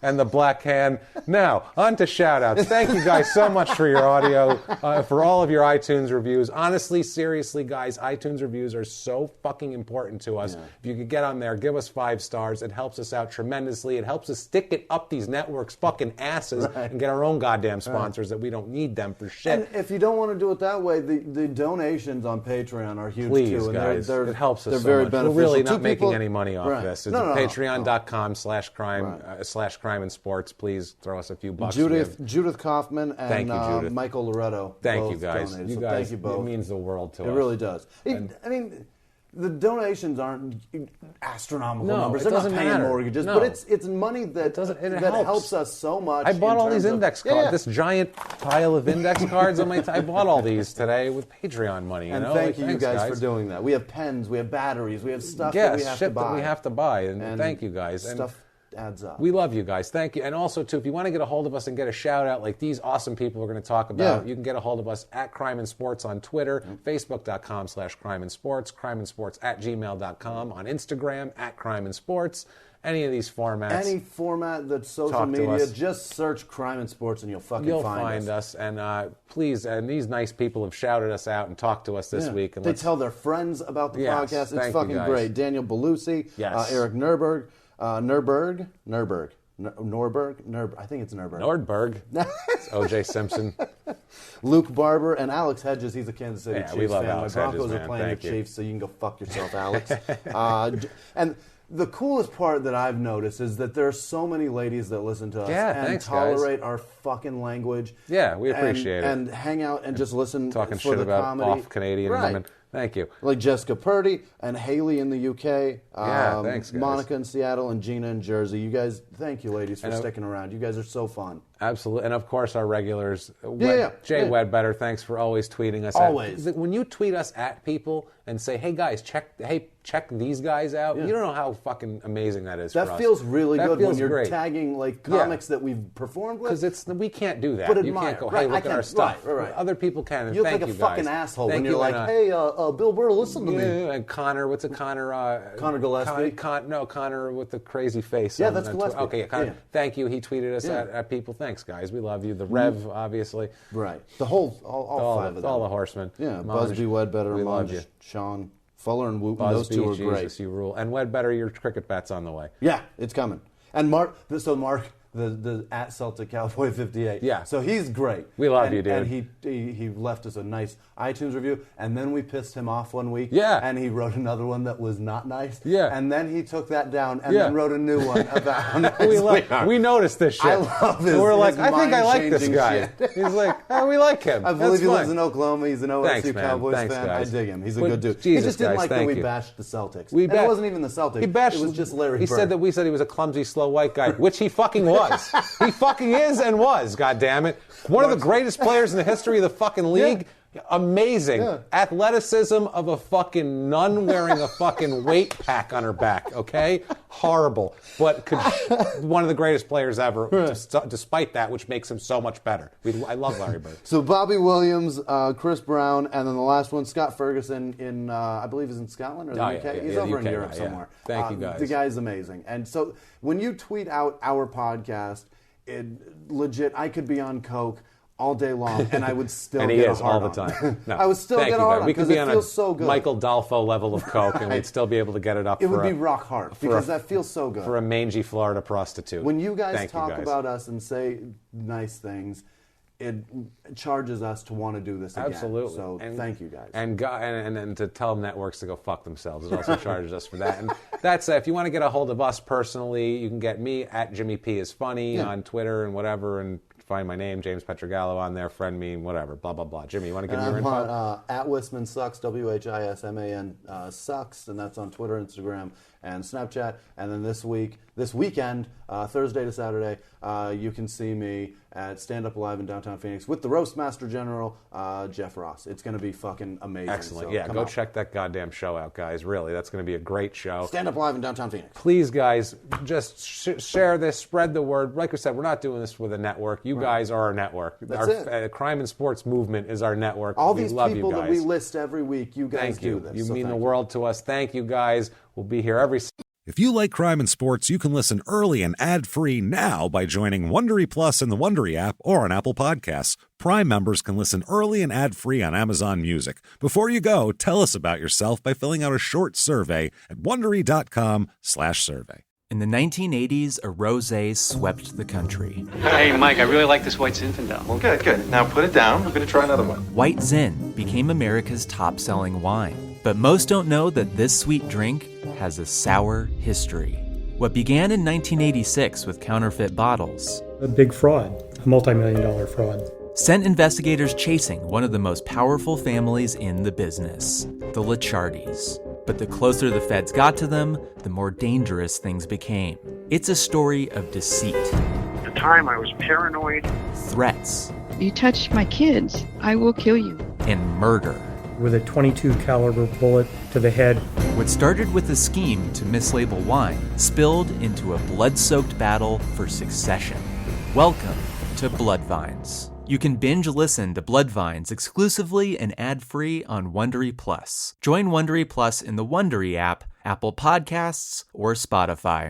And the Black Hand. Now, on to shout-outs. Thank you guys so much for your audio, for all of your iTunes reviews. Honestly, seriously, guys, iTunes reviews are so fucking important to us. If you could get on there, give us 5 stars. It helps us out tremendously. It helps us stick it up these networks' fucking asses and get our own goddamn sponsors that we don't need them for shit. And if you don't want to do it that way, the donations on Patreon are huge Please, too. And guys, it helps us they're so very much. beneficial. We're really not Two making people- any money off this. It's patreon.com/crime and sports. Please throw us a few bucks. Judith Kaufman and Thank you, Judith. Michael Loretto. Thank you, both guys. donated. You So guys, thank you both. it means the world to us. It really does. I mean, the donations aren't astronomical No, numbers. it They're not doesn't paying matter. mortgages, No. but it's money that helps us so much. I bought all these terms of- index cards. This giant pile of index cards on my. I bought all these today with Patreon money. And thank you, guys, for doing that. We have pens, we have batteries, we have stuff that we have to buy. That we have to buy, and thank you guys. Stuff adds up. We love you guys. Thank you. And also, too, if you want to get a hold of us and get a shout out like these awesome people we're going to talk about, you can get a hold of us at Crime and Sports on Twitter, Facebook.com/Crime and Sports, crimeandsports@gmail.com, on Instagram at Crime and Sports. Any of these formats. Any format that's social Talk to media, us. just search Crime and Sports and you'll find us. And please, and these nice people have shouted us out and talked to us this week. And they tell their friends about the podcast. It's fucking great. Daniel Belusi, Eric Norberg. I think it's Nurburg. Nordberg. It's O.J. Simpson. Luke Barber and Alex Hedges. He's a Kansas City Chiefs we love fan. Alex My Broncos Hedges, are man. playing Thank the you. Chiefs, so you can go fuck yourself, Alex. And The coolest part that I've noticed is that there are so many ladies that listen to us and thanks, tolerate guys. our fucking language. Yeah, we appreciate it. And hang out and just listen Talking for shit the about comedy. off-Canadian women. Thank you. Like Jessica Purdy and Haley in the UK. Thanks, guys. Monica in Seattle and Gina in Jersey. You guys, thank you, ladies, for sticking around. You guys are so fun. Absolutely. And of course, our regulars. Jay Wedbetter, thanks for always tweeting us. Always. When you tweet us at people and say, hey, guys, check these guys out, you don't know how fucking amazing that is for us. That feels really good when you're great. tagging like comics that we've performed with. Because we can't do that. But you admire. can't go, hey, look at our stuff. Right. Other people can. And You look thank like a you fucking guys. asshole Thank when you're you, like, hey, Bill Burr, listen to me. And Connor, what's a Connor? Connor Gillespie? Connor with the crazy face. Yeah, that's Gillespie. Okay, Connor. Yeah. Thank you. He tweeted us at people. Thanks, guys. We love you. The Rev, obviously. Right. The whole, all five of them. All the horsemen. Yeah, Busby, Wedbetter, we love you. Monge, Sean, Fuller, and Wooten. Busby, Those two are Jesus, great. You rule. And Wedbetter, your cricket bat's on the way. Yeah, it's coming. And Mark, the at Celtic Cowboy 58. Yeah. So he's great. We love you, dude. And he left us a nice iTunes review, and then we pissed him off one week. Yeah. And he wrote another one that was not nice. Yeah. And then he took that down and then wrote a new one about how nice we are. We noticed this shit. I love his, and we're like, his I think I like this guy. shit. He's like, oh, we like him. I believe he That's lives fine. in Oklahoma. He's an OSU Thanks, man. Cowboys Thanks, fan. guys. I dig him. He's a But good dude. Jesus, he just didn't guys, like that thank we you. bashed the Celtics. And it wasn't even the Celtics. It was just Larry He Bird. said that we said he was a clumsy, slow white guy, which he fucking was. He fucking is and was, goddammit. One of the greatest players in the history of the fucking league. Amazing. Athleticism of a fucking nun wearing a fucking weight pack on her back, okay? Horrible. But one of the greatest players ever, despite that, which makes him so much better. I love Larry Bird. So Bobby Williams, Chris Brown, and then the last one, Scott Ferguson in, I believe he's in Scotland or the UK? He's over in Europe somewhere. Thank you, guys. The guy's amazing. And so when you tweet out our podcast, legit, I could be on coke all day long, and I would still and he get is a hard all the on. time. No, I would still get a hard on because it feels so good. Michael Dolfo level of coke, and we'd still be able to get it up. It would be rock hard because that feels so good for a mangy Florida prostitute. When you guys talk about us and say nice things, it charges us to want to do this again. Absolutely. So thank you guys. And to tell networks to go fuck themselves. It also charges us for that. And that's if you want to get a hold of us personally, you can get me at Jimmie P is funny on Twitter and whatever, and find my name, James Pietragallo, on there, friend me, whatever, blah, blah, blah. Jimmy, you want to give me your info? On, at Whisman Sucks, Whisman Sucks, and that's on Twitter, Instagram, and Snapchat. And then this weekend, Thursday to Saturday, you can see me at Stand Up Live in downtown Phoenix with the Roast Master General, Jeff Ross. It's going to be fucking amazing. Excellent. So Yeah, go out. check that goddamn show out, guys. Really, that's going to be a great show. Stand Up Live in downtown Phoenix. Please, guys, just share this, spread the word. Like I said, we're not doing this with a network. You guys are our network. That's it. Crime and Sports Movement is our network. All we these love people you guys. that we list every week, you guys Thank you. do this. You so mean the thank world to us. Thank you, guys. We'll be here every... If you like crime and sports, you can listen early and ad-free now by joining Wondery Plus in the Wondery app or on Apple Podcasts. Prime members can listen early and ad-free on Amazon Music. Before you go, tell us about yourself by filling out a short survey at Wondery.com/survey. In the 1980s, a rosé swept the country. Hey, Mike, I really like this White Zinfandel. Well, good. Now put it down. I'm going to try another one. White Zin became America's top-selling wine. But most don't know that this sweet drink has a sour history. What began in 1986 with counterfeit bottles, a big fraud, a multi-million-dollar fraud, sent investigators chasing one of the most powerful families in the business, the Licciardis. But the closer the feds got to them, the more dangerous things became. It's a story of deceit. At the time, I was paranoid. Threats. You touch my kids, I will kill you. And murder. with a .22 caliber bullet to the head. What started with a scheme to mislabel wine spilled into a blood-soaked battle for succession. Welcome to Bloodvines. You can binge listen to Bloodvines exclusively and ad-free on Wondery Plus. Join Wondery Plus in the Wondery app, Apple Podcasts, or Spotify.